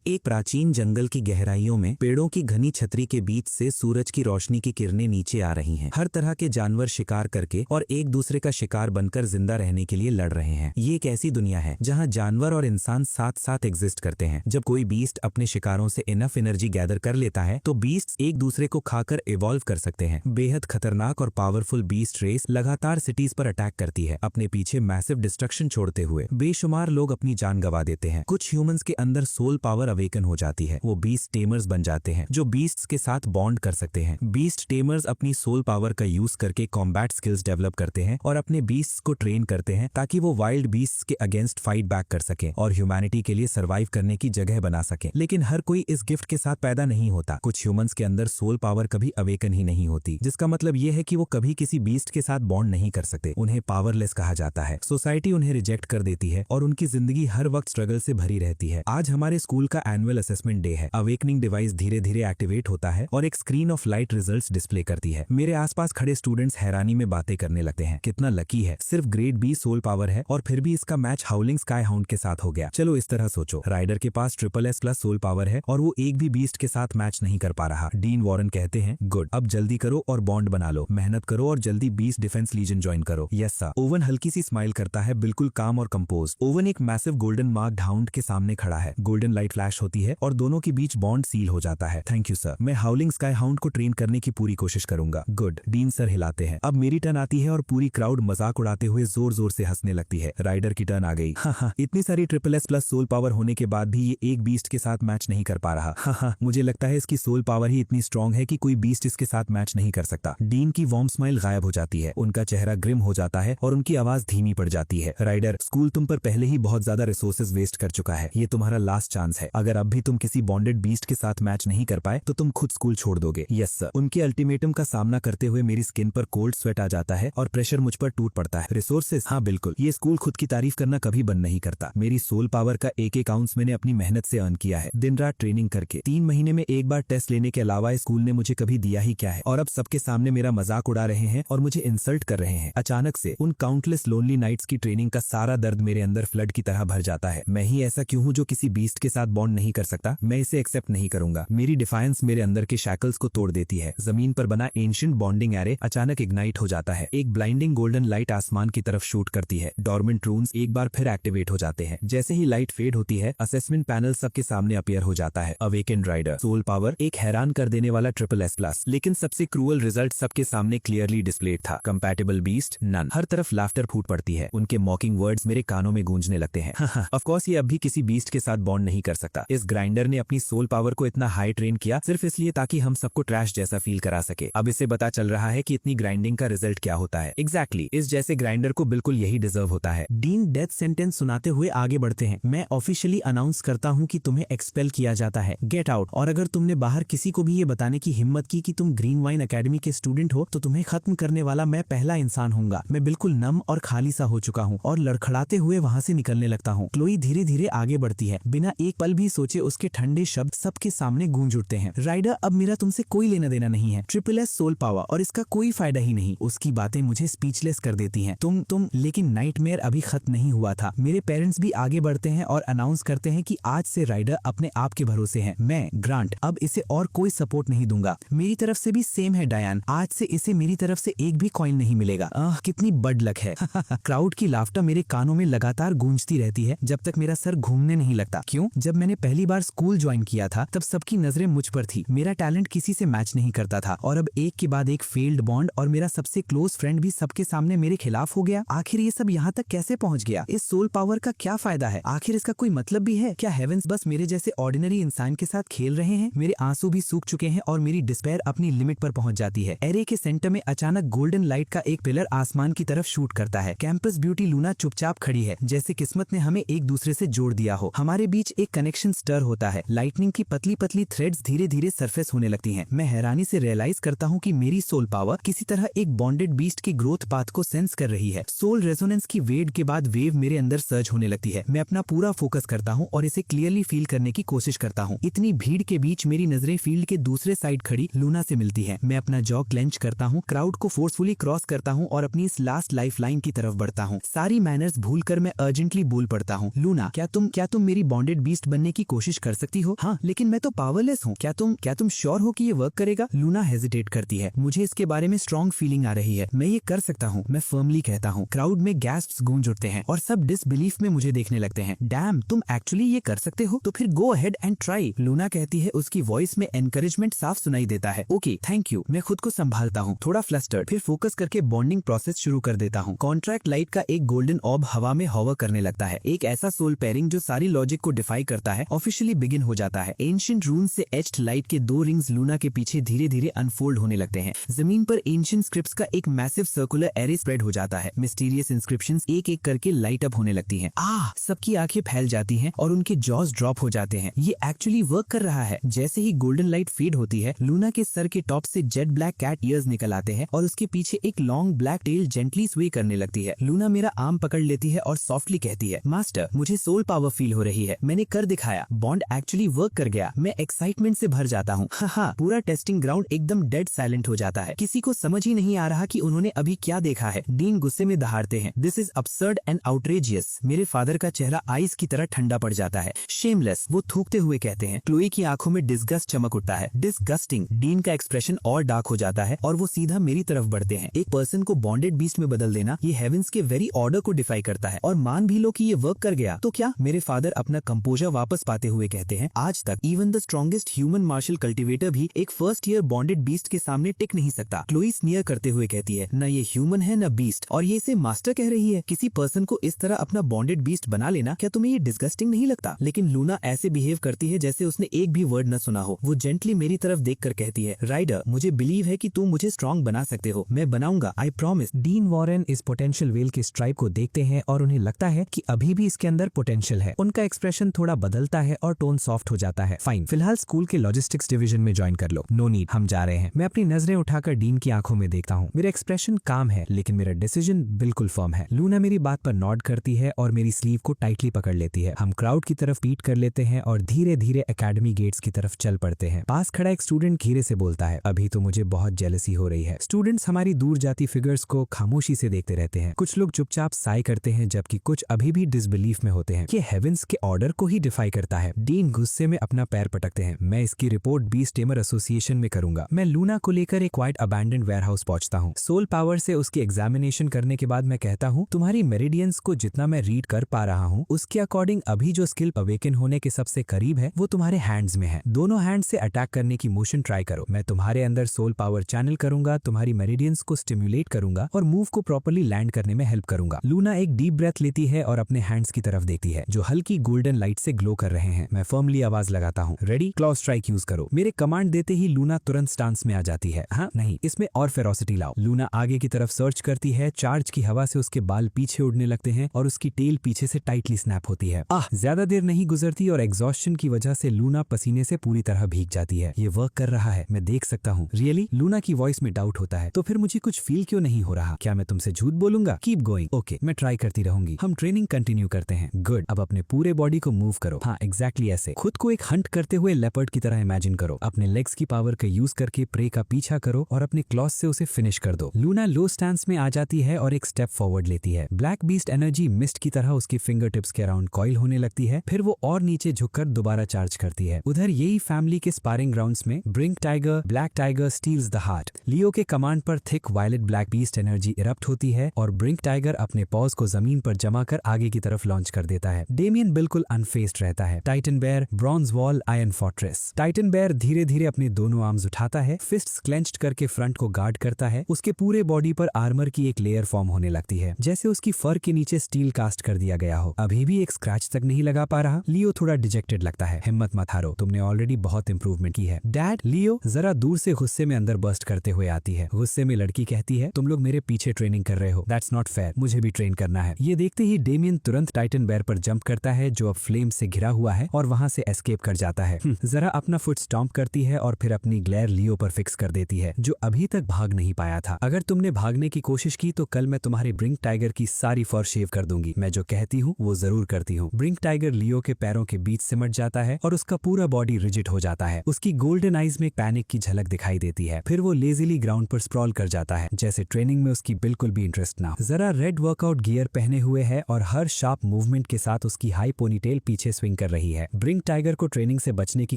एक प्राचीन जंगल की गहराइयों में पेड़ों की घनी छतरी के बीच से सूरज की रोशनी की किरणें नीचे आ रही हैं। हर तरह के जानवर शिकार करके और एक दूसरे का शिकार बनकर जिंदा रहने के लिए लड़ रहे हैं। ये एक ऐसी दुनिया है जहां जानवर और इंसान साथ साथ एग्जिस्ट करते हैं। जब कोई बीस्ट अपने शिकारों से इनफ एनर्जी गैदर कर लेता है तो बीस्ट एक दूसरे को खाकर इवॉल्व कर सकते हैं। बेहद खतरनाक और पावरफुल बीस्ट रेस लगातार सिटीज पर अटैक करती है, अपने पीछे मैसिव डिस्ट्रक्शन छोड़ते हुए। बेशुमार लोग अपनी जान गंवा देते हैं। कुछ ह्यूमंस के अंदर सोल पावर अवेकन हो जाती है। वो बीस्ट टेमर्स बन जाते हैं जो बीस्ट्स के साथ बॉन्ड कर सकते हैं। बीस्ट टेमर्स अपनी सोल पावर का यूज करके कॉम्बैट स्किल्स डेवलप करते हैं और अपने बीस्ट्स को ट्रेन करते हैं ताकि वो वाइल्ड बीस्ट्स के अगेंस्ट फाइट बैक कर सके और ह्यूमैनिटी के लिए सर्वाइव करने की जगह बना सके। लेकिन हर कोई इस गिफ्ट के साथ पैदा नहीं होता। कुछ ह्यूमंस के अंदर सोल पावर कभी अवेकन ही नहीं होती, जिसका मतलब ये है कि वो कभी किसी बीस्ट के साथ बॉन्ड नहीं कर सकते। उन्हें पावरलेस कहा जाता है। सोसाइटी उन्हें रिजेक्ट कर देती है और उनकी जिंदगी हर वक्त स्ट्रगल से भरी रहती है। आज हमारे स्कूल का एनुअल असेसमेंट डे है। अवेकनिंग डिवाइस धीरे धीरे एक्टिवेट होता है और एक screen of light results display करती है। मेरे आसपास खड़े स्टूडेंट्स हैरानी में बातें करने लगते हैं। कितना लकी है, सिर्फ ग्रेड बी सोल पावर है और फिर भी इसका मैच हाउलिंग स्काई हाउंड के साथ हो गया। चलो इस तरह सोचो, राइडर के पास SSS+ सोल पावर है और वो एक भी बीस्ट के साथ मैच नहीं कर पा रहा। डीन वॉरेन कहते हैं, गुड, अब जल्दी करो और बॉन्ड बना लो, मेहनत करो और जल्दी बीस्ट डिफेंस लीजन ज्वाइन करो। Yes sir. ओवन हल्की सी स्माइल करता है, बिल्कुल काम और कंपोज। ओवन एक मैसिव गोल्डन मार्क्ड हाउंड के सामने खड़ा है। गोल्डन लाइट फ्लैश होती है और दोनों के बीच बॉन्ड सील हो जाता है। थैंक यू सर, मैं हाउलिंग स्काई हाउंड को ट्रेन करने की पूरी कोशिश करूंगा। गुड, डीन सर हिलाते हैं। अब मेरी टर्न आती है और पूरी क्राउड मजाक उड़ाते हुए जोर जोर से हंसने लगती है। राइडर की टर्न आ गई। हाँ, इतनी सारी SSS+ सोल पावर होने के बाद भी ये एक बीस्ट के साथ मैच नहीं कर पा रहा। हाँ, मुझे लगता है इसकी सोल पावर ही इतनी स्ट्रांग है कि कोई बीस्ट इसके साथ मैच नहीं कर सकता। डीन की वार्म स्माइल गायब हो जाती है, उनका चेहरा ग्रिम हो जाता है और उनकी आवाज धीमी पड़ जाती है। राइडर, स्कूल तुम पर पहले ही बहुत ज्यादा रिसोर्सेज वेस्ट कर चुका है। ये तुम्हारा लास्ट चांस है। अगर अब भी तुम किसी बॉन्डेड बीस्ट के साथ मैच नहीं कर पाए तो तुम खुद स्कूल छोड़ दोगे। Yes sir. उनके अल्टीमेटम का सामना करते हुए मेरी स्किन पर कोल्ड स्वेट आ जाता है और प्रेशर मुझ पर टूट पड़ता है। रिसोर्सेज, हाँ बिल्कुल, ये स्कूल खुद की तारीफ करना कभी बंद नहीं करता। मेरी सोल पावर का एक आउंस मैंने अपनी मेहनत से अर्न किया है, दिन रात ट्रेनिंग करके। 3 महीने में एक बार टेस्ट लेने के अलावा स्कूल ने मुझे कभी दिया ही क्या है। और अब सबके सामने मेरा मजाक उड़ा रहे हैं और मुझे इंसल्ट कर रहे हैं। अचानक से उन काउंटलेस लोनली नाइट्स की ट्रेनिंग का सारा दर्द मेरे अंदर फ्लड की तरह भर जाता है। मैं ही ऐसा क्यों हूँ जो किसी बीस्ट के साथ बॉन्ड नहीं कर सकता? मैं इसे एक्सेप्ट नहीं करूंगा। मेरी डिफायंस मेरे अंदर के शैकल्स को तोड़ देती है। जमीन पर बना एंशिएंट बॉन्डिंग एरे अचानक इग्नाइट हो जाता है। एक ब्लाइंडिंग गोल्डन लाइट आसमान की तरफ शूट करती है। डॉर्मेंट रून्स एक बार फिर एक्टिवेट हो जाते हैं। जैसे ही लाइट फेड होती है, असेसमेंट पैनल सबके सामने अपीयर हो जाता है। अवेकेंड राइडर, सोल पावर, एक हैरान कर देने वाला SSS+। लेकिन सबसे क्रूअल रिजल्ट सबके सामने क्लियरली डिस्प्लेड था। Compatible beast, none. हर तरफ लाफ्टर फूट पड़ती है। उनके मॉकिंग वर्ड्स मेरे कानों में गूंजने लगते हैं। ऑफ कोर्स ये अब भी किसी बीस्ट के साथ बॉन्ड नहीं कर सकता। इस ग्राइंडर ने अपनी सोल पावर को इतना हाई ट्रेन किया सिर्फ इसलिए ताकि हम सबको ट्रैश जैसा फील करा सके। अब इसे पता चल रहा है कि इतनी ग्राइंडिंग का रिजल्ट क्या होता है। एग्जैक्टली, इस जैसे ग्राइंडर को बिल्कुल यही डिजर्व होता है। डीन डेथ सेंटेंस सुनाते हुए आगे बढ़ते हैं। मैं ऑफिशियली अनाउंस करता हूँ कि तुम्हें एक्सपेल किया जाता है। Get out. और अगर तुमने बाहर किसी को भी ये बताने की हिम्मत की कि तुम ग्रीन वाइन एकेडमी के स्टूडेंट हो तो तुम्हें खत्म करने वाला मैं पहला इंसान हूँगा। मैं बिल्कुल नम और खाली सा हो चुका हूँ और लड़खड़ाते हुए वहाँ से निकलने लगता हूँ। क्लोई धीरे धीरे आगे बढ़ती है। बिना एक पल भी सोचे उसके ठंडे शब्द सबके सामने गूंज उठते हैं। राइडर, अब मेरा तुमसे कोई लेना देना नहीं है। SSS सोल पावर और इसका कोई फायदा ही नहीं। उसकी बातें मुझे स्पीचलेस कर देती हैं। तुम लेकिन नाइटमेयर अभी खत्म नहीं हुआ था। मेरे पेरेंट्स भी आगे बढ़ते हैं और अनाउंस करते हैं कि आज से राइडर अपने आप के भरोसे है। मैं ग्रांट अब इसे और कोई सपोर्ट नहीं दूंगा। मेरी तरफ से भी सेम है डायन। आज से इसे मेरी तरफ से एक भी कॉइन नहीं मिलेगा। कितनी बड लक है। क्राउड की लाफ्टर मेरे कानों में लगातार गूंजती रहती है जब तक मेरा सर घूमने नहीं लगता। क्यों? जब मैंने पहली बार स्कूल ज्वाइन किया था तब सबकी नजरें मुझ पर थी। मेरा टैलेंट किसी से मैच नहीं करता था और अब एक के बाद एक फेल्ड बॉन्ड और मेरा सबसे क्लोज फ्रेंड भी सबके सामने मेरे खिलाफ हो गया। आखिर ये सब यहाँ तक कैसे पहुँच गया? इस सोल पावर का क्या फायदा है? आखिर इसका कोई मतलब भी है क्या? हेवेंस बस मेरे जैसे ऑर्डिनरी इंसान के साथ खेल रहे हैं? मेरे आंसू भी सूख चुके हैं और मेरी डिस्पेयर अपनी लिमिट पर पहुंच जाती है। एरे के सेंटर में अचानक गोल्डन लाइट का एक पिलर आसमान की तरफ शूट करता है। कैंपस ब्यूटी लूना चुपचाप खड़ी है, जैसे किस्मत ने हमें एक दूसरे से जोड़ दिया हो। हमारे बीच एक कनेक्शन स्टर होता है। लाइटनिंग की पतली पतली थ्रेड्स धीरे धीरे सरफेस होने लगती हैं। मैं हैरानी से रियलाइज करता हूँ कि मेरी सोल पावर किसी तरह एक बॉन्डेड बीस्ट की ग्रोथ पाथ को सेंस कर रही है। सोल रेजोनेंस की वेव के बाद वेव मेरे अंदर सर्ज होने लगती है। मैं अपना पूरा फोकस करता हूँ और इसे क्लियरली फील करने की कोशिश करता हूँ। इतनी भीड़ के बीच मेरी नजरें फील्ड के दूसरे साइड खड़ी लूना से मिलती है। मैं अपना जॉ क्लेंच करता हूँ, क्राउड को फोर्सफुली क्रॉस करता हूँ और अपनी इस लास्ट लाइफ लाइन की तरफ बढ़ता हूँ। सारी मैनर्स भूलकर मैं अर्जेंटली बोल पड़ता हूँ, लूना, क्या तुम मेरी बॉन्डेड बीस्ट बनने की कोशिश कर सकती हो। हाँ, लेकिन मैं तो पावरलेस हूँ। क्या तुम श्योर हो कि ये वर्क करेगा? लूना हेजिटेट करती है। मुझे इसके बारे में स्ट्रॉन्ग फीलिंग आ रही है। मैं ये कर सकता हूँ, मैं फर्मली कहता हूँ। क्राउड में गैस्प्स गूंज उठते हैं और सब डिसबिलीफ में मुझे देखने लगते हैं। डैम, तुम एक्चुअली ये कर सकते हो? तो फिर go ahead and try, Luna कहती है। उसकी वॉइस में एनकरेजमेंट साफ सुनाई देता है। ओके, थैंक यू, मैं खुद को संभालता हूँ। थोड़ा फ्लस्टर्ड, फिर फोकस करके बॉन्डिंग प्रोसेस शुरू कर देता हूँ। कॉन्ट्रैक्ट लाइट का एक गोल्डन ऑर्ब हवा में हॉवर करने लगता है। एक ऐसा सोल पेयरिंग जो सारी लॉजिक को डिफाई करता है ऑफिशियली बिगिन हो जाता है। एंशिएंट रून से एच्ड लाइट के 2 रिंग्स लूना के पीछे धीरे धीरे अनफोल्ड होने लगते हैं। जमीन पर एंशिएंट स्क्रिप्ट्स का एक मैसिव सर्कुलर एरे स्प्रेड हो जाता है। मिस्टीरियस इंस्क्रिप्शंस एक एक करके लाइट अप होने लगती हैं। सबकी आंखें फैल जाती हैं और उनके जॉज ड्रॉप हो जाते हैं। ये एक्चुअली वर्क कर रहा है। जैसे ही गोल्डन लाइट फेड होती है, लूना के सर के टॉप से जेट ब्लैक कैट ईयर्स निकल आते हैं और उसके पीछे एक लॉन्ग ब्लैक टेल जेंटली स्वे करने लगती है। लूना मेरा आर्म पकड़ लेती है और सॉफ्टली कहती है, मास्टर, मुझे सोल पावर फील हो रही है। मैंने कर दिखाया। बॉन्ड एक्चुअली वर्क कर गया। मैं एक्साइटमेंट से भर जाता हूँ। हाँ, पूरा टेस्टिंग ग्राउंड एकदम डेड साइलेंट हो जाता है। किसी को समझ ही नहीं आ रहा कि उन्होंने अभी क्या देखा है। डीन गुस्से में दहाड़ते हैं, this is absurd and outrageous. मेरे फादर का चेहरा आइस की तरह ठंडा पड़ जाता है। शेमलेस, वो थूकते हुए कहते हैं। क्लोई की आंखों में डिस्गस्ट चमक उठता है। डिस्गस्टिंग। डीन का एक्सप्रेशन और डार्क हो जाता है और वो सीधा मेरी तरफ बढ़ते हैं। एक पर्सन को बॉन्डेड बीस्ट में बदल देना, ये हेवेंस के वेरी ऑर्डर को डिफाई करता है। और मान भी लो कि ये वर्क कर गया तो क्या? मेरे फादर अपना कंपोजर वापस पाते हुए कहते हैं, आज तक even the strongest human martial cultivator भी एक फर्स्ट ईयर बॉन्डेड बीस्ट के सामने टिक नहीं सकता। क्लोई स्नियर करते हुए कहती है, न ये ह्यूमन है न बीस्ट, और ये इसे मास्टर कह रही है। किसी पर्सन को इस तरह अपना बॉन्डेड बीस्ट बना लेना, क्या तुम्हें ये डिस्गस्टिंग नहीं लगता? लेकिन लूना ऐसे बिहेव करती है जैसे उसने एक भी वर्ड न सुना हो। वो जेंटली मेरी तरफ देखकर कहती है, राइडर, मुझे बिलीव है कि तुम मुझे स्ट्रॉन्ग बना सकते हो। मैं बनाऊंगा, आई प्रॉमिस। डीन वॉरेन इस पोटेंशियल वेल के स्ट्राइप को देखते हैं और उन्हें लगता है कि अभी भी इसके अंदर पोटेंशियल है। उनका एक्सप्रेशन थोड़ा बदलता है और टोन सॉफ्ट हो जाता है। फाइन, फिलहाल स्कूल के लॉजिस्टिक्स डिवीजन में ज्वाइन कर लो। नो नीड, हम जा रहे हैं। मैं अपनी नजरें उठाकर डीन की आंखों में देखता हूँ। मेरा एक्सप्रेशन काम है लेकिन मेरा डिसीजन बिल्कुल फर्म है। लूना मेरी बात पर नॉड करती है और मेरी स्लीव को टाइटली पकड़ लेती है। हम क्राउड की तरफ पीट कर लेते हैं और धीरे धीरे एकेडमी गेट्स की तरफ चल पड़ते हैं। पास खड़ा एक स्टूडेंट धीरे से बोलता है, अभी तो मुझे बहुत जेलसी हो रही है। स्टूडेंट्स हमारी दूर जाती फिगर्स को खामोशी से देखते रहते हैं। कुछ लोग चुपचाप साई करते हैं जबकि कुछ अभी भी डिसबिलीफ में होते हैं। ये हेवेंस के ऑर्डर को ही डिफाई करता है। डीन गुस्से में अपना पैर पटकते हैं। मैं इसकी रिपोर्ट बीस्ट टेमर एसोसिएशन में करूंगा। मैं लूना को लेकर एक क्वाइट अबैंडन्ड वेयरहाउस पहुंचता हूँ। सोल पावर से उसकी एग्जामिनेशन करने के बाद मैं कहता हूँ, तुम्हारी मेरिडियंस को जितना मैं रीड कर पा रहा हूँ उसके अकॉर्डिंग अभी जो स्किल अवेकन होने के सबसे करीब है वो तुम्हारे हैंड्स में है। दोनों हैंड से अटैक करने की मोशन ट्राई करो। मैं तुम्हारे अंदर सोल पावर चैनल करूंगा, तुम्हारी मेरिडियंस को स्टिम्युलेट करूंगा और मूव को प्रॉपर्ली लैंड करने में हेल्प करूंगा। लूना एक डीप ब्रेथ लेती है और अपने हैंड्स की तरफ देखती है जो हल्की गोल्डन लाइट से ग्लो कर रहे हैं। मैं फर्मली आवाज लगाता हूँ, रेडी, क्लॉ स्ट्राइक यूज करो। मेरे कमांड देते ही लूना तुरंत स्टांस में आ जाती है। हाँ नहीं, इसमें और फेरोसिटी लाओ। लूना आगे की तरफ सर्च करती है। चार्ज की हवा से उसके बाल पीछे उड़ने लगते हैं और उसकी टेल पीछे से टाइटली स्नैप होती है। ज्यादा देर नहीं गुजरती और एग्जॉस्शन की वजह से लूना पसीने से पूरी तरह भीग जाती है। ये वर्क कर रहा है, मैं देख सकता हूँ। रियली? लूना की वॉइस में डाउट होता है। तो फिर मुझे कुछ फील क्यों नहीं हो रहा? क्या मैं तुमसे झूठ बोलूंगा? Keep going. ओके, मैं ट्राई करती रहूंगी। हम ट्रेनिंग कंटिन्यू करते हैं। गुड, अब अपने पूरे बॉडी को मूव करो। हाँ, एग्जैक्टली ऐसे। खुद को एक हंट करते हुए लेपर्ड की तरह इमेजिन करो। अपने लेग्स की पावर का यूज करके प्रे का पीछा करो और अपने क्लॉस से उसे फिनिश कर दो। लूना लो स्टैंस में आ जाती है और एक स्टेप फॉरवर्ड लेती है। ब्लैक बीस्ट एनर्जी मिस्ट की तरह उसकी फिंगर टिप्स के अराउंड कॉइल होने लगती है। फिर वो और नीचे झुककर दोबारा चार्ज करती है। उधर यही फैमिली के स्पारिंग ग्राउंड्स में brink tiger, black tiger steals the heart. Leo के कमांड पर thick violet black beast energy erupt होती है और ब्रिंक टाइगर अपने पॉज को जमीन पर जमा कर आगे की तरफ लॉन्च कर देता है। डेमियन बिल्कुल अनफेस्ड रहता है। Titan Bear, Bronze Wall, Iron Fortress. Titan Bear धीरे धीरे अपने दोनों आर्म्स उठाता है, फिस्ट्स क्लेंच्ड करके फ्रंट को गार्ड करता है। उसके पूरे बॉडी पर आर्मर की एक लेयर फॉर्म होने लगती है, जैसे उसकी फर के नीचे स्टील कास्ट कर दिया गया हो। अभी भी एक स्क्रैच तक नहीं लगा पा रहा। लियो थोड़ा डिजेक्टेड लगता है। हिम्मत मत हारो, तुमने ऑलरेडी बहुत इंप्रूवमेंट की है। डैड, लियो जरा दूर से गुस्से में अंदर बर्स्ट करते हुए आती है। गुस्से में लड़की कहती है, तुम लोग मेरे पीछे ट्रेनिंग कर रहे हो, दैट्स नॉट फेयर, मुझे भी ट्रेन करना है। ये देखते ही डेमियन तुरंत टाइटन बेयर पर जंप करता है जो अब फ्लेम से घिरा हुआ है और वहां से एस्केप कर जाता है। जरा अपना फुट स्टॉम्प करती है और फिर अपनी ग्लेयर लियो पर फिक्स कर देती है जो अभी तक भाग नहीं पाया था। अगर तुमने भागने की कोशिश की तो कल मैं तुम्हारे ब्रिंक टाइगर की सारी फर शेव कर दूंगी। मैं जो कहती हूँ वो जरूर करती हूँ। ब्रिंक टाइगर लियो के पैरों के बीच सिमट जाता है और उसका पूरा बॉडी रिजिड हो जाता है। उसकी गोल्डन आईज में पैनिक की झलक दिखाई देती है। फिर वो लेजिली ग्राउंड पर स्प्रॉल कर जाता है जैसे ट्रेनिंग में उसकी बिल्कुल भी इंटरेस्ट ना हो। जरा रेड वर्कआउट गियर पहने हुए है और हर शार्प मूवमेंट के साथ उसकी हाई पोनीटेल पीछे स्विंग कर रही है। ब्रिंक टाइगर को ट्रेनिंग से बचने की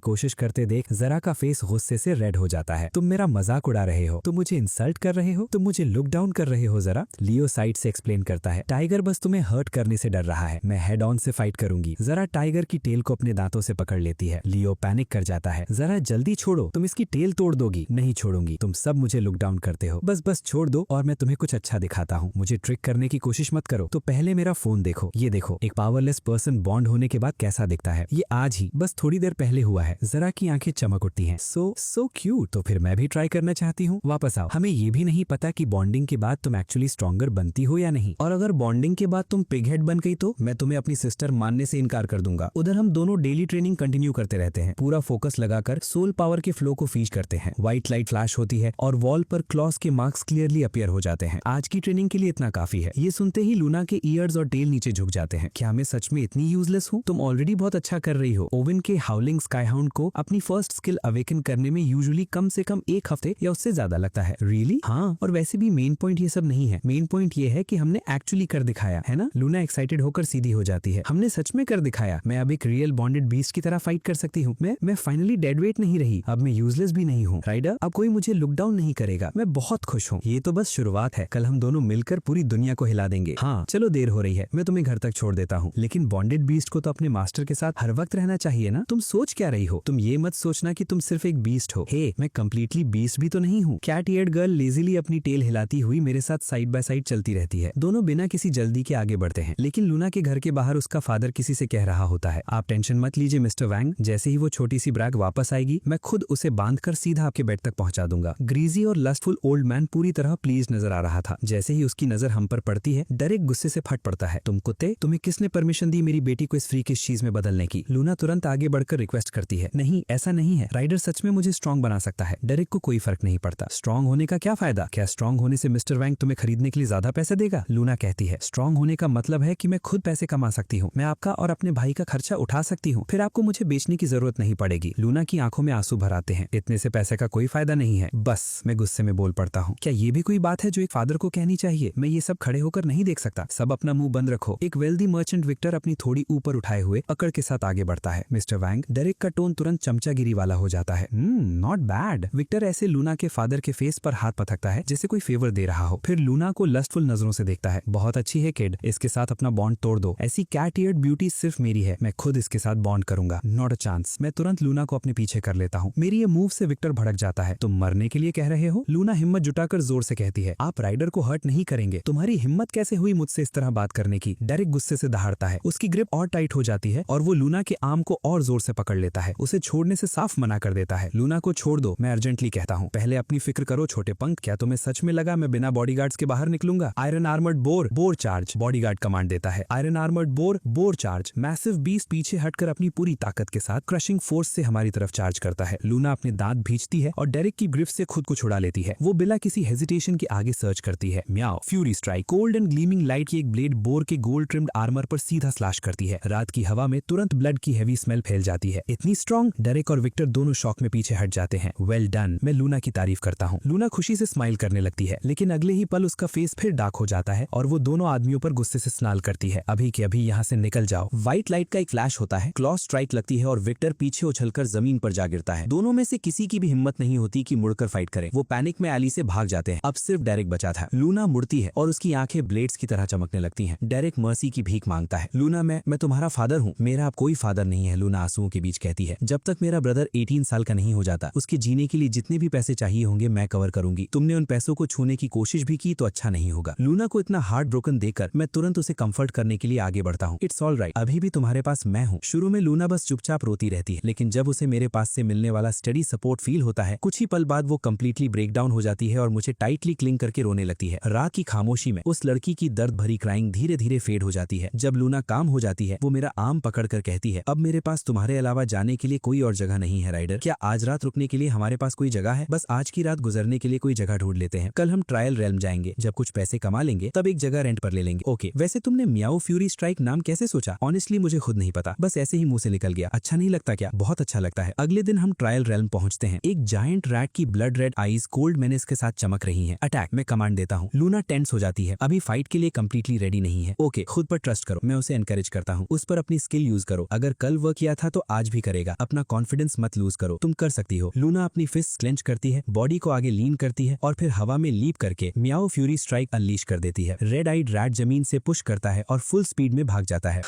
कोशिश करते देख जरा का फेस गुस्से से रेड हो जाता है। तुम मेरा मजाक उड़ा रहे हो, तुम मुझे इंसल्ट कर रहे हो, तुम मुझे लुक डाउन कर रहे हो जरा। लियो साइड से एक्सप्लेन करता है, टाइगर बस तुम्हें हर्ट करने से डर रहा है, मैं हेड ऑन से फाइट करूंगी। जरा टाइगर की टेल को अपने दांतों से पकड़ लेती है। लियो पैनिक कर जाता है, जरा जल्दी छोड़ो, तुम इसकी टेल तोड़ दोगी। नहीं छोड़ूंगी, तुम सब मुझे लुक डाउन करते हो, बस बस छोड़ दो और मैं तुम्हें कुछ अच्छा दिखाता हूँ। मुझे ट्रिक करने की कोशिश मत करो, तो पहले मेरा फोन देखो। ये देखो एक पावरलेस पर्सन बॉन्ड होने के बाद कैसा दिखता है। ये आज ही बस थोड़ी देर पहले हुआ है। जरा की आंखें चमक उठती हैं। So cute. तो फिर मैं भी ट्राई करना चाहती हूँ। वापस आओ। हमें ये भी नहीं पता कि बॉन्डिंग के बाद तुम एक्चुअली स्ट्रॉन्गर बनती हो या नहीं, और अगर बॉन्डिंग के बाद तुम पिग हेड बन गई तो मैं तुम्हें अपनी सिस्टर मानने से इनकार कर दूंगा। उधर हम दोनों डेली ट्रेनिंग कंटिन्यू करते रहते हैं, पूरा फोकस लगाकर सोल पावर के फ्लो को फील करते हैं। व्हाइट लाइट फ्लैश होती है और वॉल पर क्लॉस के मार्क्स क्लियरली अपीयर हो जाते हैं। आज की ट्रेनिंग के लिए इतना काफी है। ये सुनते ही लूना के ईयर्स और टेल नीचे झुक जाते हैं। क्या मैं सच में इतनी यूजलेस हूँ? तुम ऑलरेडी बहुत अच्छा कर रही हो। ओवन के हाउलिंग स्काईहाउंड को अपनी फर्स्ट स्किल अवेकन करने में यूजुअली कम से कम 1 हफ्ते या उससे ज्यादा लगता है। रियली? हाँ, और वैसे भी मेन पॉइंट ये सब नहीं है। मेन पॉइंट ये है कि हमने एक्चुअली कर दिखाया है ना। लूना एक्साइटेड होकर सीधी हो जाती है। हमने सच में कर दिखाया। मैं अब एक रियल बॉन्डेड बीस्ट की तरह फाइट कर सकती हूँ। मैं फाइनली डेड वेट नहीं रही। अब मैं यूजलेस भी नहीं हूँ। राइडर, अब कोई मुझे लुक डाउन नहीं करेगा। मैं बहुत खुश हूँ। ये तो बस शुरुआत है। कल हम दोनों मिलकर पूरी दुनिया को हिला देंगे। हाँ चलो, देर हो रही है, मैं तुम्हें घर तक छोड़ देता हूँ। लेकिन बॉन्डेड बीस्ट को तो अपने मास्टर के साथ हर वक्त रहना चाहिए ना। तुम सोच क्या रही हो? तुम ये मत सोचना कि तुम सिर्फ एक बीस्ट हो। हे, मैं कंप्लीटली बीस्ट भी तो नहीं हूँ। कैट ईयर्ड गर्ल लेजीली अपनी टेल हिलाती हुई मेरे साथ साइड बाय साइड चलती रहती है। दोनों बिना किसी जल्दी के आगे बढ़ते हैं। लेकिन लूना के घर के बाहर उसका फादर किसी से कह रहा होता है, आप टेंशन मत लीजिए मिस्टर वैंग, जैसे ही वो छोटी सी ब्रैग वापस आएगी मैं खुद उसे बांधकर सीधा आपके बेड तक पहुंचा दूंगा। ग्रीजी और लस्टफुल ओल्ड मैन पूरी तरह प्लीज नजर आ रहा था। जैसे ही उसकी नजर हम पर पड़ती है, डेरेक गुस्से से फट पड़ता है। तुम कुत्ते, तुम्हें किसने परमिशन दी मेरी बेटी को इस फ्रीकिश चीज में बदलने की? लूना तुरंत आगे बढ़कर रिक्वेस्ट करती है, नहीं ऐसा नहीं है, राइडर सच में मुझे स्ट्रॉन्ग बना सकता है। डेरेक को कोई फर्क नहीं पड़ता। स्ट्रॉन्ग होने का क्या फायदा? क्या स्ट्रॉन्ग होने से मिस्टर वैंग तुम्हें खरीदने के लिए ज्यादा पैसे देगा? लूना कहती है, स्ट्रॉन्ग होने का मतलब है कि मैं खुद पैसे कमा सकती हूँ, मैं आपका और अपने भाई का खर्चा उठा सकती हूँ, फिर आपको मुझे बेचने की जरूरत नहीं पड़ेगी। लूना की आंखों में आंसू भर आते हैं। इतने से पैसे का कोई फायदा नहीं है। बस, मैं गुस्से में बोल पड़ता हूँ। क्या ये भी कोई बात है जो एक फादर को कहनी चाहिए? मैं ये सब खड़े होकर नहीं देख सकता। सब अपना मुंह बंद रखो। एक वेल्दी मर्चेंट विक्टर अपनी थोड़ी ऊपर उठाए हुए अकड़ के साथ आगे बढ़ता है। मिस्टर वैंग, डेरेक का टोन तुरंत चमचागिरी वाला हो जाता है। Not bad. विक्टर ऐसे लूना के फादर के फेस पर हाथ पटकता है जैसे कोई फेवर दे रहा हो। फिर लूना को लस्टफुल नजरों से देखता है। बहुत अच्छी है किड, इसके साथ अपना बॉन्ड तोड़ दो। ऐसी कैट ईयर्ड ब्यूटी सिर्फ मेरी है, मैं खुद इसके साथ बॉन्ड करूंगा। Not a chance. मैं तुरंत लूना को अपने पीछे कर लेता हूँ। मेरी ये मूव से विक्टर भड़क जाता है। तुम मरने के लिए कह रहे हो? लूना हिम्मत जुटाकर जोर से कहती है, आप राइडर को हर्ट नहीं करेंगे। तुम्हारी हिम्मत कैसे हुई मुझसे इस तरह बात करने की? डेरेक गुस्से से दहाड़ता है। उसकी ग्रिप और टाइट हो जाती है और वो लूना के आर्म को और जोर से पकड़ लेता है। उसे छोड़ने से साफ मना कर देता है। लूना को छोड़ दो, मैं अर्जेंटली कहता हूँ। पहले अपनी फिक्र करो छोटे पंख। क्या तुम्हें सच में लगा मैं बिना बॉडीगार्ड्स के बाहर निकलूंगा? Iron armoured boar charge. Bodyguard command देता है। Iron armoured boar charge. Massive beast पीछे हटकर अपनी पूरी ताकत के साथ क्रशिंग फोर्स से हमारी तरफ चार्ज करता है। लूना अपने दांत भींचती है और डेरेक की ग्रिप से खुद को छुड़ा लेती है। वो बिना किसी हेजिटेशन के आगे सर्च करती है। Meow, fury strike. Cold and gleaming light की एक ब्लेड बोर के गोल्ड ट्रिम्ड आर्मर पर सीधा स्लैश करती है। रात की हवा में तुरंत ब्लड की हेवी स्मेल फैल जाती है। इतनी स्ट्रॉन्ग? डेरेक और विक्टर दोनों शॉक में पीछे हट जाते हैं। वेल डन, मैं लूना की तारीफ करता हूँ। लूना खुशी से स्माइल करने लगती है, लेकिन अगले ही पल उसका फेस फिर डार्क हो जाता है और वो दोनों आदमियों पर गुस्से से स्नाल करती है। अभी के अभी यहाँ से निकल जाओ। व्हाइट लाइट का एक फ्लैश होता है, क्लॉस स्ट्राइक लगती है और विक्टर पीछे उछलकर जमीन पर जा गिरता है। दोनों में से किसी की भी हिम्मत नहीं होती कि मुड़कर फाइट करे। वो पैनिक में एली से भाग जाते हैं। अब सिर्फ डेरेक बचा था। लूना मुड़ती है और उसकी आंखें ब्लेड्स की तरह चमकने लगती हैं। डेरेक मर्सी की भीख मांगता है। लूना, मैं तुम्हारा फादर हूँ। मेरा अब कोई फादर नहीं है, लूना आंसुओं के बीच कहती है। जब तक मेरा ब्रदर 18 साल का नहीं हो जाता, उसके जीने के लिए जितने भी पैसे चाहिए होंगे मैं कवर करूंगी। तुमने उन पैसों को छूने की कोशिश भी की तो अच्छा नहीं होगा। लूना को इतना हार्ट ब्रोकन देकर मैं तुरंत उसे कंफर्ट करने के लिए आगे बढ़ता हूँ। इट्स ऑल राइट, अभी भी तुम्हारे पास मैं हूँ। शुरू में लूना बस चुपचाप रोती रहती है, लेकिन जब उसे मेरे पास से मिलने वाला स्टडी सपोर्ट फील होता है, कुछ ही पल बाद वो कंप्लीटली ब्रेक डाउन हो जाती है और मुझे टाइटली क्लिंग करके रोने लगती है। रात की खामोशी में उस लड़की की दर्द भरी क्राइंग धीरे धीरे फेड हो जाती है। जब लूना काम हो जाती है, वो मेरा आर्म पकड़कर कहती है, अब मेरे पास तुम्हारे अलावा जाने के लिए कोई और जगह नहीं है राइडर। क्या आज रात रुकने के लिए हमारे पास कोई जगह है? बस आज की रात गुजरने के लिए कोई जगह ढूंढ लेते हैं। कल हम ट्रायल रेल्म जाएंगे। जब कुछ पैसे कमा लेंगे तब एक जगह रेंट पर ले लेंगे। ओके, वैसे तुमने मियाओ फ्यूरी स्ट्राइक नाम कैसे सोचा? ऑनेस्टली मुझे खुद नहीं पता, बस ऐसे ही मुंह से निकल गया। अच्छा नहीं लगता क्या? बहुत अच्छा लगता है। अगले दिन हम ट्रायल रेल्म पहुंचते हैं। एक जायंट रैट की blood red eyes cold menace के साथ चमक रही हैं। अटैक, मैं कमांड देता हूँ। लूना टेंस हो जाती है। अभी फाइट के लिए कंप्लीटली रेडी नहीं है। ओके, खुद पर ट्रस्ट करो, मैं उसे एनकरेज करता हूँ। उस पर अपनी स्किल यूज करो। अगर कल वर्क किया था तो आज भी करेगा। अपना कॉन्फिडेंस मत लूज करो, तुम कर सकती हो। लूना अपनी फिस्ट क्लेंच करती है, बॉडी को आगे लीन करती है और फिर हवा में लीप करके म्याओ फ्यूरी स्ट्राइक अनलीश कर देती है। रेड आइड रैट जमीन से पुश करता है और फुल स्पीड में भाग जाता है।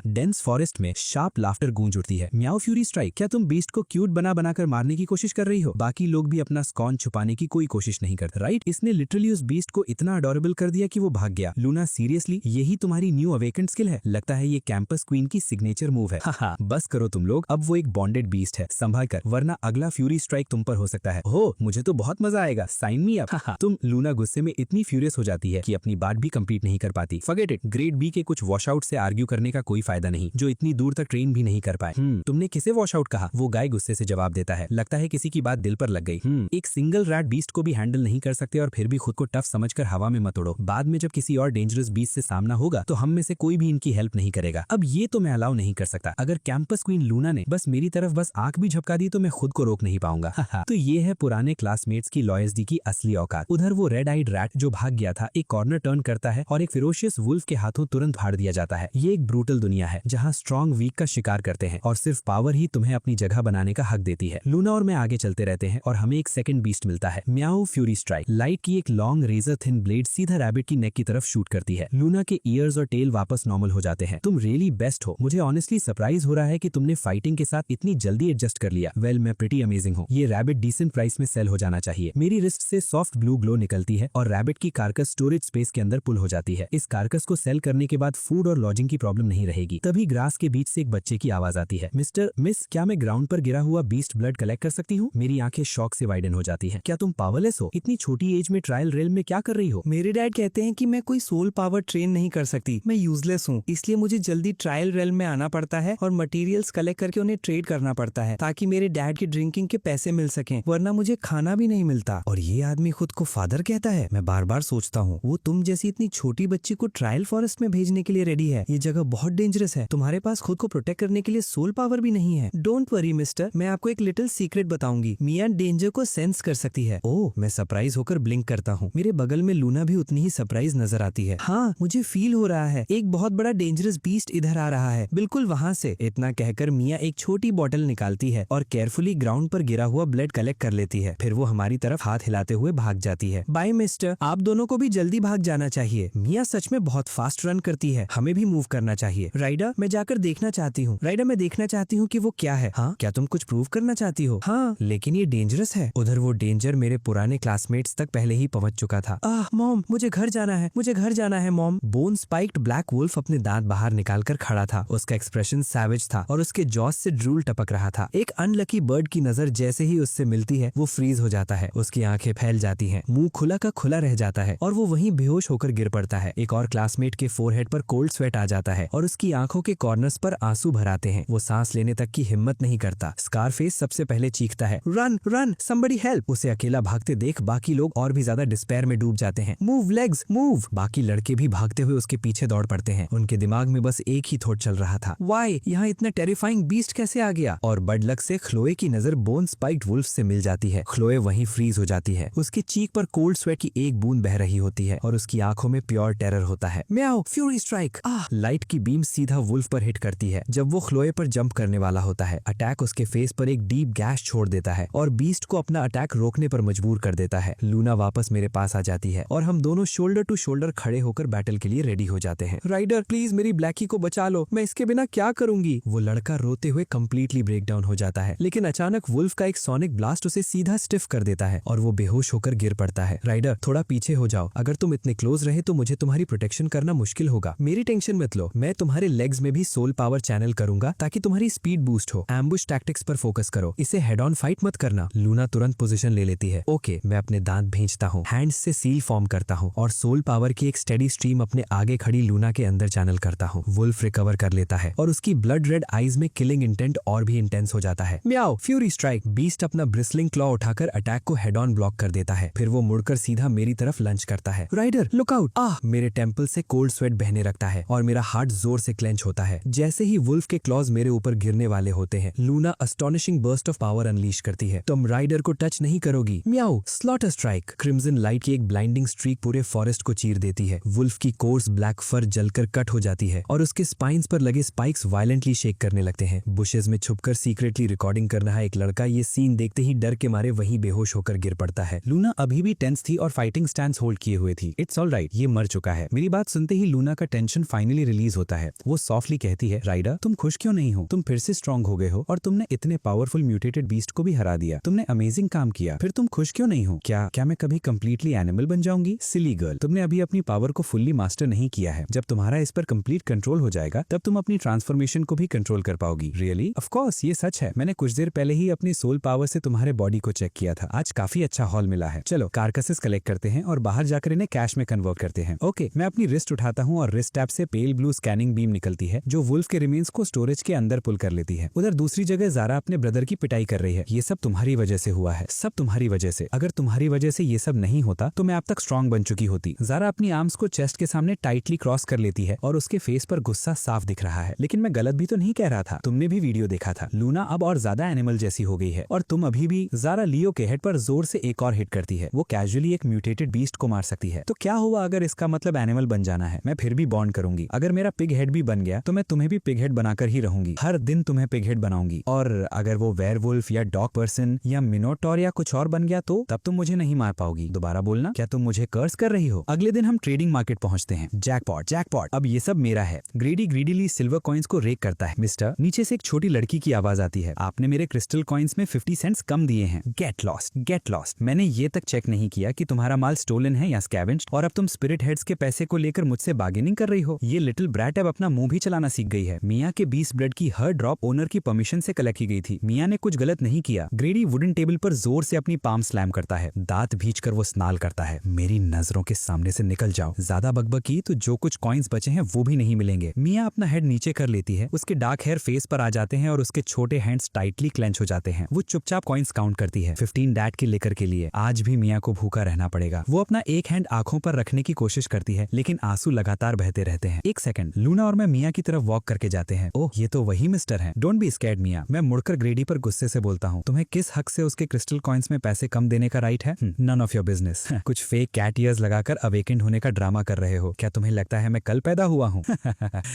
डेंस फॉरेस्ट में शार्प लाफ्टर गूंज उठती है। म्याओ फ्यूरी स्ट्राइक, क्या तुम बीस्ट को क्यूट बनाकर मारने की कोशिश कर रही हो? बाकी लोग भी अपना स्कॉन छुपाने की कोई कोशिश नहीं करते, राइट? इसने लिटरली उस बीस्ट को इतना अडोरेबल कर दिया कि वो भाग गया। लूना सीरियसली, यही तुम्हारी न्यू अवेकेंड स्किल है? लगता है ये कैंपस क्वीन की सिग्नेचर मूव है। बस करो तुम लोग, अब वो एक बॉन्डेड बीस्ट है, संभाल कर, वरना अगला फ्यूरी स्ट्राइक तुम पर हो सकता है। हो, मुझे तो बहुत मजा आएगा, साइन मी अप। तुम लूना गुस्से में इतनी फ्यूरियस हो जाती है कि अपनी बात भी कंप्लीट नहीं कर पाती। फॉरगेट इट, ग्रेड बी के कुछ वॉश आउट से आर्ग्यू करने का कोई फायदा नहीं, जो इतनी दूर तक ट्रेन भी नहीं कर पाए। तुमने किसे वॉश आउट कहा? वो गाय गुस्से से जवाब देता है, लगता है किसी की बात दिल पर लग गई। एक सिंगल रैट बीस्ट को भी हैंडल नहीं कर सकते और फिर भी खुद को टफ समझकर हवा में मत उड़ो। बाद में जब किसी और डेंजरस बीस्ट से सामना होगा तो हम में से कोई भी इनकी हेल्प नहीं करेगा। अब ये तो मैं अलाउ नहीं कर सकता। अगर कैंपस क्वीन लूना ने बस मेरी तरफ बस आंख भी झपका दी तो मैं खुद को रोक नहीं पाऊंगा। तो ये है पुराने क्लासमेट्स की लॉयल्टी की असली औकात। उधर वो रेड आइड रैट जो भाग गया था एक कॉर्नर टर्न करता है और एक फिरोशियस वुल्फ के हाथों तुरंत फाड़ दिया जाता है। ये एक ब्रूटल दुनिया है जहाँ स्ट्रॉन्ग वीक का शिकार करते हैं और सिर्फ पावर ही तुम्हें अपनी जगह बनाने का हक देती है। लूना और मैं आगे चलते रहते हैं और हमें एक सेकंड बीस्ट मिलता है, म्याओ फ्यूरी स्ट्राइक। लाइट की एक लॉन्ग रेजर थिन ब्लेड सीधा रैबिट की नेक की तरफ शूट करती है। लूना के ईयर्स और टेल वापस नॉर्मल हो जाते हैं। तुम रियली बेस्ट हो। मुझे ऑनेस्टली सरप्राइज हो रहा है कि तुमने फाइटिंग के साथ इतनी जल्दी एडजस्ट कर लिया। वेल, मैं प्रिटी अमेजिंग हूँ। ये रैबिट डिसेंट प्राइस में सेल हो जाना चाहिए। मेरी रिस्ट से सॉफ्ट ब्लू ग्लो निकलती है और रैबिट की कार्कस स्टोरेज स्पेस के अंदर पुल हो जाती है। इस कार्कस को सेल करने के बाद फूड और लॉजिंग की प्रॉब्लम नहीं रहेगी। तभी ग्रास के बीच से एक बच्चे की आवाज आती है, मिस, क्या मैं ग्राउंड पर गिरा हुआ बीस्ट ब्लड कलेक्ट कर सकती हूँ? मेरी आंखें शॉक से वाइडन हो जाती है। क्या तुम पावरलेस हो? इतनी छोटी एज में ट्रायल रेल में क्या कर रही हो? मेरे डैड कहते हैं कि मैं कोई सोल पावर ट्रेन नहीं कर सकती, मैं यूजलेस हूँ, इसलिए मुझे जल्दी ट्रायल रेल में आना पड़ता है और मटेरियल्स कलेक्ट करके उन्हें ट्रेड करना पड़ता है ताकि मेरे डैड के ड्रिंकिंग के पैसे मिल सकें, वरना मुझे खाना भी नहीं मिलता। और ये आदमी खुद को फादर कहता है। मैं बार बार सोचता हूँ वो तुम जैसी इतनी छोटी बच्ची को ट्रायल फॉरेस्ट में भेजने के लिए रेडी है। ये जगह बहुत डेंजरस है, तुम्हारे पास खुद को प्रोटेक्ट करने के लिए सोल पावर भी नहीं है। डोंट वरी मिस्टर, मैं आपको एक लिटिल सीक्रेट बताऊंगी। मिया डेंजर को सेंस कर सकती है। ओह, मैं सरप्राइज होकर ब्लिंक करता हूँ। मेरे बगल में लूना भी उतनी ही सरप्राइज नजर आती है। हाँ, मुझे फील हो रहा है एक बहुत बड़ा डेंजरस बीस्ट इधर आ रहा है, बिल्कुल वहाँ से। इतना कहकर मिया एक छोटी बॉटल निकालती है और केयरफुली ग्राउंड पर गिरा हुआ ब्लड कलेक्ट कर लेती है। फिर वो हमारी तरफ हाथ हिलाते हुए भाग जाती है। बाय मिस्टर, आप दोनों को भी जल्दी भाग जाना चाहिए। मिया सच में बहुत फास्ट रन करती है, हमें भी मूव करना चाहिए। राइडर, मैं जाकर देखना चाहती हूँ। राइडर, मैं देखना चाहती हूँ कि वो क्या है। हाँ, क्या तुम कुछ प्रूव करना चाहती हो? हाँ, लेकिन ये डेंजरस है। उधर वो डेंजर मेरे पुराने क्लासमेट्स तक पहले ही पहुंच चुका था। मॉम, मुझे घर जाना है, मुझे घर जाना है mom. Bone spiked black wolf अपने दांत बाहर निकालकर खड़ा था। उसका एक्सप्रेशन सैवेज था और उसके जॉस से ड्रूल टपक रहा था। एक अनलकी बर्ड की नजर जैसे ही उससे मिलती है वो फ्रीज हो जाता है। उसकी आंखें फैल जाती हैं, मुंह खुला का खुला रह जाता है और वो वहीं बेहोश होकर गिर पड़ता है। एक और क्लासमेट के फोरहेड पर कोल्ड स्वेट आ जाता है और उसकी आंखों के कॉर्नर्स पर आंसू भर आते हैं। वो सांस लेने तक की हिम्मत नहीं करता। स्कारफेस सबसे पहले चीखता है, रन रन, समबडी हेल्प। उसे अकेला भागते देख बाकी लोग और भी ज्यादा डिस्पेयर में डूब जाते हैं। Move legs, move. बाकी लड़के भी भागते हुए उसके पीछे दौड़ पड़ते हैं। उनके दिमाग में बस एक ही थॉट चल रहा था, वाई, यहाँ इतना टेरिफाइंग बीस्ट कैसे आ गया? और बड लक से ख्लोए की नजर बोन स्पाइक्ड वुल्फ से मिल जाती है। ख्लोए वहीं फ्रीज हो जाती है। उसकी चीक पर कोल्ड स्वेट की एक बूंद बह रही होती है और उसकी आंखों में प्योर टेरर होता है। Meow fury strike. लाइट की बीम सीधा वुल्फ पर हिट करती है। जब वो ख्लोए पर जंप करने वाला होता है, अटैक उसके फेस पर एक डीप गैश छोड़ देता है और बीस्ट को अपना अटैक रोकने पर मजबूर कर देता है। लूना वापस मेरे पास आ जाती है और हम दोनों शोल्डर टू शोल्डर खड़े होकर बैटल के लिए रेडी हो जाते हैं। राइडर, प्लीज मेरी ब्लैकी को बचा लो, मैं इसके बिना क्या करूंगी? वो लड़का रोते हुए कंप्लीटली ब्रेक डाउन हो जाता है, लेकिन अचानक वुल्फ का एक सोनिक ब्लास्ट उसे सीधा स्टिफ कर देता है और वो बेहोश होकर गिर पड़ता है। राइडर, थोड़ा पीछे हो जाओ, अगर तुम इतने क्लोज रहे तो मुझे तुम्हारी प्रोटेक्शन करना मुश्किल होगा। मेरी टेंशन मत लो, मैं तुम्हारे लेग्स में भी सोल पावर चैनल करूंगा ताकि तुम्हारी स्पीड बूस्ट हो। एम्बुश टैक्टिक्स पर फोकस करो, इसे हेड ऑन फाइट मत करना। लूना तुरंत पोजीशन ले लेती है। ओके, मैं अपने दांत भेजता हूँ, हैंड्स से सील फॉर्म करता हूँ और सोल पावर की एक स्टेडी स्ट्रीम अपने आगे खड़ी लूना के अंदर चैनल करता हूँ। वुल्फ रिकवर कर लेता है और उसकी ब्लड रेड आईज में किलिंग इंटेंट और भी इंटेंस हो जाता है। Meow fury strike. बीस्ट अपना ब्रिस्लिंग क्लॉ उठाकर अटैक को हेड ऑन ब्लॉक कर देता है। फिर वो मुड़कर सीधा मेरी तरफ लंच करता है। Rider, look out. मेरे टेम्पल से कोल्ड स्वेट बहने लगता है और मेरा हार्ट जोर से क्लेंच होता है। जैसे ही वुल्फ के क्लॉज मेरे ऊपर गिरने वाले होते हैं, Luna astonishing burst of power unleash करती है। तुम राइडर को टच नहीं करोगी। Meow slaughter strike. Crimson light की एक ब्लाइंडिंग स्ट्रीक पूरे फॉरेस्ट को चीर देती है। वुल्फ की कोर्स ब्लैक फर जलकर कट हो जाती है और उसके स्पाइन्स पर लगे लगे स्पाइक्स वायलेंटली शेक करने लगते हैं। बुशेस में छुपकर सीक्रेटली रिकॉर्डिंग कर रहा एक लड़का ये सीन देखते ही डर के मारे वहीं बेहोश होकर गिर पड़ता है। लूना अभी भी टेंस थी और फाइटिंग स्टैंस होल्ड किए हुए थी। इट्स ऑल राइट, ये मर चुका है। मेरी बात सुनते ही लूना का टेंशन फाइनली रिलीज होता है। वो सॉफ्टली कहती है, राइडा तुम खुश क्यों नहीं हो? तुम फिर से स्ट्रांग हो गए हो और तुमने इतने पावरफुल म्यूटेटेड बीस्ट को भी हरा दिया। तुमने अमेजिंग काम किया, फिर तुम खुश क्यों नहीं हो? क्या मैं कभी कंप्लीटली एनिमल बन जाऊंगी? सिली गर्ल, तुमने अभी अपनी पावर को फुल्ली मास्टर नहीं किया है। जब तुम्हारा इस पर कंप्लीट कंट्रोल हो जाएगा तब तुम अपनी ट्रांसफॉर्मेशन को भी कंट्रोल कर पाओगी। रियली? ऑफ कोर्स, ये सच है। मैंने कुछ देर पहले ही अपनी सोल पावर से तुम्हारे बॉडी को चेक किया था। आज काफी अच्छा हॉल मिला है। चलो कार्कसेस कलेक्ट करते हैं और बाहर जाकर इन्हें कैश में कन्वर्ट करते हैं। ओके, मैं अपनी रिस्ट उठाता हूँ और रिस्ट टैब से पेल ब्लू स्कैनिंग बीम निकलती है जो वुल्फ के रिमेन्स को स्टोरेज के अंदर पुल कर लेती है। उधर दूसरी जगह ज़ारा अपने ब्रदर की पिटाई कर रही है। ये सब तुम्हारी वजह से हुआ है, सब तुम्हारी वजह से। अगर तुम्हारी वजह से ये सब नहीं होता तो मैं अब तक स्ट्रांग बन चुकी होती। ज़ारा अपनी आर्म्स को चेस्ट के सामने टाइटली क्रॉस कर लेती है और उसके फेस पर गुस्सा साफ दिख रहा है। लेकिन मैं गलत भी तो नहीं कह रहा था, तुमने भी वीडियो देखा था। लूना अब और ज्यादा एनिमल जैसी हो गई है और तुम अभी भी। ज़ारा लियो के हेड पर जोर से एक और हिट करती है। वो कैजुअली एक म्यूटेटेड बीस्ट को मार सकती है। तो क्या हुआ अगर इसका मतलब एनिमल बन जाना है? मैं फिर भी बॉन्ड करूंगी। अगर मेरा पिग हेड भी बन गया तो मैं तुम्हें भी पिग हेड बनाकर ही रहूंगी। हर दिन तुम्हें पिग हेड बनाऊंगी। और अगर वो वेयरवुल्फ या डॉग पर्सन या मिनोटॉर या कुछ और बन गया तो तब तुम मुझे नहीं मार पाओगी। दोबारा बोलना, क्या तुम मुझे कर्स कर रही हो? अगले दिन हम ट्रेडिंग मार्केट पहुंचते हैं। जैकपॉट जैकपॉट, अब ये सब मेरा है। ग्रेडी ग्रीडीली सिल्वर कॉइन्स को रेक करता है। मिस्टर, नीचे से एक छोटी लड़की की आवाज आती है। आपने मेरे क्रिस्टल कॉइन्स में 50 सेंट्स कम दिए हैं। Get lost get lost. मैंने ये तक चेक नहीं किया कि तुम्हारा माल स्टोलन है या स्कैवेंज्ड और अब तुम स्पिरिट हेड्स के पैसे को लेकर मुझसे बार्गेनिंग कर रही हो। ये लिटिल ब्रैट अब अपना मुंह भी चलाना सीख गई है। मिया के 20 ब्लड की हर ड्रॉप ओनर की परमिशन से कलेक्ट की गई थी। मिया ने कुछ गलत नहीं किया। ग्रेडी वुडन टेबल पर जोर से अपनी पाम स्लैम करता है। दांत भींचकर वो स्नाल करता है, मेरी नजरों के सामने से निकल जाओ। ज्यादा बकबक की तो जो कुछ कॉइन्स बचे हैं वो भी नहीं मिलेंगे। मिया अपना हेड नीचे कर लेती है। उसके डार्क हेयर फेस पर आ जाते हैं और उसके छोटे हैंड्स टाइटली क्लेंच हो जाते हैं। वो चुपचाप कॉइन्स काउंट करती है। 15 डैड के लेकर के लिए। आज भी मिया को भूखा रहना पड़ेगा। वो अपना एक हैंड आंखों पर रखने की कोशिश करती है लेकिन आंसू लगातार बहते रहते हैं। एक सेकंड, लूना और मैं मिया की तरफ वॉक करके जाते हैं। ओह, ये तो वही मिस्टर हैं। डोंट बी स्कैर्ड मिया। मैं मुड़कर ग्रेडी पर गुस्से से बोलता हूँ, तुम्हें किस हक से उसके क्रिस्टल कॉइन्स में पैसे कम देने का राइट है? None of your business. कुछ फेक कैट ईयर्स लगाकर अवेकेंड होने का ड्रामा कर रहे हो। क्या तुम्हें लगता है मैं कल पैदा हुआ हूँ?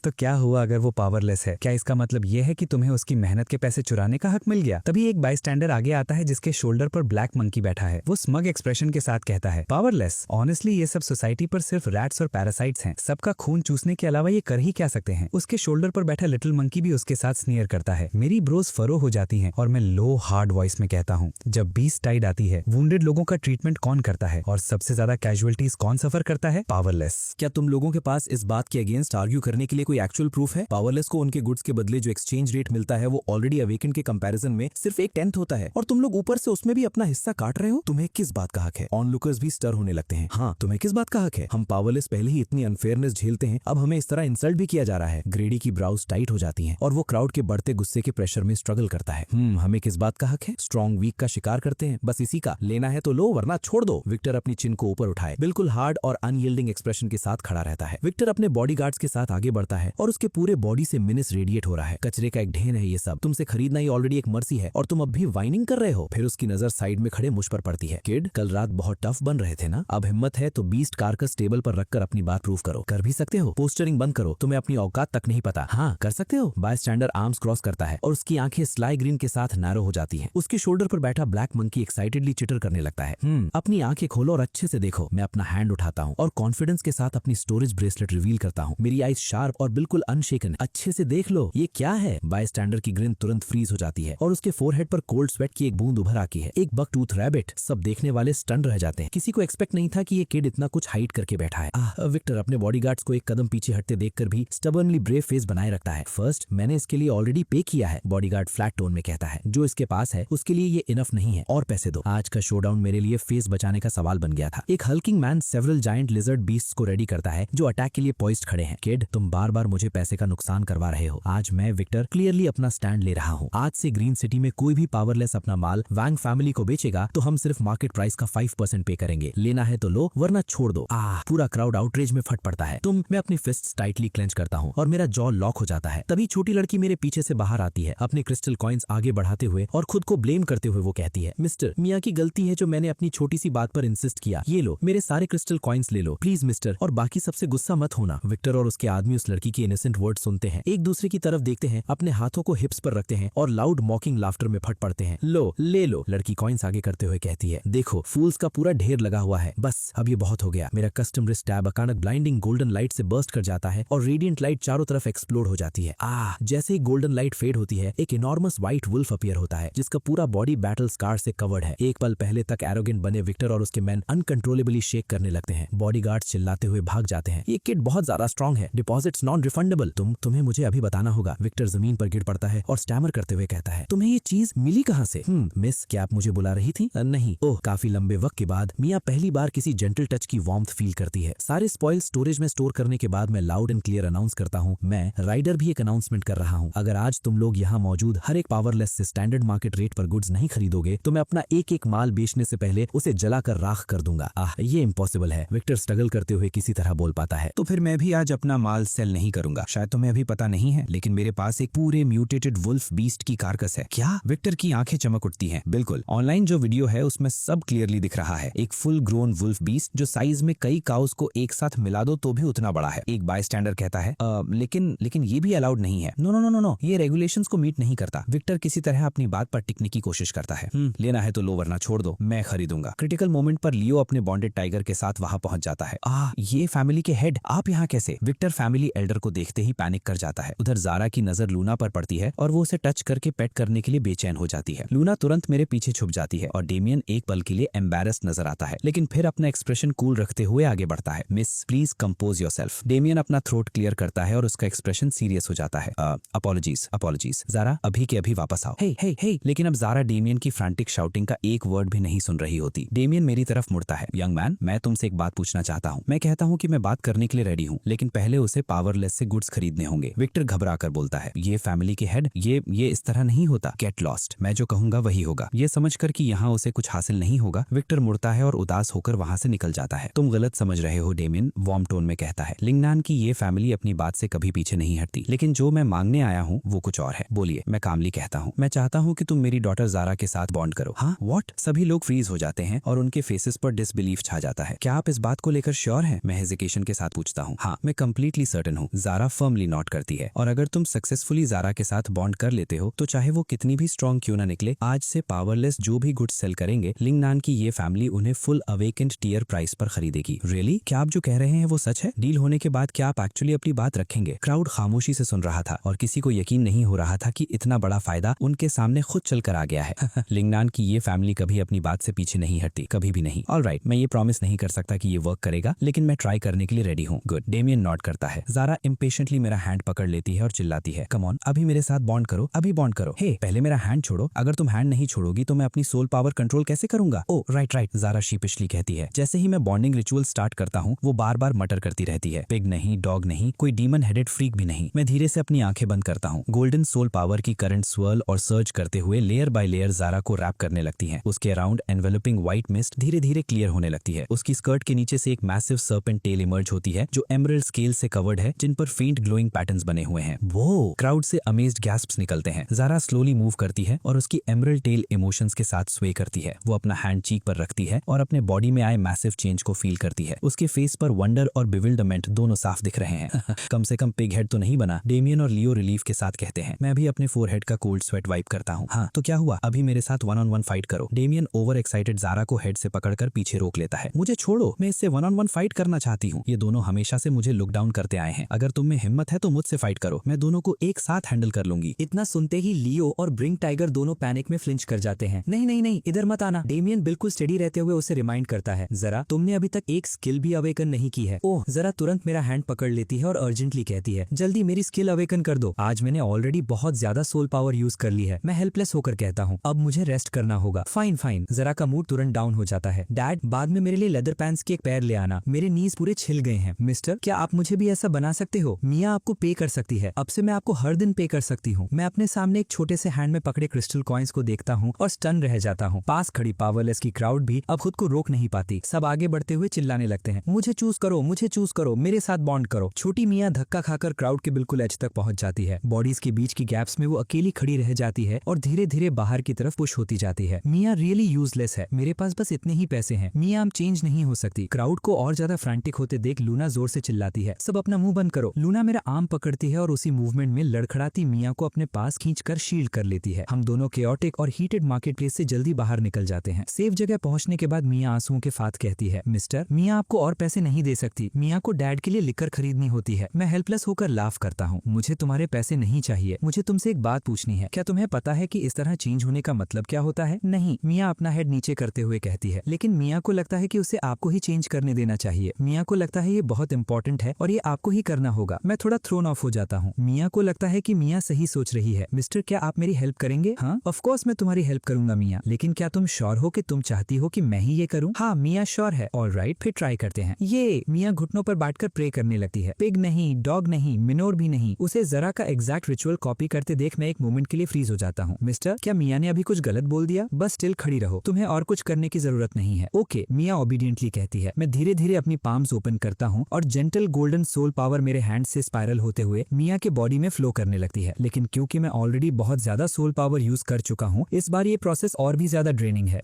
तो क्या हुआ अगर वो पावरलेस है? क्या इसका मतलब ये है कि तुम्हें उसकी मेहनत के पैसे चुराने का हक मिल गया? तभी एक बाईस्टैंडर आगे आता है जिसके शोल्डर पर ब्लैक मंकी बैठा है। वो स्मग एक्सप्रेशन के साथ कहता है, पावरलेस? ऑनेस्टली ये सब सोसाइटी पर सिर्फ रैट्स और पैरासाइट्स हैं। सबका खून चूसने के अलावा ये कर ही क्या सकते हैं? उसके शोल्डर पर बैठा लिटिल मंकी भी उसके साथ स्नीयर करता है। मेरी ब्रोस फरो हो जाती हैं और मैं लो हार्ड वॉइस में कहता हूँ, जब बीस्ट टाइड आती है वुंडेड लोगों का ट्रीटमेंट कौन करता है और सबसे ज्यादा कैजुअलिटीज कौन सफर करता है? पावरलेस। क्या तुम लोगों के पास इस बात के अगेंस्ट आर्ग्यू करने के लिए कोई एक्चुअल प्रूफ है? पावरलेस को उनके गुड्स के बदले जो एक्सचेंज रेट मिलता है वो ऑलरेडी अवेकेंड के कंपैरिजन में सिर्फ 1/10 होता है और तुम लोग ऊपर से उसमें भी अपना हिस्सा काट रहे हो। तुम्हें किस बात का हक है? ऑनलुकर्स भी स्टर होने लगते हैं। हाँ, तुम्हें किस बात का हक है? हम पावरलेस पहले ही इतनी अनफेयरनेस झेलते हैं, अब हमें इस तरह इंसल्ट भी किया जा रहा है। ग्रेडी की ब्राउज टाइट हो जाती हैं और वो क्राउड के बढ़ते गुस्से के प्रेशर में स्ट्रगल करता है। हमें किस बात का हक है? स्ट्रॉन्ग वीक का शिकार करते हैं, बस इसी का। लेना है तो लो वरना छोड़ दो। विक्टर अपनी चिन को ऊपर उठाए बिल्कुल हार्ड और अनयील्डिंग एक्सप्रेशन के साथ खड़ा रहता है। विक्टर अपने बॉडीगार्ड्स के साथ आगे बढ़ता है और उसके पूरे बॉडी से मिनिस रेडिएट हो रहा है। कचरे का एक ढेर है ये सब। तुमसे खरीदना ही ऑलरेडी एक मर्सी है और तुम अब भी वाइनिंग कर रहे हो। फिर उसकी नजर साइड में खड़े मुझ पर पड़ती है। किड, कल रात बहुत टफ बन रहे थे ना? अब हिम्मत है तो बीस्ट कार्कस टेबल पर रखकर अपनी बात प्रूव करो। कर भी सकते हो। पोस्टरिंग बंद करो, तुम्हें अपनी औकात तक नहीं पता। हाँ, कर सकते हो। बायस्टैंडर आर्म्स क्रॉस करता है और उसकी आंखें स्लाई ग्रीन के साथ नैरो हो जाती हैं। उसके शोल्डर पर बैठा ब्लैक मंकी एक्साइटेडली चिटर करने लगता है। अपनी आंखें खोलो और अच्छे से देखो। मैं अपना हैंड उठाता हूँ और कॉन्फिडेंस के साथ अपनी स्टोरेज ब्रेसलेट रिवील करता हूँ। मेरी आईज शार्प और बिल्कुल अनशेकन। अच्छे से देख लो, ये क्या है? बायस्टैंडर की ग्रिन तुरंत फ्रीज हो जाती है और उसके फोरहेड पर कोल्ड स्वेट की एक बूंद उभर आती है। एक बक टूथ रैबिट। सब देखने वाले स्टन रह जाते हैं। किसी को एक्सपेक्ट नहीं था कि ये किड इतना कुछ हाइड करके बैठा है। विक्टर अपने बॉडीगार्ड्स को एक कदम पीछे हटते देखकर भी स्टबर्नली ब्रेव फेस बनाए रखता है। फर्स्ट, मैंने इसके लिए ऑलरेडी पे किया है, बॉडीगार्ड फ्लैट टोन में कहता है। जो इसके पास है उसके लिए ये इनफ नहीं है, और पैसे दो। आज का शोडाउन मेरे लिए फेस बचाने का सवाल बन गया था। एक hulking man several giant lizard beasts को रेडी करता है जो अटैक के लिए पॉइज्ड खड़े हैं। किड, तुम बार बार मुझे पैसे का नुकसान करवा रहे हो। आज मैं विक्टर क्लियरली अपना स्टैंड ले रहा हूँ। आज से ग्रीन सिटी में कोई भी पावरलेस अपना माल वैंग फैमिली को बेचेगा तो हम सिर्फ मार्केट प्राइस का 5% पे करेंगे। लेना है तो लो वरना छोड़ दो। पूरा क्राउड आउटरेज में फट पड़ता है। मैं अपनी फिस्ट्स टाइटली क्लेंच करता हूँ और मेरा जॉ लॉक हो जाता है। तभी छोटी लड़की मेरे पीछे से बाहर आती है, अपने क्रिस्टल कॉइन्स आगे बढ़ाते हुए और खुद को ब्लेम करते हुए वो कहती है, मिस्टर, मिया की गलती है जो मैंने अपनी छोटी सी बात पर इंसिस्ट किया। ये लो, मेरे सारे क्रिस्टल कॉइन्स ले लो प्लीज मिस्टर, और बाकी सबसे गुस्सा मत होना। विक्टर और उसके आदमी उस लड़की की इनोसेंट वर्ड वर्ड सुनते हैं, एक दूसरे की तरफ देखते हैं, अपने हाथों को हिप्स पर रखते हैं और लाउड मॉकिंग लाफ्टर में फट पड़ते हैं। लो ले लो, लड़की कॉइन्स आगे करते हुए कहती है। देखो फूल्स का पूरा ढेर लगा हुआ है, बस अब ये बहुत हो गया। मेरा कस्टम रिस्ट टैब अचानक ब्लाइंडिंग गोल्डन लाइट से बर्स्ट कर जाता है और रेडियंट लाइट चारों तरफ एक्सप्लोड हो जाती है। जैसे ही गोल्डन लाइट फेड होती है, एक इनॉर्मस व्हाइट वुल्फ अपीयर होता है जिसका पूरा बॉडी बैटल स्कार से कवर्ड है। एक पल पहले तक एरोगेंट बने विक्टर और उसके मैन अनकंट्रोलेबली शेक करने लगते हैं। बॉडीगार्ड्स चिल्लाते हुए भाग जाते हैं। ये किड बहुत ज्यादा स्ट्रांग है, डिपॉजिट्स नॉन रिफंडेबल। तुम्हें मुझे अभी बताना होगा। विक्टर जमीन पर गिर पड़ता है और स्टैमर करते हुए कहता है, तुम्हें ये चीज मिली कहाँ से? मिस, क्या आप मुझे बुला रही थी? नहीं। ओह, काफी लंबे वक्त के बाद मिया पहली बार किसी जेंटल टच की वार्मथ फील करती है। सारे स्पॉइल स्टोरेज में स्टोर करने के बाद मैं लाउड एंड क्लियर अनाउंस करता हूँ, मैं राइडर भी एक अनाउंसमेंट कर रहा हूँ। अगर आज तुम लोग यहाँ मौजूद हर एक पावरलेस से स्टैंडर्ड मार्केट रेट पर गुड्स नहीं खरीदोगे तो मैं अपना एक एक माल बेचने से पहले उसे जलाकर राख कर दूंगा। ये इम्पॉसिबल है, विक्टर स्ट्रगल करते हुए किसी तरह बोल पाता है। तो फिर मैं भी आज अपना माल सेल नहीं करूंगा। शायद तुम्हें अभी पता नहीं है, लेकिन मेरे पास एक पूरे म्यूटेटेड वुल्फ बीस्ट की कारकस है। क्या? विक्टर की आंखें चमक उठती हैं। बिल्कुल, ऑनलाइन जो वीडियो है उसमें सब क्लियरली दिख रहा है। एक फुल ग्रोन वुल्फ बीस्ट जो साइज में कई काउस को एक साथ मिला दो तो भी उतना बड़ा है। एक बाय स्टैंडर कहता है लेकिन ये भी अलाउड नहीं है। नो नो नो नो, ये रेगुलेशंस को मीट नहीं करता। विक्टर किसी तरह अपनी बात पर टिकने की कोशिश करता है। लेना है तो लो, वरना छोड़ दो, मैं खरीदूंगा। क्रिटिकल मोमेंट पर लियो अपने बॉन्डेड टाइगर के साथ वहां पहुंच जाता है। ये फैमिली के हेड, आप यहाँ कैसे? विक्टर फैमिली एल्डर को देखते ही पैनिक कर जाता है। उधर जारा की नजर लूना पर पड़ती है और वो उसे टच करके पेट करने के लिए बेचैन हो जाती है। लूना तुरंत मेरे पीछे छुप जाती है और डेमियन एक पल के लिए एम्बैरेस्ड नजर आता है, लेकिन फिर अपना एक्सप्रेशन कूल रखते हुए आगे बढ़ता है। Miss, please compose yourself. Damian अपना थ्रोट क्लियर करता है और उसका एक्सप्रेशन सीरियस हो जाता है। अपॉलॉजीज जारा, अभी के अभी वापस आओ। हे। लेकिन अब जारा डेमियन की फ्रैंटिक शाउटिंग का एक वर्ड भी नहीं सुन रही होती। डेमियन मेरी तरफ मुड़ता है। यंग मैन, मैं तुमसे एक बात पूछना चाहता हूँ। मैं कहता हूँ कि मैं बात करने के लिए रेडी हूँ, लेकिन पहले उसे पावरलेस से गुड्स खरीदने होंगे। विक्टर घबरा कर बोलता है, ये फैमिली के हेड, ये इस तरह नहीं होता। गेट लॉस्ट, मैं जो कहूंगा वही होगा। ये समझकर कि यहाँ उसे कुछ हासिल नहीं होगा, विक्टर मुड़ता है और उदास होकर वहां से निकल जाता है। तुम गलत समझ रहे हो, डेमियन वार्म टोन में कहता है। लिंगनान की ये फैमिली अपनी बात से कभी पीछे नहीं हटती, लेकिन जो मैं मांगने आया हूँ वो कुछ और है। बोलिए, मैं कामली कहता हूँ। मैं चाहता हूँ कि तुम मेरी डॉटर जारा के साथ बॉन्ड करो। हाँ, व्हाट? सभी लोग फ्रीज हो जाते हैं और उनके फेसेस पर डिसबिलीफ छा जाता है। क्या आप इस बात को लेकर श्योर हैं? मैं हेजिटेशन के साथ पूछता हूँ। हाँ, मैं कंप्लीटली सर्टेन हूँ। जारा फर्मली नॉट करती है। और अगर तुम सक्सेसफुली जारा के साथ बॉन्ड कर लेते हो तो चाहे वो कितनी भी स्ट्रॉन्ग क्यों ना निकले, आज से पावरलेस जो भी गुड्स सेल करेंगे, लिंगनान की ये फैमिली उन्हें फुल अवेकेंड टियर प्राइस पर खरीदेगी। रियली? क्या आप जो कह रहे हैं वो सच है? डील होने के बाद क्या आप एक्चुअली अपनी बात रखेंगे? क्राउड खामोशी से सुन रहा था और किसी को यकीन नहीं हो रहा था कि इतना बड़ा फायदा उनके सामने खुद चलकर आ गया है। लिंगनान की ये फैमिली कभी अपनी बात से पीछे नहीं हटती, कभी भी नहीं। ऑलराइट, मैं ये प्रॉमिस नहीं कर सकता कि ये वर्क करेगा, लेकिन मैं ट्राई करने के लिए रेडी हूँ। गुड। डेमियन नॉट करता है। जारा इम्पेशेंटली मेरा हैंड पकड़ लेती है और चिल्लाती है, कम ऑन, अभी मेरे साथ बॉन्ड करो, अभी बॉन्ड करो। हे, पहले मेरा हैंड छोड़ो। अगर तुम हैंड नहीं छोड़ोगी तो मैं अपनी सोल पावर कंट्रोल कैसे करूंगा? ओ राइट, जारा शीपिशली कहती है। जैसे ही मैं बॉन्डिंग रिचुअल स्टार्ट करता हूँ वो बार बार मटर करती रहती है। पिग नहीं, डॉग नहीं, कोई डीमन हेडेड फ्रीक भी नहीं। मैं धीरे से अपनी आंखें बंद करता हूँ। गोल्डन सोल पावर की करंट स्वर्ल और सर्ज करते हुए लेयर बाय लेयर जारा को रैप करने लगती है। उसके अराउंड एनवेलपिंग व्हाइट मिस्ट धीरे धीरे क्लियर होने लगती है। उसकी स्कर्ट के नीचे से एक मैसिव सर्पेंट टेल इमर्ज होती है जो एमरल्ड स्केल से कवर्ड है, जिन पर फेंट ग्लोइंग पैटर्न्स बने हुए हैं। वो क्राउड से अमेज्ड गैस्प्स निकलते हैं। जारा स्लोली मूव करती है और उसकी एमरल्ड टेल इमोशंस के साथ स्वे करती है। वो अपना हैंड चीक पर रखती है और अपने बॉडी में आए मैसिव चेंज को फील करती है। उसके फेस पर वंडर और बिविल्डरमेंट दोनों साफ दिख रहे हैं। कम से कम पिग हेड तो नहीं बना, डेमियन और लियो रिलीफ के साथ कहते हैं। मैं भी अपने फोरहेड का कोल्ड स्वेट वाइप करता हूँ। हाँ, तो क्या हुआ? अभी मेरे साथ 1-on-1 फाइट करो। डेमियन ओवर एक्साइटेड जारा को हेड से पकड़कर पीछे रोक लेता है। मुझे छोड़ो, मैं इससे 1-on-1 फाइट करना चाहती हूँ। ये दोनों हमेशा से मुझे लुक डाउन करते आए हैं। अगर तुम में हिम्मत है तो मुझसे फाइट करो, मैं दोनों को एक साथ हैंडल कर लूंगी। इतना सुनते ही लियो और ब्रिंग टाइगर दोनों पैनिक में फ्लिंच कर जाते हैं। नहीं, इधर मत आना। डेमियन बिल्कुल स्टेडी रहते हुए उसे रिमाइंड करता है, जरा तुमने अभी तक एक स्किल भी अवेकन नहीं की है। ओह, जरा तुरंत मेरा हैंड पकड़ लेती है और अर्जेंटली कहती है, जल्दी मेरी स्किल अवेकन कर दो। आज मैंने ऑलरेडी बहुत ज्यादा सोल पावर यूज कर ली है। मैं हेल्पलेस होकर कहता हूँ, अब मुझे रेस्ट करना होगा। फाइन। जरा का मूड तुरंत डाउन हो जाता है। डैड, बाद में मेरे लिए लेदर पैंट्स की एक पैर ले आना, मेरे नीज पूरे छिल गए हैं। मिस्टर, क्या आप मुझे भी ऐसा बना सकते हो? मिया आपको पे कर सकती है। अब से मैं आपको हर दिन पे कर सकती हूँ। मैं अपने सामने एक छोटे से हैंड में पकड़े क्रिस्टल कॉइन्स को देखता हूँ और स्टन रह जाता हूँ। पास खड़ी पावरलेस की क्राउड भी अब खुद को रोक नहीं पाती। सब आगे बढ़ते हुए चिल्लाने लगते हैं, मुझे चूज करो, मेरे साथ बॉन्ड करो। छोटी मिया धक्का खाकर क्राउड के बिल्कुल एज तक पहुंच जाती है। बॉडीज के बीच की गैप्स में वो अकेली खड़ी रह जाती है और धीरे धीरे बाहर की तरफ पुश होती जाती है। मिया रियली यूजलेस है, मेरे पास बस इतने ही पैसे हैं। मिया, हम चेंज नहीं हो सकती। क्राउड को और ज्यादा फ्रैंटिक होते देख लूना जोर से चिल्लाती है, सब अपना मुंह बंद करो। लूना, मेरा आर्म पकड़ती है और उसी मूवमेंट में लड़खड़ाती मिया को अपने पास खींचकर शील्ड कर लेती है। हम दोनों केओटिक और हीटेड मार्केट प्लेस से जल्दी बाहर निकल जाते हैं। सेफ जगह पहुंचने के बाद मिया आंसुओं के साथ कहती है, मिस्टर, मिया आपको और पैसे नहीं दे सकती। मिया को डैड के लिए लिकर खरीदनी होती है। मैं हेल्पलेस होकर लाफ करता हूँ। मुझे तुम्हारे पैसे नहीं चाहिए। मुझे तुमसे एक बात पूछनी है, क्या तुम्हें पता है कि इस तरह चेंज होने का मतलब क्या होता है? नहीं, मिया अपना हेड नीचे करते हुए कहती है। लेकिन मिया को लगता है कि उसे आपको ही चेंज करने देना चाहिए। मिया को लगता है ये बहुत इंपॉर्टेंट है और ये आपको ही करना होगा। मैं थोड़ा थ्रोन ऑफ हो जाता हूँ। मिया को लगता है कि मिया सही सोच रही है। मिस्टर, क्या आप मेरी हेल्प करेंगे? हाँ, ऑफ कोर्स मैं तुम्हारी हेल्प करूंगा मिया, लेकिन क्या तुम श्योर हो कि तुम चाहती हो कि मैं ही ये करूं? हाँ, मिया श्योर है। ऑलराइट, फिर ट्राई करते हैं। ये मिया घुटनों पर बैठकर प्रे करने लगती है। पिग नहीं, डॉग नहीं, मिनोर भी नहीं। उसे जरा का एग्जैक्ट रिचुअल कॉपी करते देख मैं एक मोमेंट के लिए फ्रीज हो जाता हूँ। मिस्टर, क्या मिया ने अभी कुछ गलत बोल दिया? बस स्टिल खड़ी रहो, तुम्हें और कुछ करने की जरूरत नहीं है। ओके, मिया ओबीडियंटली कहती है। मैं धीरे धीरे अपनी पाम्स ओपन करता हूँ और जेंटल गोल्डन सोल पावर मेरे हैंड से स्पाइरल होते हुए मिया के बॉडी में फ्लो करने लगती है। लेकिन क्योंकि मैं ऑलरेडी बहुत ज्यादा सोल पावर यूज कर चुका हूँ, इस बार ये प्रोसेस और भी ज्यादा ड्रेनिंग है।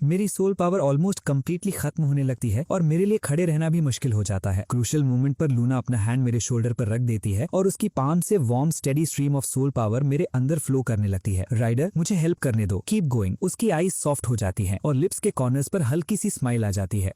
मेरी सोल पावर ऑलमोस्ट कंप्लीटली खत्म होने लगती है और मेरे लिए खड़े रहना भी मुश्किल हो जाता है। क्रूशियल मोमेंट पर लूना अपना हैंड मेरे शोल्डर पर रख देती है और उसकी पाम से warm steady stream of soul power मेरे अंदर फ्लो करने लगती है। राइडर, मुझे हेल्प करने दो। Keep going. उसकी आईज सॉफ्ट हो जाती है और लिप्स के कॉर्नर्स पर हल्की सी स्माइल आ जाती है।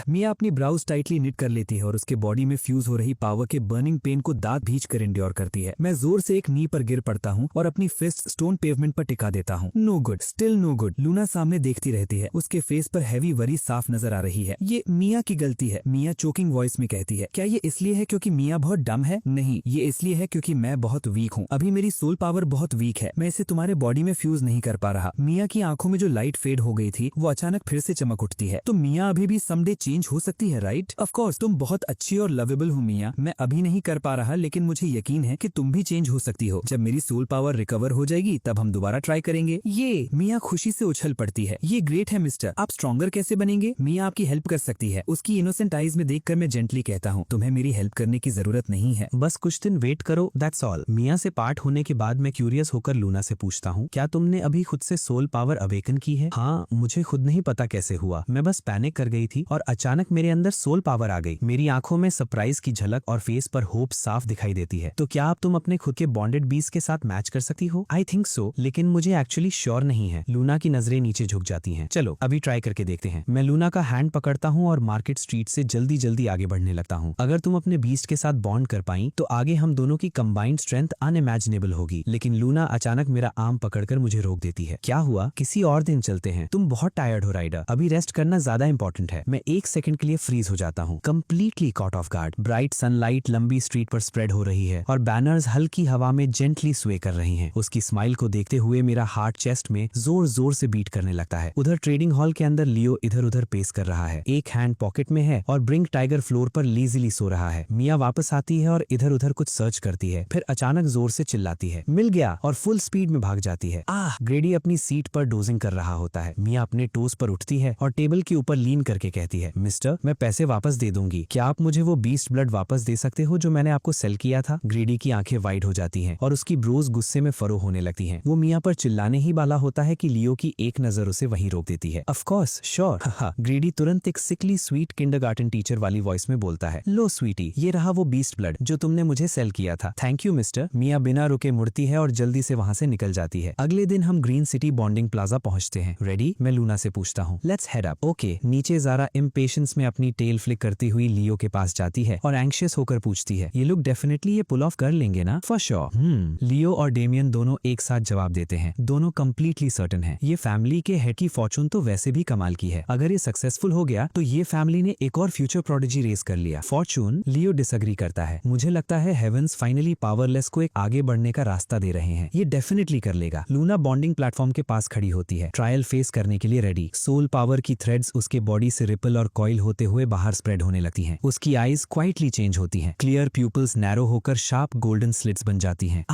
मिया अपनी ब्राउज टाइटली निट कर लेती है और उसके बॉडी में फ्यूज हो रही पावर के बर्निंग पेन को दांत भींच कर इंड्योर करती है। मैं जोर से एक नी पर गिर पड़ता हूँ और अपनी फिस्ट स्टोन पेवमेंट पर टिका देता हूँ। No good, still no good. Luna सामने देखती रहती है। उसके फेस पर हैवी वरी साफ नजर आ रही है। ये मिया की गलती है, मिया चोकिंग वॉइस में कहती है। क्या ये इसलिए है क्योंकि मिया बहुत डम है? नहीं, ये इसलिए है क्योंकि मैं बहुत वीक हूँ। अभी मेरी सोल पावर बहुत वीक है। मैं इसे तुम्हारे बॉडी में फ्यूज नहीं कर पा रहा। मिया की आंखों में जो लाइट फेड हो गई थी वो अचानक फिर से चमक उठती है। तो मिया अभी भी समडे चेंज हो सकती है, राइट? ऑफ कोर्स, तुम बहुत अच्छी और लवेबल हो मिया। मैं अभी नहीं कर पा रहा, लेकिन मुझे यकीन है कि तुम भी चेंज हो सकती हो। जब मेरी सोल पावर रिकवर हो जाएगी तब हम दोबारा ट्राई करेंगे। ये मिया खुशी से उछल पड़ती है। ये ग्रेट है मिस्टर। आप स्ट्रॉन्गर कैसे बनेंगे? मिया आपकी हेल्प कर सकती है। उसकी इनोसेंट आईज में देखकर मैं जेंटली कहता हूँ, तुम्हें मेरी हेल्प करने की जरूरत नहीं है। बस कुछ दिन वेट करो, दैट्स ऑल। मिया से पार्ट होने के बाद मैं क्यूरियस होकर लूना से पूछता हूँ, क्या तुमने अभी खुद से सोल पावर अवेकन की है? हाँ, मुझे खुद नहीं पता कैसे हुआ। मैं बस पैनिक कर गई थी और अचानक मेरे अंदर सोल पावर आ गई। मेरी आंखों में सरप्राइज की झलक और फेस पर होप साफ दिखाई देती है। तो क्या अब तुम अपने खुद के बॉन्डेड बीस्ट के साथ मैच कर सकती हो? आई थिंक सो, लेकिन मुझे एक्चुअली श्योर नहीं है। लूना की नजरें नीचे झुक जाती हैं। चलो अभी ट्राई करके देखते हैं। मैं लूना का हैंड पकड़ता हूँ और मार्केट स्ट्रीट से जल्दी जल्दी आगे बढ़ने लगता हूँ। अगर तुम अपने बीस्ट के साथ बॉन्ड कर पाई तो आगे हम दोनों की कंबाइंड स्ट्रेंथ अनइमेजिनेबल होगी। लेकिन लूना अचानक मेरा आर्म पकड़कर मुझे रोक देती है। क्या हुआ? किसी और दिन चलते हैं। तुम बहुत टायर्ड हो राइडर, अभी रेस्ट करना ज्यादा इंपॉर्टेंट है। मैं एक सेकंड के लिए फ्रीज हो जाता हूँ, completely caught off guard. Bright sunlight लंबी स्ट्रीट पर स्प्रेड हो रही है और बैनर्स हल्की हवा में जेंटली स्वे कर रही हैं। उसकी स्माइल को देखते हुए मेरा हार्ट चेस्ट में जोर जोर से बीट करने लगता है। उधर ट्रेडिंग हॉल के अंदर लियो इधर उधर पेस कर रहा है। एक हैंड पॉकेट में है और ब्रिंक टाइगर फ्लोर पर लीजिली सो रहा है। मिया वापस आती है और इधर उधर कुछ सर्च करती है, फिर अचानक जोर से चिल्लाती है, मिल गया, और फुल स्पीड में भाग जाती है। ग्रेडी अपनी सीट पर डोजिंग कर रहा होता है। मिया अपने टोस पर उठती है और टेबल के ऊपर लीन करके कहती है, मिस्टर, मैं पैसे वापस दे दूंगी। क्या आप मुझे वो बीस्ट ब्लड वापस दे सकते हो जो मैंने आपको सेल किया था? ग्रेडी की आंखें वाइड हो जाती हैं और उसकी ब्रोज गुस्से में फरो होने लगती हैं। वो मिया पर चिल्लाने ही वाला होता है कि लियो की एक नजर उसे वहीं रोक देती है। Of course, sure. ग्रेडी तुरंत एक सिकली स्वीट किंडरगार्टन टीचर वाली वॉइस में बोलता है, लो स्वीटी, ये रहा वो बीस्ट ब्लड जो तुमने मुझे सेल किया था। Thank you mister. मिया बिना रुके मुड़ती है और जल्दी से वहां से निकल जाती है। अगले दिन हम ग्रीन सिटी बॉन्डिंग प्लाजा पहुंचते हैं। रेडी? मैं लूना से पूछता हूँ। Let's head up. ओके। नीचे ज़ारा इम्पेशंस में अपनी टेल फ्लिक करती हुई लियो के पास जाती है और एंग्शियस होकर पूछती है, ये लोग डेफिनेटली ये पुल ऑफ कर लेंगे ना? For sure. लियो और डेमियन दोनों एक साथ जवाब देते हैं। दोनों कंप्लीटली सर्टेन है। ये फैमिली के हेड की फॉर्चून तो वैसे भी कमाल की है। अगर ये सक्सेसफुल हो गया तो ये फैमिली ने एक और फ्यूचर प्रोडिजी रेस कर लिया। फॉर्चून? लियो डिसएग्री करता है। मुझे लगता है हेवेंस फाइनली पावरलेस को एक आगे बढ़ने का रास्ता दे रहे हैं। ये डेफिनेटली कर लेगा। लूना बॉन्डिंग प्लेटफॉर्म के पास खड़ी होती है, ट्रायल फेस करने के लिए रेडी। सोल पावर की थ्रेड्स उसके बॉडी से रिपल और कॉइल होते हुए बाहर स्प्रेड होने लगती हैं। उसकी आईज क्वाइटली चेंज होती हैं। क्लियर प्यूपल्स नैरो होकर शार्प गोल्डन स्लिट्स बन जाती हैं।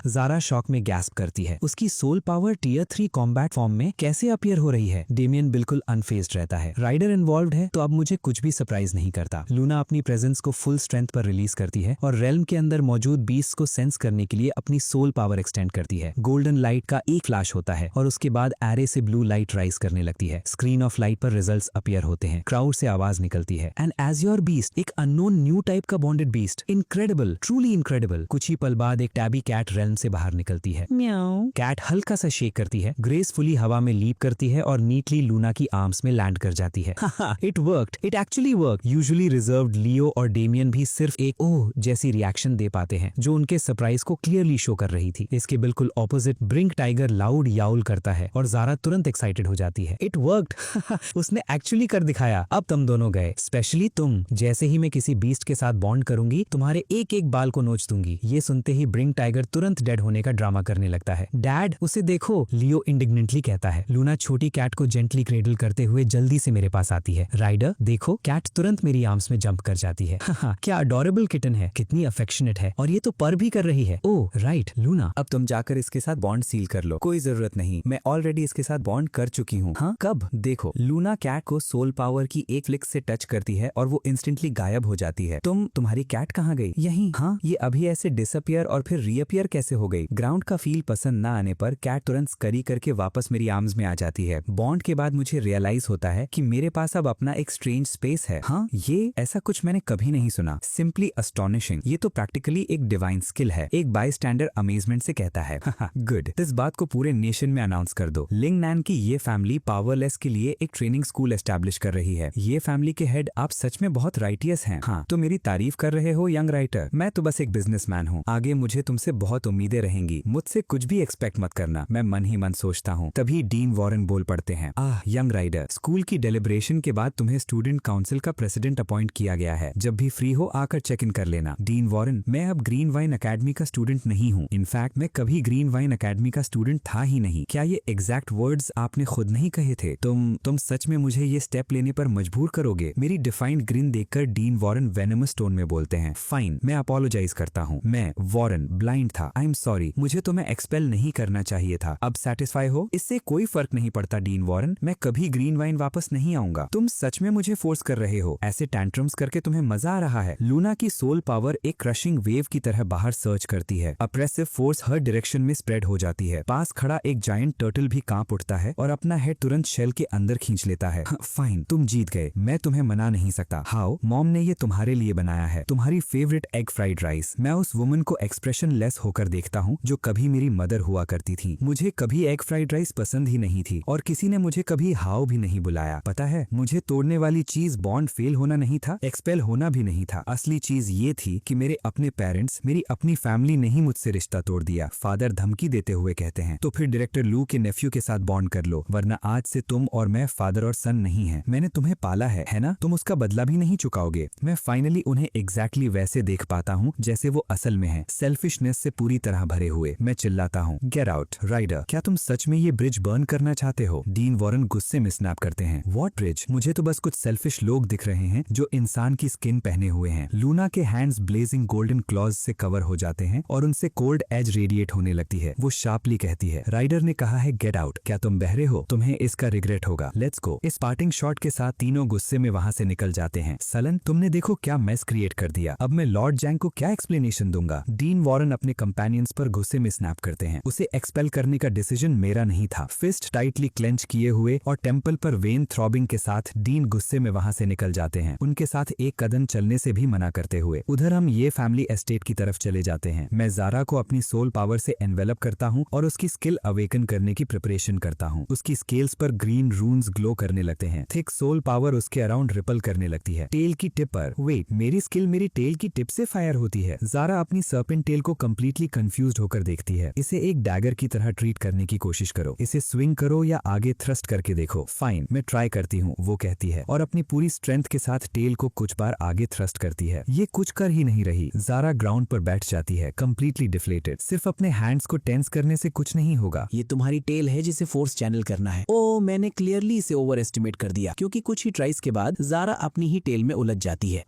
जारा शॉक में गैस्प करती है। उसकी soul power tier 3 combat form में कैसे अपीयर हो रही है? डेमियन बिल्कुल अनफेज्ड रहता है। राइडर इन्वॉल्व्ड है तो अब मुझे कुछ भी सरप्राइज नहीं करता। लूना अपनी प्रेजेंस को फुल स्ट्रेंथ पर रिलीज करती है और रेल्म के अंदर मौजूद बीस्ट को सेंस करने के लिए अपनी सोल पावर एक्सटेंड करती है। गोल्डन लाइट का एक फ्लैश होता है और उसके बाद एरे से ब्लू लाइट राइज करने लगती है। स्क्रीन ऑफ लाइट पर रिजल्ट्स अपीयर होते हैं। क्राउड से आवाज निकलती है, एंड एज योर बीस्ट, एक अननोन न्यू टाइप का bonded beast. Incredible, truly incredible. कुछ ही पल बाद एक टैबी कैट रेल्म से बाहर निकलती है। म्याऊ। कैट हल्का सा शेक करती है, ग्रेसफुली हवा में लीप करती है और नीटली लूना की आर्म्स में लैंड कर जाती है। It worked, it actually work. Usually reserved Leo और डेमियन भी सिर्फ एक ओह जैसी रिएक्शन दे पाते हैं जो उनके सरप्राइज को क्लियरली शो कर रही थी। इसके बिल्कुल ऑपोजिट ब्रिंक टाइगर लाउड याउल करता है और जारा तुरंत एक्साइटेड हो जाती है। इट वर्कड, उसने एक्चुअली कर दिखाया। अब तुम दोनों गए, स्पेशली तुम। जैसे ही मैं किसी बीस्ट के साथ बॉन्ड करूंगी तुम्हारे एक एक बाल को नोच दूंगी। ये सुनते ही ब्रिंक टाइगर तुरंत डेड होने का ड्रामा करने लगता है। डैड, उसे देखो, लियो इंडिग्नेंटली कहता है। लूना छोटी कैट को जेंटली क्रेडल करते हुए जल्दी से मेरे पास आती है। राइडर, देखो, कैट तुरंत मेरी आर्म्स में जंप कर जाती है। क्या अडोरेबल किटन है, कितनी अफेक्शनेट है, और ये तो पर भी कर रही है। ओह राइट लूना, अब तुम जाकर इसके साथ बॉन्ड सील कर लो। कोई जरूरत नहीं, मैं ऑलरेडी इसके साथ बॉन्ड कर चुकी हूँ। हाँ, कब? देखो, लूना कैट को सोल पावर की एक फ्लिक से टच करती है और वो इंस्टेंटली गायब हो जाती है। तुम्हारी कैट कहाँ गई? यहीं। हाँ, ये अभी ऐसे डिसअपियर और फिर रीअपियर कैसे हो गई? ग्राउंड का फील पसंद ना आने पर कैट तुरंत स्करी करके वापस मेरी आर्म्स में आ जाती है। बॉन्ड के बाद मुझे रियलाइज होता है कि मेरे पास अब अपना एक स्ट्रेंज स्पेस है। हाँ, ये ऐसा कुछ मैंने कभी नहीं सुना। Simply astonishing. ये तो प्रैक्टिकली एक डिवाइन स्किल है, एक बाय स्टैंडर अमेजमेंट से कहता है। गुड, इस बात को पूरे नेशन में अनाउंस कर दो। लिंग नैन की ये फैमिली पावरलेस के लिए एक ट्रेनिंग स्कूल एस्टैब्लिश कर रही है। ये फैमिली के हेड आप सच में बहुत राइटियस हैं। हाँ, तो मेरी तारीफ कर रहे हो यंग राइटर। मैं तो बस एक बिजनेसमैन हूँ। आगे मुझे तुमसे बहुत उम्मीदें रहेंगी। मुझसे कुछ भी एक्सपेक्ट मत करना। मैं मन ही मन सोचता हूँ। तभी डीन वॉरेन बोल पड़ते हैं, यंग राइडर, स्कूल की डेलिब्रेशन के बाद तुम्हें स्टूडेंट काउंसिल का प्रेसिडेंट अपॉइंट किया गया है। जब भी फ्री हो आकर चेक इन कर लेना। डीन वॉरेन, मैं अब ग्रीन वाइन अकेडमी का स्टूडेंट नहीं हूँ। इनफैक्ट मैं कभी ग्रीन वाइन अकेडमी का स्टूडेंट था ही नहीं। क्या ये एग्जैक्ट वर्ड्स आपने खुद नहीं कहे थे? तुम सच में मुझे ये स्टेप लेने पर मजबूर करोगे? मेरी डिफाइंड ग्रिन देखकर डीन वॉरेन वेनमस टोन में बोलते हैं, फाइन, मैं अपोलोजाइज करता हूँ। मैं वॉरेन ब्लाइंड था। आई एम सॉरी, मुझे तुम्हें एक्सपेल नहीं करना चाहिए था। अब सेटिस्फाई हो? इससे कोई फर्क नहीं पड़ता डीन वॉरेन, मैं कभी ग्रीन वाइन वापस नहीं आऊंगा। तुम सच में मुझे फोर्स कर रहे हो? ऐसे टैंट्रम्स करके तुम्हें मजा आ रहा है? लूना की सोल पावर एक क्रशिंग वेव की तरह बाहर सर्च करती है। अप्रेसिव फोर्स हर डायरेक्शन में स्प्रेड हो जाती है। पास खड़ा एक जायंट टर्टल भी कांप उठता है और अपना हेड तुरंत शेल के अंदर खींच लेता है। फाइन, तुम जीत गए, मैं तुम्हें मना नहीं सकता। हाउ, मॉम ने ये तुम्हारे लिए बनाया है, तुम्हारी फेवरेट एग फ्राइड राइस। मैं उस वुमन को एक्सप्रेशन लेस होकर देखता हूँ जो कभी मेरी मदर हुआ करती थी। मुझे कभी एग फ्राइड राइस पसंद ही नहीं थी और किसी ने मुझे कभी हाउ भी नहीं बुलाया। पता है, मुझे तोड़ने वाली चीज बॉन्ड फेल होना नहीं था, एक्सपेल होना भी नहीं था। असली चीज ये थी कि मेरे अपने पेरेंट्स, मेरी अपनी फैमिली ने ही मुझसे रिश्ता तोड़ दिया। फादर धमकी देते हुए कहते हैं, तो फिर डायरेक्टर लू के नेफ्यू के साथ बॉन्ड कर लो, वरना आज से तुम और मैं फादर और सन नहीं है। मैंने तुम्हें पाला है ना? तुम उसका बदला भी नहीं चुकाओगे। मैं फाइनली उन्हें एग्जैक्टली वैसे देख पाता हूँ जैसे वो असल में है, सेल्फिशनेस से पूरी तरह भरे हुए। मैं चिल्लाता हूँ, गेट आउट। राइडर, क्या तुम सच में ये ब्रिज बर्न करना चाहते हो? डीन वॉरेन गुस्से में स्नैप करते हैं, व्हाट ब्रिज? मुझे तो बस कुछ सेल्फिश लोग दिख रहे हैं जो इंसान की स्किन पहने हुए हैं। लूना के हैंड्स ब्लेजिंग गोल्डन क्लॉज से कवर हो जाते हैं और उनसे कोल्ड एज रेडिएट होने लगती है। वो शार्पली कहती है, राइडर ने कहा है गेट आउट। क्या तुम बहरे हो? तुम्हें इसका रिग्रेट होगा। Let's go. इस पार्टिंग शॉट के साथ तीनों गुस्से में वहां से निकल जाते हैं। सलन, तुमने देखो क्या मेस क्रिएट कर दिया। अब मैं लॉर्ड जैंग को क्या एक्सप्लेनेशन दूंगा? डीन वॉरेन अपने कंपेनियंस पर गुस्से में स्नैप करते हैं, उसे एक्सपेल करने का डिसीजन मेरा नहीं था। फिस्ट टाइटली क्लेंच किए हुए और टेम्पल पर वेन थ्रॉबिंग के साथ डीन गुस्से में वहां से निकल जाते हैं, उनके साथ एक कदम चलने से भी मना करते हुए। उधर हम ये फैमिली एस्टेट की तरफ चले जाते हैं। मैं जारा को अपनी सोल पावर से एनवेलप करता हूँ और उसकी स्किल अवेकन करने की प्रिपरेशन करता हूँ। उसकी स्केल्स पर ग्रीन रून्स ग्लो करने लगते हैं। थिक सोल पावर उसके अराउंड रिपल करने लगती है। टेल की टिप पर, वेट, मेरी स्किल मेरी टेल की टिप से फायर होती है। जारा अपनी सर्पेंट टेल को कंप्लीटली कंफ्यूज्ड होकर देखती है। इसे एक डैगर की तरह ट्रीट करने की कोशिश करो, इसे स्विंग करो या आगे थ्रस्ट करके देखो। फाइन, मैं ट्राई करती हूँ, वो कहती है और अपनी पूरी स्ट्रेंथ के साथ टेल को कुछ बार आगे थ्रस्ट करती है। ये कुछ कर ही नहीं रही। जारा ग्राउंड पर बैठ जाती है, कंप्लीटली डिफ्लेटेड। सिर्फ अपने हैंड्स को टेंस करने से कुछ नहीं होगा। ये तुम्हारी टेल है जिसे फोर्स चैनल करना है। ओ, मैंने क्लियरली इसे ओवर एस्टिमेट कर दिया, क्योंकि कुछ ही ट्राइज के बाद जारा अपनी ही टेल में उलझ जाती है।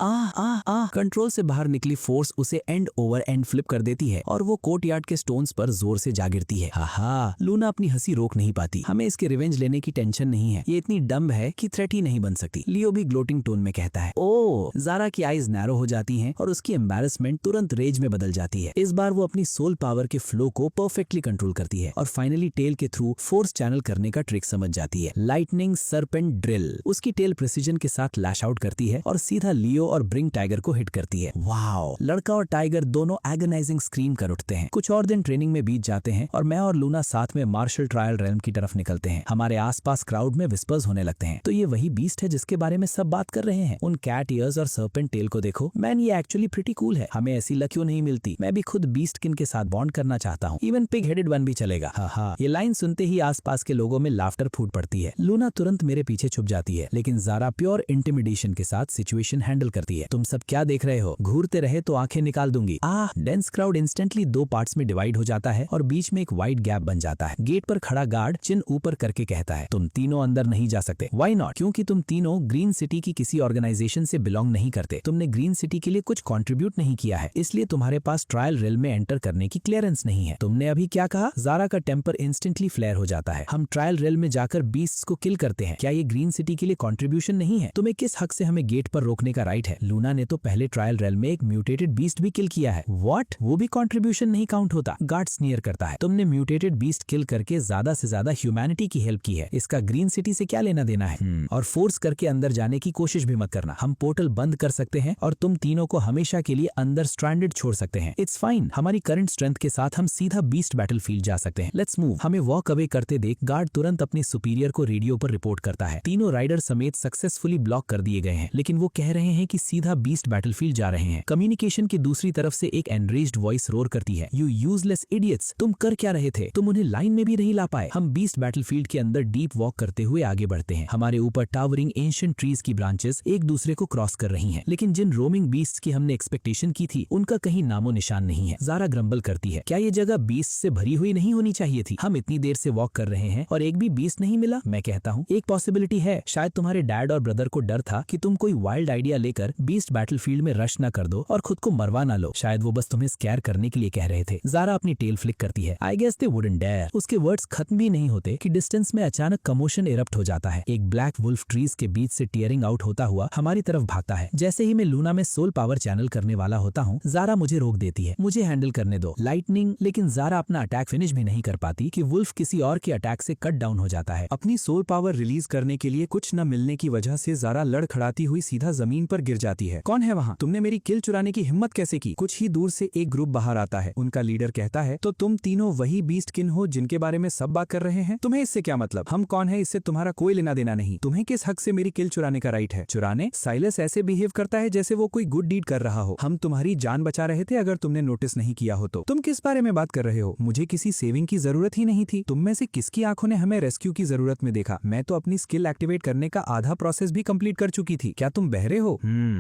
कंट्रोल से बाहर निकली फोर्स उसे एंड ओवर एंड फ्लिप कर देती है और वो कोर्टयार्ड के स्टोन्स पर जोर से जा गिरती है। हाहा, लूना अपनी हंसी रोक नहीं पाती। हमें इसके रिवेंज लेने की टेंशन नहीं है, ये इतनी डम्ब है कि थ्रेट ही नहीं बन सकती। लियो भी ग्लोटिंग टोन में कहता है। ओह, ज़ारा की आईज नैरो हो जाती हैं और उसकी एम्बैरेसमेंट तुरंत रेज में बदल जाती है। इस बार वो अपनी सोल पावर के फ्लो को परफेक्टली कंट्रोल करती है और फाइनली टेल के थ्रू फोर्स चैनल करने का ट्रिक समझ जाती है। Lightning serpent drill. उसकी टेल प्रिसीजन के साथ लैश आउट करती है और सीधा लियो और ब्रिंग टाइगर को हिट करती है। वाओ, लड़का और टाइगर दोनों एगोनाइजिंग स्क्रीम कर उठते हैं। कुछ और दिन ट्रेनिंग में बीत जाते हैं और मैं और लूना साथ में मार्शल ट्रायल रेल्म की तरफ निकलते हैं। हमारे आसपास क्राउड में विस्पर्स होने लगते हैं। तो ये वही बीस्ट है जिसके बारे में सब बात कर रहे हैं। उन कैट ईयर्स और सर्पेंट टेल को देखो मैन, ये एक्चुअली प्रिटी कूल है। हमें ऐसी लक क्यों नहीं मिलती? मैं भी खुद बीस्ट किन के साथ बॉन्ड करना चाहता हूँ। इवन पिग हेडेड वन भी चलेगा। हाँ, ये लाइन सुनते ही आसपास के लोगों में लाफ्टर फूट पड़ती है। लूना तुरंत मेरे पीछे छुप जाती है, लेकिन ज़ारा प्योर इंटिमिडेशन के साथ सिचुएशन हैंडल करती है। तुम सब क्या देख रहे हो? घूरते रहे तो आंखें निकाल दूंगी। डेंस क्राउड इंस्टेंटली 2 पार्ट्स में डिवाइड हो जाता है और बीच में एक वाइड गैप बन जाता है। गेट पर खड़ा गार्ड चिन ऊपर करके कहता है, तुम तीनों अंदर नहीं जा सकते। Why not? क्योंकि तुम तीनों ग्रीन सिटी की किसी ऑर्गेनाइजेशन से बिलोंग नहीं करते। तुमने ग्रीन सिटी के लिए कुछ कंट्रीब्यूट नहीं किया है, इसलिए तुम्हारे पास ट्रायल रेल में एंटर करने की क्लियरेंस नहीं है। तुमने अभी क्या कहा? ज़ारा का टेम्पर इंस्टेंटली फ्लेयर हो जाता है। हम ट्रायल रेल में जाकर बीस्ट्स को किल करते हैं, क्या ये ग्रीन सिटी के लिए कंट्रीब्यूशन नहीं है? तुम्हें किस हक से हमें गेट पर रोकने का राइट है? लूना ने तो पहले ट्रायल रेल में एक म्यूटेटेड बीस्ट भी किल किया है। व्हाट? वो भी कंट्रीब्यूशन नहीं काउंट होता? गार्ड स्नीयर करता है। तुमने म्यूटेटेड बीस्ट किल करके ज्यादा से ज्यादा ह्यूमैनिटी की हेल्प की है, इसका ग्रीन सिटी से क्या लेना देना है? और फोर्स करके अंदर जाने की कोशिश भी मत करना। हम पोर्टल बंद कर सकते हैं और तुम तीनों को हमेशा के लिए अंदर स्ट्रैंडेड छोड़ सकते हैं। इट्स फाइन, हमारी करंट स्ट्रेंथ के साथ हम सीधा बीस्ट बैटलफील्ड जा सकते हैं। Let's move. हमें वॉक अवे करते देख गार्ड तुरंत अपने सुपीरियर को रेडियो पर रिपोर्ट करता है। तीनों राइडर समेत सक्सेसफुली ब्लॉक कर दिए गए हैं, लेकिन वो कह रहे हैं कि सीधा बीस्ट बैटलफील्ड जा रहे हैं। कम्युनिकेशन की दूसरी तरफ से एक एनरेज्ड वॉइस रोर करती है, यू यूजलेस इडियट्स, तुम कर क्या रहे थे? तुम उन्हें लाइन में भी नहीं ला पाए। हम बीस्ट बैटलफील्ड के अंदर डीप वॉक करते हुए आगे बढ़ते हैं। हमारे ऊपर टावरिंग एंशिएंट ट्रीज की ब्रांचेस एक दूसरे को क्रॉस कर रही हैं, लेकिन जिन रोमिंग बीस्ट्स की हमने एक्सपेक्टेशन की थी उनका कहीं नामो निशान नहीं है। ज़ारा ग्रम्बल करती है, क्या ये जगह बीस्ट से भरी हुई नहीं होनी चाहिए थी? हम इतनी देर से वॉक कर रहे हैं और एक भी बीस्ट नहीं मिला। मैं कहता हूँ एक पॉसिबिलिटी है, शायद तुम्हारे डैड और ब्रदर को डर था कि तुम कोई वाइल्ड आइडिया लेकर बीस्ट बैटलफील्ड में रश न कर दो और खुद को मरवा ना लो। शायद वो बस तुम्हें स्कैर करने के लिए कह रहे थे। ज़ारा अपनी टेल फ्लिक करती है। I guess they wouldn't dare. उसके वर्ड्स खत्म भी नहीं होते कि डिस्टेंस में अचानक कमोशन इरप्ट हो जाता है। एक ब्लैक वुल्फ ट्रीज के बीच से टीयरिंग आउट होता हुआ हमारी तरफ भागता है। जैसे ही मैं लूना में सोल पावर चैनल करने वाला होता हूँ, ज़ारा मुझे रोक देती है। मुझे हैंडल करने दो लाइटनिंग। लेकिन ज़ारा अपना अटैक फिनिश भी नहीं कर पाती कि वुल्फ किसी और के अटैक से कट डाउन हो जाता है। अपनी सोल पावर रिलीज करने के लिए कुछ न मिलने की वजह से ज़ारा लड़खड़ाती हुई सीधा जमीन पर गिर जाती है। कौन है वहाँ? तुमने मेरी किल चुराने की हिम्मत कैसे की? कुछ ही दूर से एक ग्रुप बाहर आता है। उनका लीडर कहता है, तो तुम तीनों वही बीस्ट किन हो जिनके बारे में सब बात कर रहे हैं? तुम्हें इससे क्या मतलब? हम कौन है इससे तुम्हारा कोई लेना देना नहीं। तुम्हें किस हक से मेरी किल चुराने का राइट है? चुराने? साइलस ऐसे बिहेव करता है जैसे वो कोई गुड डीड कर रहा हो। हम तुम्हारी जान बचा रहे थे, अगर तुमने नोटिस नहीं किया हो तो। तुम किस बारे में बात कर रहे हो? मुझे किसी सेविंग की जरूरत ही नहीं थी। तुम में से किसकी आंखों ने हमें रेस्क्यू की जरूरत में देखा? मैं तो अपनी स्किल एक्टिवेट करने का आधा प्रोसेस भी कंप्लीट कर चुकी थी। क्या तुम बहरे हो?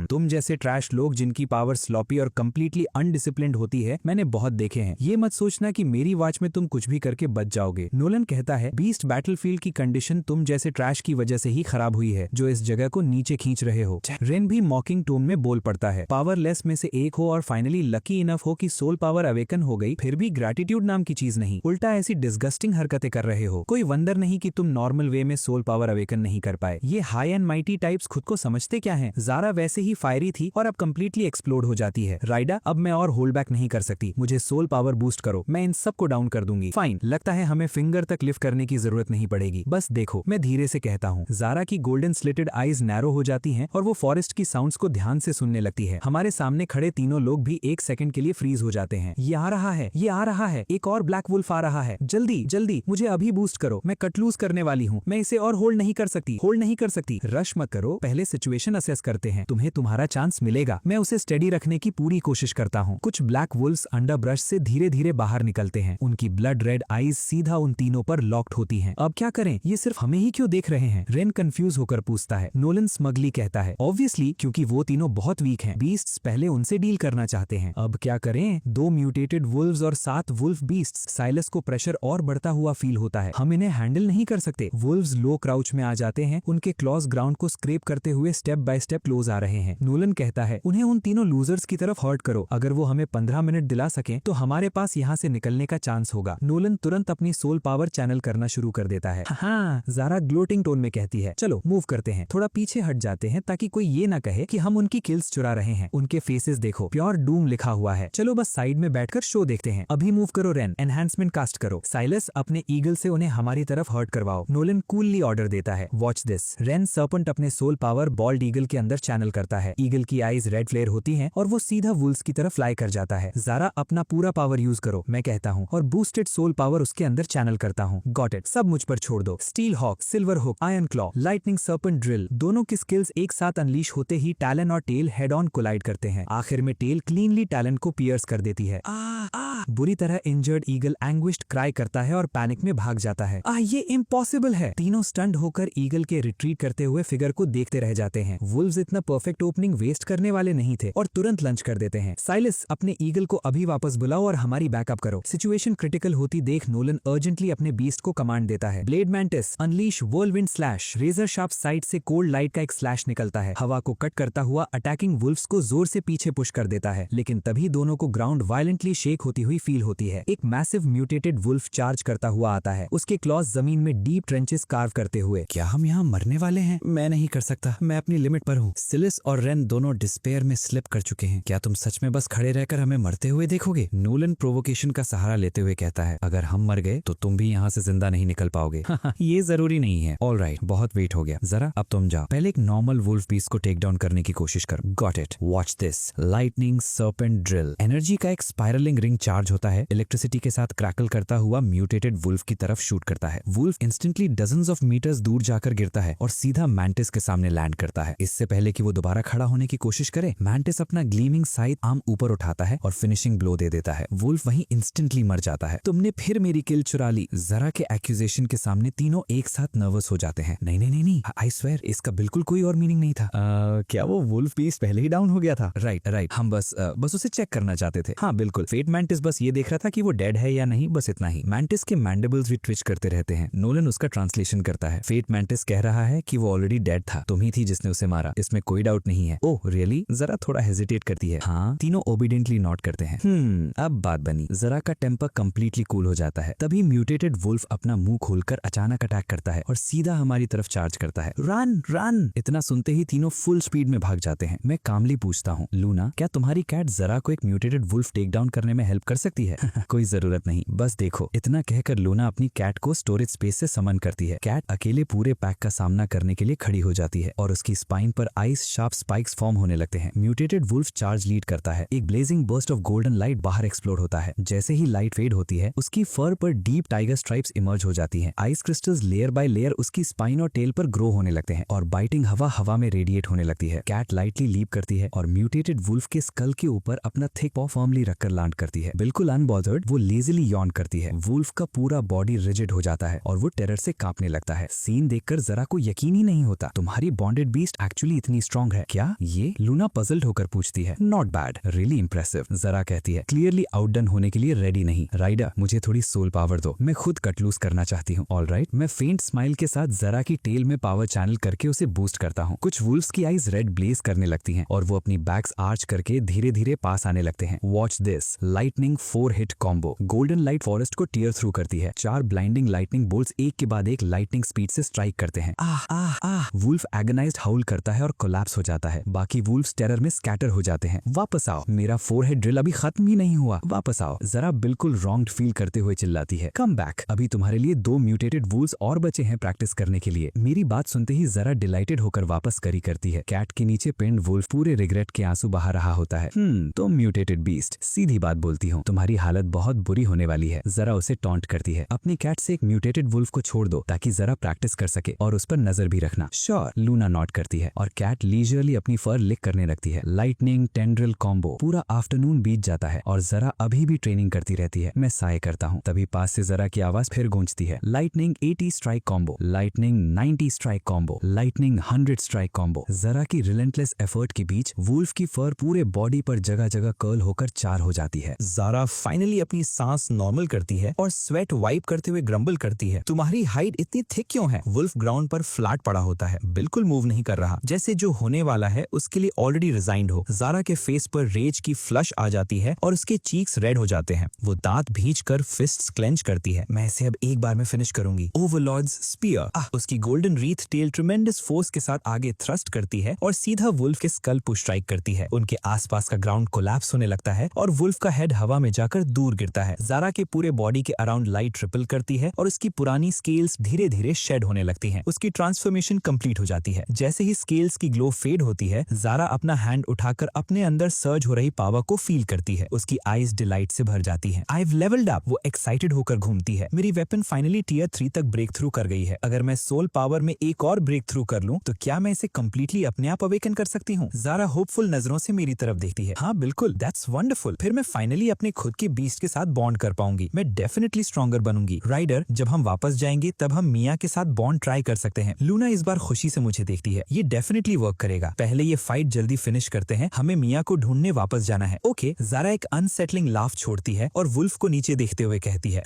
तुम जैसे ट्रैश लोग जिनकी पावर स्लॉपी और कंप्लीटली अनडिसिप्लिन्ड होती है मैंने बहुत देखे हैं। ये मत सोचना कि मेरी वॉच में तुम कुछ भी करके बच जाओगे। नोलन कहता है, बीस्ट बैटलफील्ड की कंडीशन तुम जैसे ट्रैश की वजह से ही खराब हुई है जो इस जगह को नीचे खींच रहे हो। रेन भी मॉकिंग टोन में बोल पड़ता है, पावरलेस में से एक हो और फाइनली लकी इनफ हो कि सोल पावर अवेकन हो गई, फिर भी ग्रेटिट्यूड नाम की चीज नहीं, उल्टा ऐसी डिस्गस्टिंग हरकतें कर रहे हो। कोई वंडर नहीं कि तुम नॉर्मल वे में सोल पावर अवेकन नहीं कर पाए। ये हाई एंड माइटी टाइप्स खुद को समझते क्या हैं? ज़ारा वैसे ही फायरी थी और अब कंप्लीटली एक्सप्लोड हो जाती है। राइडा, अब मैं और होल्ड बैक नहीं कर सकती। मुझे सोल पावर बूस्ट करो, मैं इन सबको डाउन कर दूंगी। फाइन, लगता है हमें फिंगर तक लिफ्ट करने की जरूरत नहीं पड़ेगी। बस देखो, मैं धीरे से कहता हूँ। ज़ारा की गोल्डन स्लिटेड आईज नैरो हो जाती हैं और वो फॉरेस्ट की साउंड्स को ध्यान से सुनने लगती है। हमारे सामने खड़े तीनों लोग भी एक सेकंड के लिए फ्रीज हो जाते हैं। ये आ रहा है, ये आ रहा है, एक और ब्लैक वुल्फ आ रहा है। जल्दी जल्दी मुझे अभी बूस्ट करो, मैं कट लूज करने वाली हूँ। मैं इसे और होल्ड नहीं कर सकती, होल्ड नहीं कर सकती। रश मत करो, पहले सिचुएशन असेस करते हैं। तुम्हें तुम्हारा चांस मिलेगा। मैं उसे स्टेडी रखने की पूरी कोशिश करता हूँ। कुछ ब्लैक वुल्फ्स अंडर ब्रश से धीरे धीरे बाहर निकलते हैं। उनकी ब्लड रेड आईज सीधा उन तीनों पर लॉक्ड होती हैं। अब क्या करें? ये सिर्फ हमें ही क्यों देख रहे हैं? रेन कंफ्यूज होकर पूछता है। नोलन स्मगली कहता है, ऑब्वियसली क्योंकि वो तीनों बहुत वीक हैं। बीस्ट्स पहले उनसे डील करना चाहते हैं। अब क्या करें? 2 म्यूटेटेड वुल्व्स और 7 वुल्फ बीस्ट्स। साइलस को प्रेशर और बढ़ता हुआ फील होता है। हम इन्हें हैंडल नहीं कर सकते। वुल्व्स लो क्राउच में आ जाते हैं। उनके क्लॉज ग्राउंड को स्क्रैप करते हुए स्टेप बाय स्टेप क्लोज आ रहे हैं। नोलन कहता है, उन्हें उन तीनों लूजर्स की तरफ हर्ट करो। अगर वो हमें 15 मिनट दिला सके सकें तो हमारे पास यहाँ से निकलने का चांस होगा। नोलन तुरंत अपनी सोल पावर चैनल करना शुरू कर देता है। हाँ, ज़ारा ग्लोटिंग टोन में कहती है, चलो मूव करते हैं, थोड़ा पीछे हट जाते हैं ताकि कोई ये ना कहे कि हम उनकी किल्स चुरा रहे हैं। उनके फेसेस देखो, प्योर डूम लिखा हुआ है। चलो बस साइड में बैठकर शो देखते हैं। अभी मूव करो रेन, एनहांसमेंट कास्ट करो। साइलस अपने ईगल से उन्हें हमारी तरफ हर्ट करवाओ। नोलन कूलली ऑर्डर देता है, वॉच दिस। रेन सर्पेंट अपने सोल पावर बॉल्ड ईगल के अंदर चैनल करता है। ईगल की आईज रेड फ्लेयर होती हैं और वो सीधा वुल्फ्स की तरफ फ्लाई कर जाता है। ज़ारा अपना पूरा पावर यूज करो, मैं कहता हूँ, और बूस्टेड सोल पावर उसके अंदर चैनल करता हूँ। गॉट इट, सब मुझ पर छोड़ दो। Steel Hawk, Silver Hook, Iron Claw, Lightning Serpent Drill, दोनों की स्किल्स एक साथ अनलीश होते ही टैलन और टेल हेड ऑन कोलाइड करते हैं। आखिर में टेल क्लीनली टैलन को पियर्स कर देती है। बुरी तरह इंजर्ड ईगल एंग्विश्ड क्राई करता है और पैनिक में भाग जाता है। ये इम्पॉसिबल है। तीनों स्टंड होकर ईगल के रिट्रीट करते हुए फिगर को देखते रह जाते हैं। वुल्व्स इतना परफेक्ट ओपनिंग वेस्ट करने वाले नहीं थे और तुरंत लंच कर देते हैं। साइलस, अपने ईगल को अभी वापस बुलाओ और हमारी बैकअप करो। सिचुएशन क्रिटिकल होती देख नोलन अर्जेंटली अपने बीस्ट को कमांड देता है, blade mantis, unleash whirlwind slash. Razor sharp side से कोल्ड लाइट का एक स्लैश निकलता है, हवा को कट करता हुआ अटैकिंग वुल्व्स को जोर से पीछे पुश कर देता है। लेकिन तभी दोनों को ग्राउंड वायलेंटली शेक होती हुई फील होती है। एक मैसिव म्यूटेटेड वुल्फ चार्ज करता हुआ आता है, उसके क्लॉज जमीन में डीप ट्रेंचेस कार्व करते हुए। क्या हम यहाँ मरने वाले हैं? मैं नहीं कर सकता, मैं अपनी लिमिट पर हूँ। सिलिस और रेन दोनों डिस्पेयर में स्लिप कर चुके हैं। क्या तुम सच में बस खड़े रहकर हमें मरते हुए देखोगे? नोलन प्रोवोकेशन का सहारा लेते हुए कहता है, अगर हम मर गए तो तुम भी यहाँ से जिंदा नहीं निकल पाओगे। ये जरूरी नहीं है। ऑलराइट, बहुत वेट हो गया, जरा अब तुम जाओ। पहले एक नॉर्मल वुल्फ बीस्ट को टेक डाउन करने की कोशिश करो। Got it, watch this. Lightning Serpent Drill. Energy का एक स्पाइरलिंग रिंग चार्ज होता है, इलेक्ट्रिसिटी के साथ क्रैकल करता हुआ म्यूटेटेड वुल्फ की तरफ शूट करता है। Wolf instantly dozens of metres दूर जाकर गिरता है और सीधा मैंटिस के सामने लैंड करता है। इससे पहले कि वो दोबारा खड़ा होने की कोशिश करे, मैंटिस अपना ग्लीमिंग साइड आर्म ऊपर उठाता है और फिनिशिंग ब्लो दे देता है। वुल्फ वहीं इंस्टेंटली मर जाता है। तुमने फिर मेरी किल चुरा ली। ज़रा के एक्यूजेशन के सामने तीनों एक साथ नर्वस हो जाते हैं। नहीं नहीं नहीं नहीं, आई स्वेयर इसका बिल्कुल कोई और मीनिंग नहीं था। क्या वो वुल्फ बीस्ट पहले ही डाउन हो गया था? राइट, हम बस उसे चेक करना चाहते थे। हाँ बिल्कुल, फेट मैंटिस बस ये देख रहा था कि वो डेड है या नहीं, बस इतना ही। मैंटिस के मैंडिबल्स भी ट्विच करते रहते हैं। नोलन उसका ट्रांसलेशन करता है। फेट मैंटिस कह रहा है कि वो ऑलरेडी डेड था, तुम ही थी जिसने उसे मारा, इसमें कोई डाउट नहीं है। Oh really? जरा थोड़ा हेजिटेट करती है। हाँ, तीनों ओबीडियंटली नॉट करते हैं। अब बात बनी। जरा का टेम्पर कंप्लीटली कूल हो जाता है। तभी म्यूटेटेड वुल्फ अपना मुंह खोलकर अचानक अटैक करता है और सीधा हमारी तरफ चार्ज करता है। Run run! इतना सुनते ही तीनों फुल स्पीड में भाग जाते हैं। मैं कामली पूछता हूँ, लूना, क्या तुम्हारी कैट जरा को एक म्यूटेटेड वुल्फ टेक डाउन करने में हेल्प कर सकती है? कोई जरूरत नहीं, बस देखो। इतना कहकर लूना अपनी कैट को स्टोरेज स्पेस से समन करती है। कैट अकेले पूरे पैक का सामना करने के लिए खड़ी हो जाती है और उसकी स्पाइन पर आइस शार्प स्पाइक्स फॉर्म होने लगते हैं। म्यूटेटेड वुल्फ चार्ज लीड करता है। एक blazing burst of golden light बाहर एक्सप्लोड होता है। जैसे ही लाइट फेड होती है, उसकी फर पर डीप टाइगर स्ट्राइप्स इमर्ज हो जाती हैं। Ice crystals layer by layer उसकी स्पाइन और टेल पर ग्रो होने लगते हैं और बाइटिंग हवा में रेडिएट होने लगती है। कैट लाइटली लीप करती है और म्यूटेटेड वुल्फ के स्कल के ऊपर अपना थिक पॉ फर्मली रखकर लैंड करती है। बिल्कुल अनबॉदर्ड वो लेजिली यॉन करती है। वुल्फ का पूरा बॉडी रिजिड हो जाता है और वो टेरर से कांपने लगता है। सीन देखकर जरा को यकीन ही नहीं होता। तुम्हारी बॉन्डेड बीस्ट एक्चुअली इतनी स्ट्रॉन्ग है क्या? ये लूना पजल्ड होकर पूछती है। नॉट बैड, रियली इंप्रेसिव, जरा कहती है। क्लियरली आउटडन होने के लिए रेडी नहीं। राइडा, मुझे थोड़ी सोल पावर दो, मैं खुद कट लूज करना चाहती हूँ। ऑलराइट, मैं फेंट स्माइल के साथ जरा की टेल में पावर चैनल करके उसे बूस्ट करता हूँ। कुछ वुल्फ्स की आईज रेड ब्लेज करने लगती हैं और वो अपनी बैक्स आर्च करके धीरे धीरे पास आने लगते हैं। Watch this. Lightning 4 hit combo. Golden light forest को टीयर थ्रू करती है। 4 ब्लाइंडिंग लाइटनिंग बोल्ट्स एक के बाद एक लाइटनिंग स्पीड से स्ट्राइक करते हैं। आह आह आह! वुल्फ एगनाइज्ड हाउल करता है और कोलैप्स हो जाता है। बाकी वुल्फ्स टेरर में स्कैटर हो जाते हैं। वापस आओ, मेरा 4 हेड ड्रिल अभी खत्म ही नहीं हुआ, वापस आओ। जरा बिल्कुल रॉन्ग्ड फील करते हुए चिल्लाती है। कम बैक, अभी तुम्हारे लिए 2 म्यूटेटेड वुल्फ्स और बचे हैं प्रैक्टिस करने के लिए। मेरी बात सुनते ही जरा डिलाइटेड होकर वापस करी करती है। कैट के नीचे पिंड वुल्फ पूरे रिग्रेट के आंसू बहा रहा होता है। तो म्यूटेटेड बीस्ट, सीधी बात बोलती हूँ, तुम्हारी हालत बहुत बुरी होने वाली है। जरा उसे टॉन्ट करती है। अपनी कैट से एक म्यूटेटेड वुल्फ को छोड़ दो ताकि जरा प्रैक्टिस कर सके और उस पर नजर भी रखना। श्योर, लूना नॉट करती है और कैट लीजरली अपनी फर लिक करने लगती है। Lightning tendril combo. पूरा आफ्टरनून बीत जाता है और जरा अभी भी ट्रेनिंग करती रहती है। मैं साय करता हूँ, तभी पास से जरा की आवाज फिर गूंजती है। Lightning 80 strike combo, lightning 90 strike combo, lightning 100 strike combo. जरा की रिलेंटलेस एफर्ट के बीच वुल्फ की फर पूरे बॉडी पर जगह जगह कर्ल होकर 4 हो जाती है। ज़ारा फाइनली अपनी सांस नॉर्मल करती है और स्वेट वाइप करते हुए ग्रम्बल करती है, तुम्हारी हाइट इतनी थिक क्यों है? वुल्फ ग्राउंड पर फ्लैट पड़ा होता है, बिल्कुल मूव नहीं कर रहा, जैसे जो होने वाला है उसके लिए ऑलरेडी रिजाइंड हो। ज़ारा के फेस पर रेज की फ्लश आ जाती है और उसके चीक्स रेड हो जाते हैं। वो दांत भींचकर फिस्ट्स क्लेंच करती है। मैं इसे अब एक बार में फिनिश करूंगी। Overlord's Spear. उसकी golden wreath tail tremendous force के साथ आगे थ्रस्ट करती है और सीधा वुल्फ के स्कल को स्ट्राइक करती है। उनके आसपास का ग्राउंड कोलैप्स होने लगता है और वुल्फ का हेड हवा में जाकर दूर गिरता है। ज़ारा के पूरे बॉडी के अराउंड लाइट ट्रिपल करती है और उसकी पुरानी स्केल्स धीरे धीरे शेड होने लगती हैं। उसकी ट्रांसफॉर्मेशन कंप्लीट हो जाती है। जैसे ही स्केल्स की ग्लो फेड होती है, ज़ारा अपना हैंड उठाकर अपने अंदर सर्ज हो रही पावर को फील करती है। उसकी आईज डिलाइट से भर जाती हैं। I've leveled up, वो एक्साइटेड होकर घूमती है। मेरी वेपन फाइनली टियर 3 तक ब्रेक थ्रू कर गई है। अगर मैं सोल पावर में एक और ब्रेक थ्रू कर लूं तो क्या मैं इसे कंप्लीटली अपने आप अवेकन कर सकती हूँ? ज़ारा होपफुल नजरों से मेरी तरफ देखती है। हाँ बिल्कुल, दैट्स वंडरफुल। फिर मैं फाइनली अपने खुद के बीस्ट के साथ बॉन्ड कर पाऊंगी। मैं डेफिनेटली स्ट्रॉन्गर बनूंगी। राइडर, जब हम वापस जाएंगे तब हम मिया के साथ बॉन्ड ट्राई कर सकते हैं। लूना इस बार खुशी से मुझे देखती है। ये डेफिनेटली वर्क करेगा। पहले ये फाइट जल्दी फिनिश करते हैं, हमें मिया को ढूंढने वापस जाना है। ओके, ज़ारा एक अनसेटलिंग लाफ छोड़ती है और वुल्फ को नीचे देखते हुए कहती है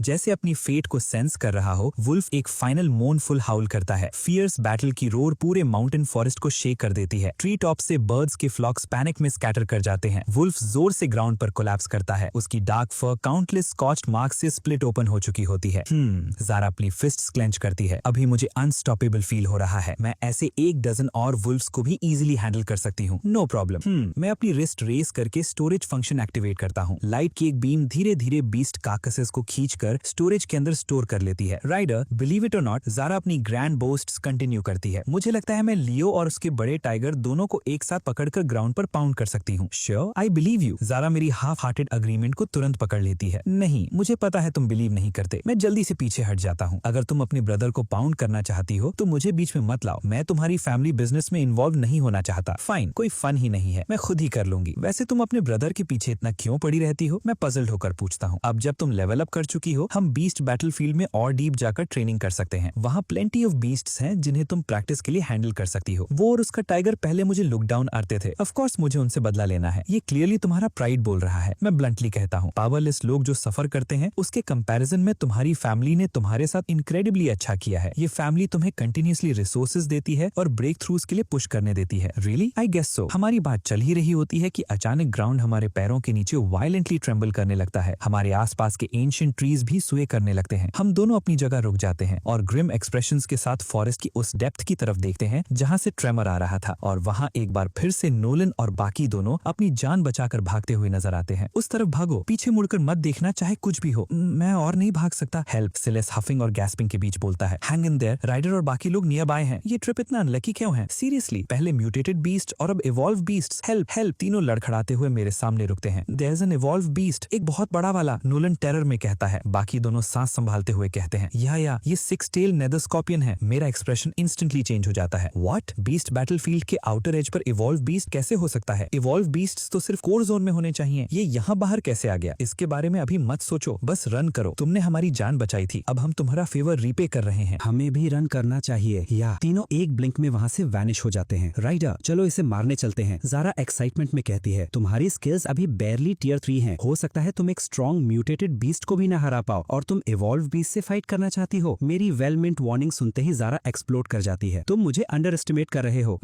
जैसे अपनी फेट को सेंस कर रहा हो, वुल्फ एक फाइनल मोनफुल हाउल करता है। फियर्स बैटल की रोर पूरे माउंटेन फॉरेस्ट को शेक कर देती है। ट्री टॉप से बर्ड्स के फ्लॉक्स पैनिक में स्कैटर कर जाते हैं। वुल्फ जोर से ग्राउंड पर कोलैप्स करता है। उसकी डार्क फर काउंटलेस स्कॉच्ड मार्क्स से स्प्लिट ओपन हो चुकी होती है। ज़ारा अपनी फिस्ट्स क्लेंच करती है। अभी मुझे अनस्टॉपेबल फील हो रहा है। मैं ऐसे 1 डजन और वुल्फ्स को भी इजीली हैंडल कर सकती हूँ। No problem. मैं अपनी रिस्ट रेस करके स्टोरेज फंक्शन एक्टिवेट करता हूँ। लाइट की एक बीम धीरे धीरे बीस्ट कार्कसेस को खींचकर स्टोरेज के अंदर स्टोर कर लेती है। राइडर, बिलीव इट और नॉट, ज़ारा अपनी ग्रैंड बोस्ट्स कंटिन्यू करती है। मुझे लगता है मैं लियो और उसके बड़े टाइगर दोनों को एक साथ पकड़कर ग्राउंड पर पाउंड कर सकती हूँ। Sure, I believe you. Zara मेरी हाफ हार्टेड अग्रीमेंट को तुरंत पकड़ लेती है। नहीं, मुझे पता है तुम बिलीव नहीं करते। मैं जल्दी से पीछे हट जाता हूँ। अगर तुम अपने ब्रदर को पाउंड करना चाहती हो तो मुझे बीच में मत लाओ। मैं तुम्हारी फैमिली बिजनेस में इन्वॉल्व नहीं होना चाहता। फाइन, कोई फन ही नहीं है, मैं खुद ही कर लूंगी। वैसे तुम अपने ब्रदर के पीछे इतना क्यों पड़ी रहती हो? मैं पजल्ड होकर पूछता हूँ। अब जब तुम लेवल अप कर चुकी हो, हम बीस्ट बैटलफील्ड में और डीप जाकर ट्रेनिंग कर सकते हैं। वहाँ प्लेंटी ऑफ बीस्ट्स हैं जिन्हें तुम प्रैक्टिस के लिए हैंडल कर सकती हो। वो और उसका टाइगर पहले मुझे लुक डाउन आते थे। ऑफ कोर्स मुझे उनसे बदला लेना है। ये क्लियरली तुम्हारा प्राइड बोल रहा है। मैं ब्लंटली कहता हूँ, पावरलेस लोग जो सफर करते हैं उसके कंपैरिजन में तुम्हारी फैमिली ने तुम्हारे साथ इनक्रेडिबली अच्छा किया है। ये फैमिली तुम्हें कंटिन्यूअसली रिसोर्सेज देती है और ब्रेक थ्रूज के लिए पुश करने देती है। रियली? I guess so. हमारी बात चल ही रही होती है कि अचानक ग्राउंड हमारे पैरों के नीचे वायलेंटली ट्रेम्बल करने लगता है। हमारे आसपास के एंशिएंट ट्रीज भी स्वे करने लगते हैं। हम दोनों अपनी जगह रुक जाते हैं और ग्रिम एक्सप्रेशंस के साथ फॉरेस्ट की उस डेप्थ की तरफ देखते हैं जहां से ट्रेमर आ रहा था। और वहां एक बार फिर से नोलन और बाकी दोनों अपनी जान बचाकर भागते हुए नजर आते हैं। उस तरफ भागो, पीछे मुड़कर मत देखना, चाहे कुछ भी हो। मैं और नहीं भाग सकता। हेल्प, सिलेस हफिंग और गैस्पिंग के बीच बोलता है। हैंग इन देयर, राइडर और बाकी लोग नियर बाय हैं। ये ट्रिप इतना अनलकी क्यों है? सीरियसली, पहले म्यूटेटेड बीस्ट और अब इवॉल्व बीस्ट। हेल्प हेल्प, तीनों लड़खड़ाते हुए मेरे सामने रुकते हैं। There is an evolve beast, एक बहुत बड़ा वाला, नोलन टेरर में कहता है। बाकी दोनों सांस संभालते हुए कहते हैं, या ये 6 टेल नेदर स्कॉर्पियन है। मेरा एक्सप्रेशन इंस्टेंटली चेंज हो जाता है। व्हाट? बीस्ट बैटलफील्ड के आउटर एज पर इवॉल्व बीस्ट कैसे हो सकता है? इवॉल्व बीस्ट्स तो सिर्फ कोर जोन में होने चाहिए। ये यहाँ बाहर कैसे आ गया? इसके बारे में अभी मत सोचो, बस रन करो। तुमने हमारी जान बचाई थी, अब हम तुम्हारा फेवर रीपे कर रहे हैं। हमें भी रन करना चाहिए। या तीनों एक ब्लिंक में वहाँ से वैनिश हो जाते हैं। राइडर, चलो इसे मारने चलते हैं। ज़ारा एक्साइटमेंट में कहती है, तुम्हारी स्किल्स अभी बेयरली टियर 3 हैं। हो सकता है तुम एक स्ट्रॉन्ग म्यूटेटेड बीस्ट को भी न हरा पाओ और तुम इवॉल्व बीस्ट से फाइट करना चाहती हो। मेरी वेल मेंट वार्निंग सुनते ही ज़ारा एक्सप्लोड कर जाती है। तुम मुझे अंडर एस्टिमेट कर रहे हो।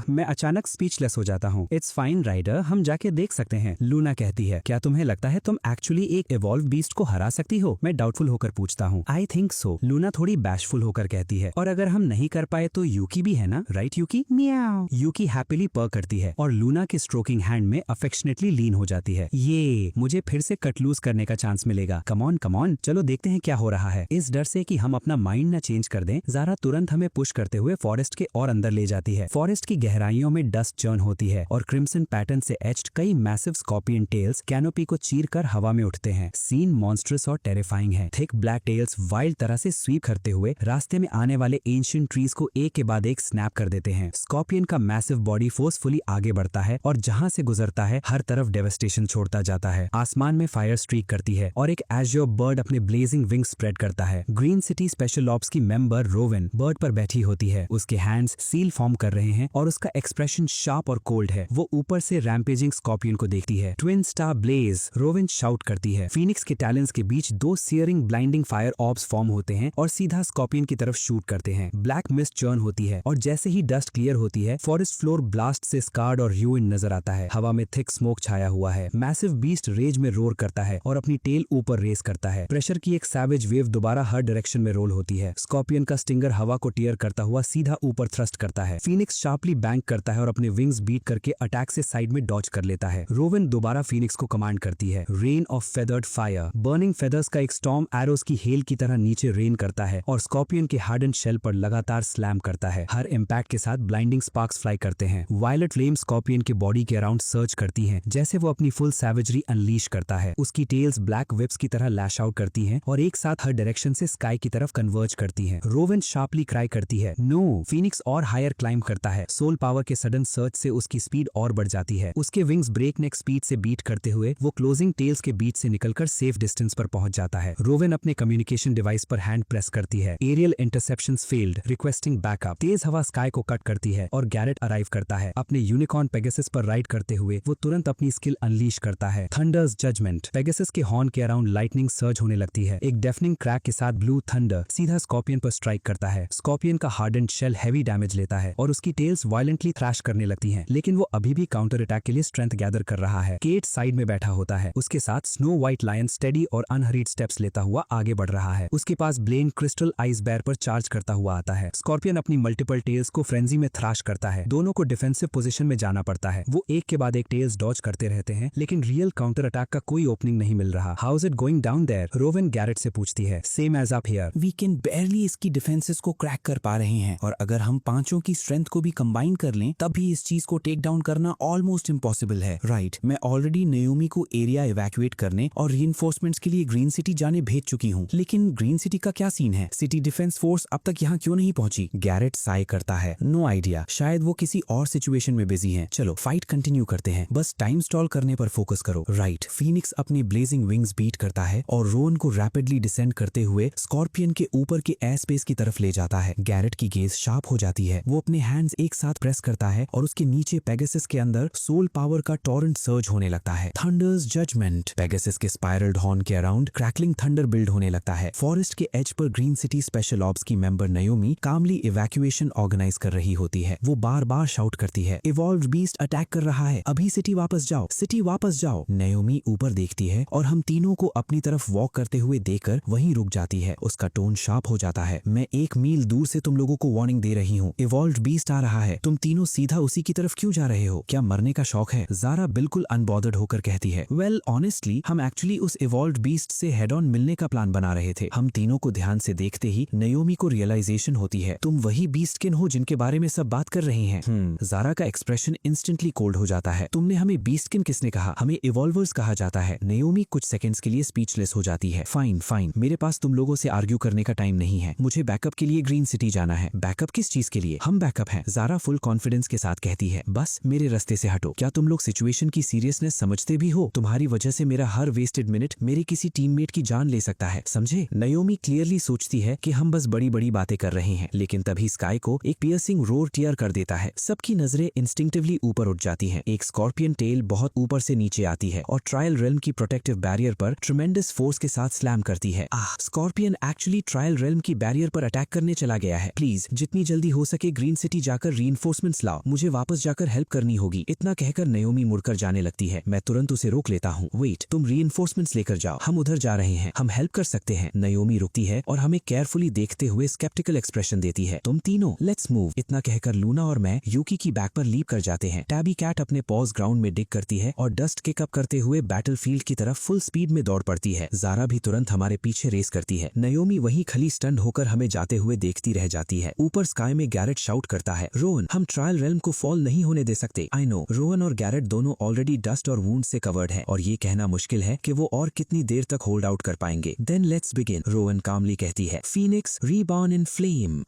मैं अचानक स्पीचलेस हो जाता हूँ। इट्स फाइन राइडर, हम जाके देख सकते हैं। लूना कहती है, क्या तुम्हें लगता है तुम एक्चुअली एक इवॉल्व बीस्ट को हरा सकती हो? मैं डाउटफुल होकर पूछता हूँ। आई थिंक सो, लूना थोड़ी बैशफुल होकर कहती है। और अगर हम नहीं कर पाए तो यूकी भी है ना, राइट यूकी? म्याऊ। यूकी हैप्पीली पर करती है और लूना के स्ट्रोकिंग हैंड में अफेक्शनेटली लीन हो जाती है। ये मुझे फिर से कट लूज करने का चांस मिलेगा। कम ऑन, चलो देखते हैं क्या हो रहा है। इस डर से कि हम अपना माइंड न चेंज कर दें, ज़ारा तुरंत हमें पुश करते हुए फॉरेस्ट के और अंदर ले जाती है। फॉरेस्ट की गहराइयों में डस्ट चर्न होती है और क्रिम्सन पैटर्न से एच्ड कई मैसिव स्कॉर्पियन टेल्स कैनोपी को चीरकर हवा में उठते हैं। सीन मॉन्स्ट्रस और टेरिफाइंग है। थिक ब्लैक टेल्स वाइल्ड तरह से स्वीप करते हुए रास्ते में आने वाले एंशिएंट ट्रीज को एक के बाद एक स्नैप कर देते हैं। स्कॉर्पियन का मैसिव बॉडी फोर्सफुली आगे बढ़ता है और जहां से गुजरता है हर तरफ डेवास्टेशन छोड़ता जाता है। आसमान में फायर स्ट्रीक करती है और एक एज़्योर बर्ड अपने ब्लेजिंग विंग स्प्रेड करता है। ग्रीन सिटी स्पेशल ऑप्स की मेंबर रोवन बर्ड पर बैठी होती है। उसके हैंड्स सील फॉर्म कर रहे हैं और उसका एक्सप्रेशन शार्प और कोल्ड है। वो ऊपर से रैम्पेजिंग स्कॉर्पियन को देखती है। Twin Star Blaze, Rowan shout करती है। फीनिक्स के टैलेंस के बीच 2 searing blinding fire orbs form होते हैं और सीधा स्कॉर्पियन की तरफ शूट करते हैं। ब्लैक मिस्ट चर्न होती है और जैसे ही डस्ट क्लियर होती है, फॉरेस्ट फ्लोर ब्लास्ट से स्कार्ड और र्यूइंड नजर आता है। हवा में थिक स्मोक छाया हुआ है। मैसिव बीस्ट रेज में रोर करता है और अपनी टेल ऊपर रेस करता है। प्रेशर की एक सैवेज वेव दोबारा हर डायरेक्शन में रोल होती है। स्कॉर्पियन का स्टिंगर हवा को टियर करता हुआ सीधा ऊपर थ्रस्ट करता है। फीनिक्स शार्पली बैंक करता है और अपने विंग्स बीट करके अटैक से साइड में डॉज कर लेता है। रोवेन दोबारा फीनिक्स को कमांड करती है। Rain of feathered fire, burning feathers का एक स्टॉर्म एरोस की हेल की तरह नीचे रेन करता है और स्कॉर्पियन के हार्डन शेल पर लगातार स्लैम करता है। हर इम्पैक्ट के साथ ब्लाइंडिंग स्पार्क्स फ्लाई करते हैं। वायलेट फ्लेम स्कॉर्पियन के बॉडी के अराउंड सर्च करती हैं, जैसे वो अपनी फुल सैवेजरी अनलीश करता है। उसकी टेल्स ब्लैक विप्स की तरह लैश आउट करती हैं और एक साथ हर डायरेक्शन से स्काई की तरफ कन्वर्ज करती हैं। रोवेन शार्पली क्राई करती है, नो। फीनिक्स और हायर क्लाइंब करता है। सोल पावर के सडन सर्च से उसकी स्पीड और बढ़ जाती है। उसके विंग्स ब्रेक नेक स्पीड से बीट करते हुए वो क्लोजिंग टेल्स के बीच से निकलकर सेफ डिस्टेंस पर पहुंच जाता है। रोवेन अपने कम्युनिकेशन डिवाइस पर हैंड प्रेस करती है। Aerial interceptions failed, requesting backup. तेज हवा स्काई को कट करती है और गैरेट अराइव करता है। अपने यूनिकॉर्न पेगासस पर राइड करते हुए वो तुरंत अपनी स्किल अनलीश करता है। थंडर्स जजमेंट, पेगासस के हॉर्न के अराउंड लाइटनिंग सर्ज होने लगती है। एक डेफनिंग क्रैक के साथ ब्लू थंडर सीधा स्कॉर्पियन पर स्ट्राइक करता है। स्कॉर्पियन का हार्डन्ड शेल हैवी डैमेज लेता है और उसकी टेल्स वायलेंटली थ्रैश करने लगती हैं, लेकिन वो अभी भी काउंटर अटैक के लिए स्ट्रेंथ गैदर कर रहा है। केट साइड में बैठा होता है। उसके साथ स्नो व्हाइट लायन स्टेडी और अनहरीड स्टेप्स लेता हुआ आगे बढ़ रहा है। उसके पास ब्लेन क्रिस्टल आइस बेयर पर चार्ज करता हुआ आता है। स्कॉर्पियन अपनी मल्टीपल टेल्स को फ्रेंजी में थ्रैश करता है। दोनों को डिफेंसिव पोजीशन में जाना पड़ता है। वो एक के बाद एक टेल्स डॉज करते रहते हैं, लेकिन रियल काउंटर अटैक का कोई ओपनिंग नहीं मिल रहा। How is it going down there? Rowan Garrett से पूछती है। Same as up here, we can barely इसकी डिफेंसेस को क्रैक कर पा रहे हैं और अगर हम पांचों की स्ट्रेंथ को भी कंबाइन कर लें तब भी इस चीज को टेक डाउन करना ऑलमोस्ट इम्पॉसिबल है। राइट, मैं ऑलरेडी नयोमी को एरिया इवैक्यूएट करने और रीइंफोर्समेंट्स के लिए ग्रीन सिटी जाने भेज चुकी हूँ, लेकिन ग्रीन सिटी का क्या सीन है? सिटी डिफेंस फोर्स अब तक यहाँ क्यों नहीं पहुंची? गैरेट साई करता है। नो आइडिया, शायद वो किसी और सिचुएशन में बिजी हैं। चलो फाइट कंटिन्यू करते हैं, बस टाइम स्टॉल करने पर फोकस करो। राइट, फीनिक्स अपने ब्लेजिंग विंग्स बीट करता है और रोन को रैपिडली डिसेंड करते हुए स्कॉर्पियन के ऊपर के एयर स्पेस की तरफ ले जाता है। गैरेट की गेज शार्प हो जाती है। वो अपने हैंड्स एक साथ प्रेस करता है और उसके नीचे पेगासस के अंदर सोल पावर का टॉरेंट सर्ज होने लगता है। थंडर्स जजमेंट, पेगासस के स्पाइरल्ड हॉर्न के अराउंड क्रैकलिंग थंडर बिल्ड होने लगता है। फॉरेस्ट के एज पर ग्रीन सिटी स्पेशल ऑप्स की member Naomi Kamali evacuation organise कर रही होती है। वो बार बार शाउट करती है, इवॉल्व्ड बीस्ट अटैक कर रहा है, अभी सिटी वापस जाओ, सिटी वापस जाओ। नयोमी ऊपर देखती है और हम तीनों को अपनी तरफ वॉक करते हुए देखकर वहीं रुक जाती है। उसका टोन शार्प हो जाता है। मैं 1 मील दूर से तुम लोगों को वार्निंग दे रही हूँ, इवॉल्व्ड बीस्ट आ रहा है, तुम तीनों सीधा उसी की तरफ क्यों जा रहे हो? क्या मरने का शौक है? ज़ारा बिल्कुल अनबॉदर्ड होकर कहती है, वेल ऑनेस्टली हम एक्चुअली उस इवॉल्व्ड बीस्ट से हेड ऑन मिलने का प्लान बना रहे थे। हम तीनों को ध्यान से देखते ही नयोमी को रियलाइजेशन होती है, तुम वही बीस्टकिन हो जिनके बारे में सब बात कर रही हैं। ज़ारा का एक्सप्रेशन इंस्टेंटली कोल्ड हो जाता है। तुमने हमें बीस्टकिन किसने कहा? हमें इवॉल्वर्स कहा जाता है। नयोमी कुछ सेकंड्स के लिए स्पीचलेस हो जाती है। फाइन फाइन, मेरे पास तुम लोगों से आर्ग्यू करने का टाइम नहीं है। मुझे बैकअप के लिए ग्रीन सिटी जाना है। बैकअप किस चीज के लिए? हम बैकअप हैं, ज़ारा फुल कॉन्फिडेंस के साथ कहती है। बस मेरे रास्ते से हटो। क्या तुम लोग सिचुएशन की सीरियसनेस समझते भी हो? तुम्हारी वजह से मेरा हर वेस्टेड मिनट मेरे किसी टीममेट की जान ले सकता है, समझे? नयोमी क्लियरली सोचती है कि हम बस बड़ी बड़ी बातें कर रहे हैं, लेकिन तभी स्काई को एक पियर्सिंग रोर टीयर कर देता है। सबकी नजरें इंस्टिंक्टिवली ऊपर उठ जाती हैं। एक स्कॉर्पियन टेल बहुत ऊपर से नीचे आती है और ट्रायल रेल्म की प्रोटेक्टिव बैरियर पर ट्रेमेंडस फोर्स के साथ स्लैम करती है। स्कॉर्पियन एक्चुअली ट्रायल रेल्म की बैरियर पर अटैक करने चला गया है। प्लीज जितनी जल्दी हो सके ग्रीन सिटी जाकर रीइंफोर्समेंट्स लाओ, मुझे वापस जाकर हेल्प करनी होगी। इतना कहकर नयोमी मुड़कर जाने लगती है। मैं तुरंत उसे रोक लेता हूँ। वेट, तुम रीइंफोर्समेंट्स लेकर जाओ, हम उधर जा रहे हैं, हम हेल्प कर सकते हैं। नयोमी रुकती है और हमें केयरफुली देखते हुए स्केप्टिकल एक्सप्रेशन देती है। तुम तीनों लेट्स मूव। इतना कहकर लूना और मैं यूकी की बैक पर लीप कर जाते हैं। टैबी कैट अपने पॉज ग्राउंड में डिग करती है और डस्ट किक अप करते हुए बैटलफील्ड की तरफ फुल स्पीड में दौड़ पड़ती है। ज़ारा भी तुरंत हमारे पीछे रेस करती है। नयोमी वहीं खली स्टंड होकर हमें जाते हुए देखती रह जाती है। ऊपर स्काई में गैरेट शाउट करता है, रोवन हम ट्रायल रेल्म को फॉल नहीं होने दे सकते। आई नो, रोवन और गैरेट दोनों ऑलरेडी डस्ट और वुंड से कवर्ड है और ये कहना मुश्किल है कि वो और कितनी देर तक होल्ड आउट कर पाएंगे। देन लेट्स बिगिन, रोवन कामली कहती है। फीनिक्स रीबॉर्न इन फ्लेम।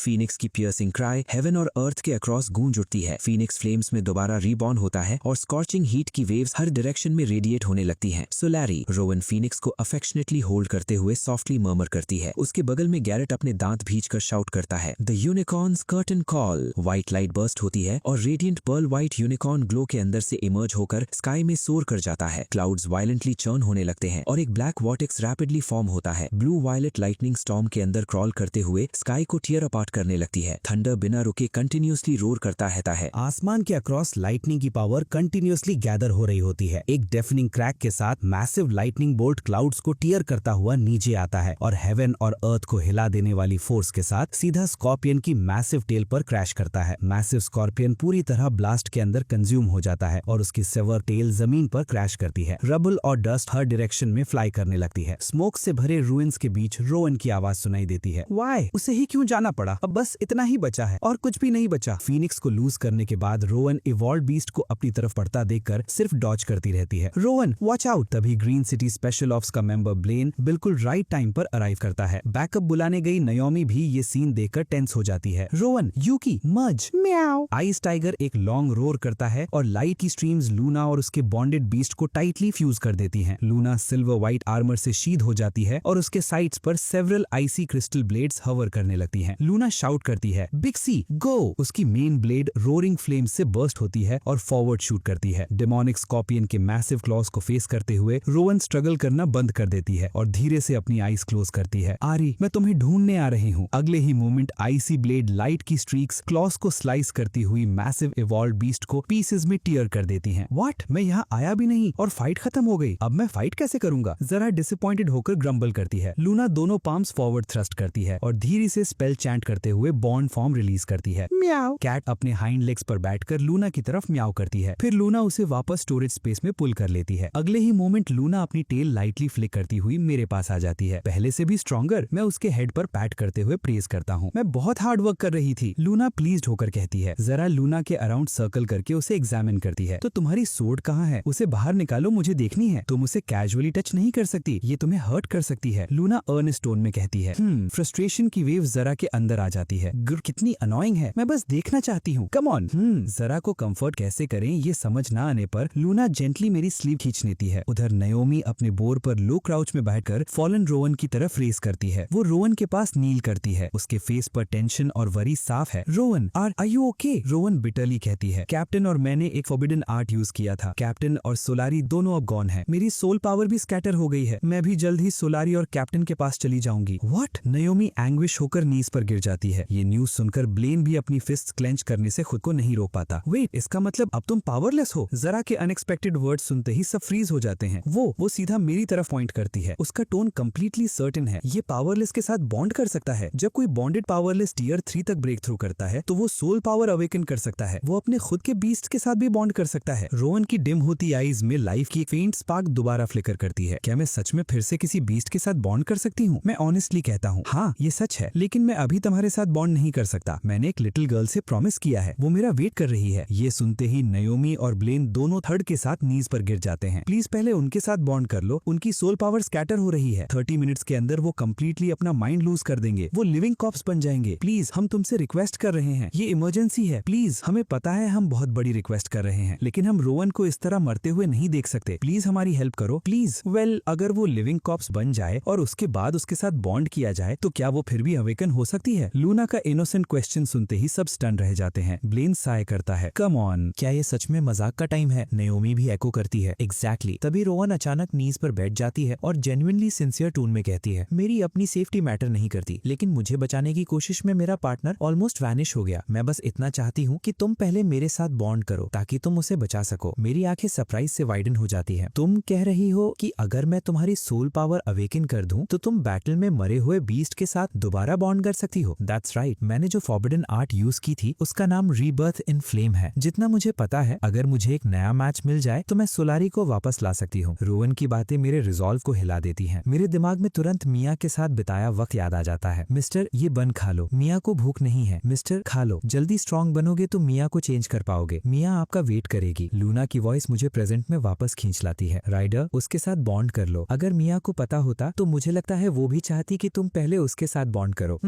फीनिक्स की पियर्सिंग क्राई हेवन और अर्थ के अक्रॉस गूंज उठती है। फीनिक्स फ्लेम्स में दोबारा रीबॉर्न होता है और स्कॉर्चिंग हीट की वेव्स हर डायरेक्शन में रेडिएट होने लगती हैं। सोलैरी, रोवन फीनिक्स को अफेक्शनेटली होल्ड करते हुए सॉफ्टली मर्मर करती है। उसके बगल में गैरेट अपने दांत भींचकर शाउट करता है, the unicorns curtain call. White light burst होती है और radiant pearl white unicorn glow के अंदर से इमर्ज होकर स्काई में सोर कर जाता है। क्लाउड्स वायलेंटली चर्न होने लगते हैं और एक ब्लैक वॉर्टेक्स रैपिडली फॉर्म होता है। ब्लू वायलेट लाइटनिंग स्टॉर्म के अंदर क्रॉल करते हुए स्काई को टीयर अपार्ट करने लगती है। थंडर बिना रुके कंटिन्यूअसली रोर करता रहता है। आसमान के अक्रॉस लाइटनिंग की पावर कंटिन्यूअसली गैदर हो रही होती है। एक डेफनिंग क्रैक के साथ मैसिव लाइटनिंग बोल्ट क्लाउड्स को टीयर करता हुआ नीचे आता है और हेवन और अर्थ को हिला देने वाली फोर्स के साथ सीधा स्कॉर्पियन की मैसिव टेल पर क्रैश करता है। मैसिव स्कॉर्पियन पूरी तरह ब्लास्ट के अंदर कंज्यूम हो जाता है और उसकी सेवर टेल जमीन पर क्रैश करती है। रबल और डस्ट हर डायरेक्शन में फ्लाई करने लगती है। स्मोक से भरे रूइंस के बीच रोवन की आवाज सुनाई देती है। वाई, उसे ही क्यों जाना पड़ा? अब बस इतना ही बचा है और कुछ भी नहीं बचा। फीनिक्स को लूज करने के बाद रोवन इवॉल्व बीस्ट को अपनी तरफ पड़ता देखकर सिर्फ डॉज करती रहती है। Rowan, watch out. तभी ग्रीन सिटी स्पेशल ऑप्स का मेंबर ब्लेन बिल्कुल राइट टाइम पर अराइव करता है। बैकअप बुलाने गई नयोमी भी ये सीन देखकर टेंस हो जाती है। रोवन, यूकी, मज, म्याओ। आइस टाइगर एक लॉन्ग रोर करता है और लाइट की स्ट्रीम्स लूना और उसके बॉन्डेड बीस्ट को टाइटली फ्यूज कर देती हैं। लूना सिल्वर व्हाइट आर्मर से शीद हो जाती है और उसके साइड्स पर सेवरल आइसी क्रिस्टल ब्लेड्स हवर करने लगती हैं। लूना शाउट करती है, बिक्सी गो। उसकी मेन ब्लेड रोरिंग फ्लेम से बर्स्ट होती है और फॉरवर्ड शूट करती है। डेमोनिक स्कॉर्पियन के मैसिव क्लॉज को फेस करते हुए रोवन स्ट्रगल करना बंद कर देती है और धीरे से अपनी आईज क्लोज करती है। आरी, मैं तुम्हें ढूंढने आ रही हूँ। अगले ही मोमेंट आईसी ब्लेड लाइट की स्ट्रीक्स क्लॉज को स्लाइस करती हुई मैसिव इवॉल्व बीस्ट को पीसेस में टीयर कर देती हैं। व्हाट, मैं यहाँ आया भी नहीं और फाइट खत्म हो गई। अब मैं फाइट कैसे करूंगा? जरा डिसअपॉइंटेड होकर ग्रम्बल करती है। लूना दोनों पाम्स फॉरवर्ड थ्रस्ट करती है और धीरे से स्पेल चैंट करते हुए बॉन्ड फॉर्म रिलीज करती है। म्याओ। कैट अपने हाइंड लेग्स पर बैठकर लूना की तरफ म्याओ करती है। फिर लूना उसे वापस स्टोरेज स्पेस में पुल कर लेती है। अगले ही मोमेंट लूना अपनी टेल लाइटली फ्लिक करती हुई मेरे पास आ जाती है। पहले से भी स्ट्रॉन्गर। मैं उसके हेड पर पैट करते हुए प्रेज करता हूँ। मैं बहुत हार्ड वर्क कर रही थी। लूना प्लीज्ड होकर कहती है। जरा लूना के अराउंड सर्कल करके उसे एग्जामिन करती है। तो तुम्हारी सोड कहाँ है? उसे बाहर निकालो, मुझे देखनी है। तुम उसे कैजुअली टच नहीं कर सकती, ये तुम्हें हर्ट कर सकती है, लूना अर्नेस्ट टोन में कहती है। फ्रस्ट्रेशन की वेव जरा के अंदर आ जाती है। कितनी अनोइंग है, मैं बस देखना चाहती हूँ, कम ऑन। जरा को कंफर्ट कैसे करें ये समझ ना आने पर लूना जेंटली मेरी स्लीव खींच लेती है। उधर नयोमी अपने बोर पर लो क्राउच में बैठकर फॉलन रोवन की तरफ रेस करती है। वो रोवन के पास नील करती है। उसके फेस पर टेंशन और वरी साफ है। Rowan, are you okay? Rowan bitterly कहती है, कैप्टन और मैंने एक फॉरबिडन आर्ट यूज किया था। कैप्टन और सोलारी दोनों अब गॉन है। मेरी सोल पावर भी स्कैटर हो गई है। मैं भी जल्द ही सोलारी और कैप्टन के पास चली जाऊंगी। व्हाट? नयोमी एंग्विश होकर नीज पर गिर जाती है। ये न्यूज सुनकर ब्लेन भी अपनी फिस्ट क्लेंच करने से खुद को नहीं रोक पाता। वेट, इसका मतलब अब तुम पावरलेस हो? जरा के अनएक्सपेक्टेड वर्ड सुनते ही सब फ्रीज हो जाते हैं। वो सीधा मेरी तरफ पॉइंट करती है। उसका टोन कंप्लीटली सर्टेन है। ये पावरलेस के साथ बॉन्ड कर सकता है। जब कोई बॉन्डेड पावरलेस टियर 3 तक ब्रेक थ्रू करता है तो वो सोल पावर अवेकन कर सकता है। वो अपने खुद के बीस्ट के साथ भी बॉन्ड कर सकता है। रोवन की डिम होती आईज में लाइफ की फेंट स्पार्क दोबारा फ्लिकर करती है। क्या मैं सच में फिर से किसी बीस्ट के साथ बॉन्ड कर सकती हूँ? मैं ऑनेस्टली कहता हूँ, हाँ ये सच है, लेकिन मैं अभी तुम्हारे साथ बॉन्ड नहीं कर सकता। मैंने एक लिटिल गर्ल से प्रॉमिस किया है, वो मेरा वेट कर रही है। ये सुनते ही नयोमी और ब्लेन दोनों थर्ड के साथ नीज पर गिर जाते हैं। प्लीज पहले उनके साथ बॉन्ड कर लो, उनकी सोल पावर स्कैटर हो रही है। 30 मिनट्स के अंदर वो कंप्लीटली अपना माइंड लूज कर देंगे। वो लिविंग कॉप्स बन जाएंगे। प्लीज हम तुमसे रिक्वेस्ट कर रहे हैं, ये इमरजेंसी है। प्लीज, हमें पता है हम बहुत बड़ी रिक्वेस्ट कर रहे हैं, लेकिन हम रोवन को इस तरह मरते हुए नहीं देख सकते। प्लीज हमारी हेल्प करो, प्लीज। वेल, अगर वो लिविंग कॉप्स बन जाए और उसके बाद उसके साथ बॉन्ड किया जाए तो क्या वो फिर भी अवेकन हो सकती है? लूना का इनोसेंट क्वेश्चन सुनते ही सब स्टन रह जाते हैं। ब्लेन साय करता है, कम ऑन, क्या ये सच में मजाक का टाइम है? नयोमी भी एको करती है, एग्जैक्टली। तभी रोवन अचानक नीज पर बैठ जाती है और जेन्युइनली सिंसियर टोन में कहती है, मेरी अपनी सेफ्टी मैटर नहीं करती, लेकिन मुझे बचाने की कोशिश में मेरा पार्टनर ऑलमोस्ट वैनिश हो गया। मैं बस इतना चाहती हूँ कि तुम पहले मेरे साथ बॉन्ड करो ताकि तुम उसे बचा सको। मेरी आंखें सरप्राइज से वाइडन हो जाती है। तुम कह रही हो कि अगर मैं तुम्हारी सोल पावर अवेकन कर दूं तो तुम बैटल में मरे हुए बीस्ट के साथ दोबारा बॉन्ड कर सकती हो। दैट्स राइट, मैंने जो फॉरबिडन आर्ट यूज की थी उसका नाम रीबर्थ इन फ्लेम है। जितना मुझे पता है, अगर मुझे एक नया मैच मिल जाए तो मैं सोलारी को वापस ला सकती हूँ। रोवन की बातें मेरे रिजॉल्व को हिला देती हैं। मेरे दिमाग में तुरंत मिया के साथ बिताया वक्त याद आ जाता है। मिस्टर, ये बन खा लो, मिया को भूख नहीं है। मिस्टर, खा लो, जल्दी स्ट्रॉन्ग बनोगे तो मिया को चेंज कर पाओगे। मिया आपका वेट करेगी। लूना की वॉइस मुझे प्रेजेंट में वापस खींच लाती है। राइडर, उसके साथ बॉन्ड कर लो। अगर मिया को पता होता तो मुझे लगता है वो भी चाहती कि तुम पहले उसके साथ बॉन्ड करो।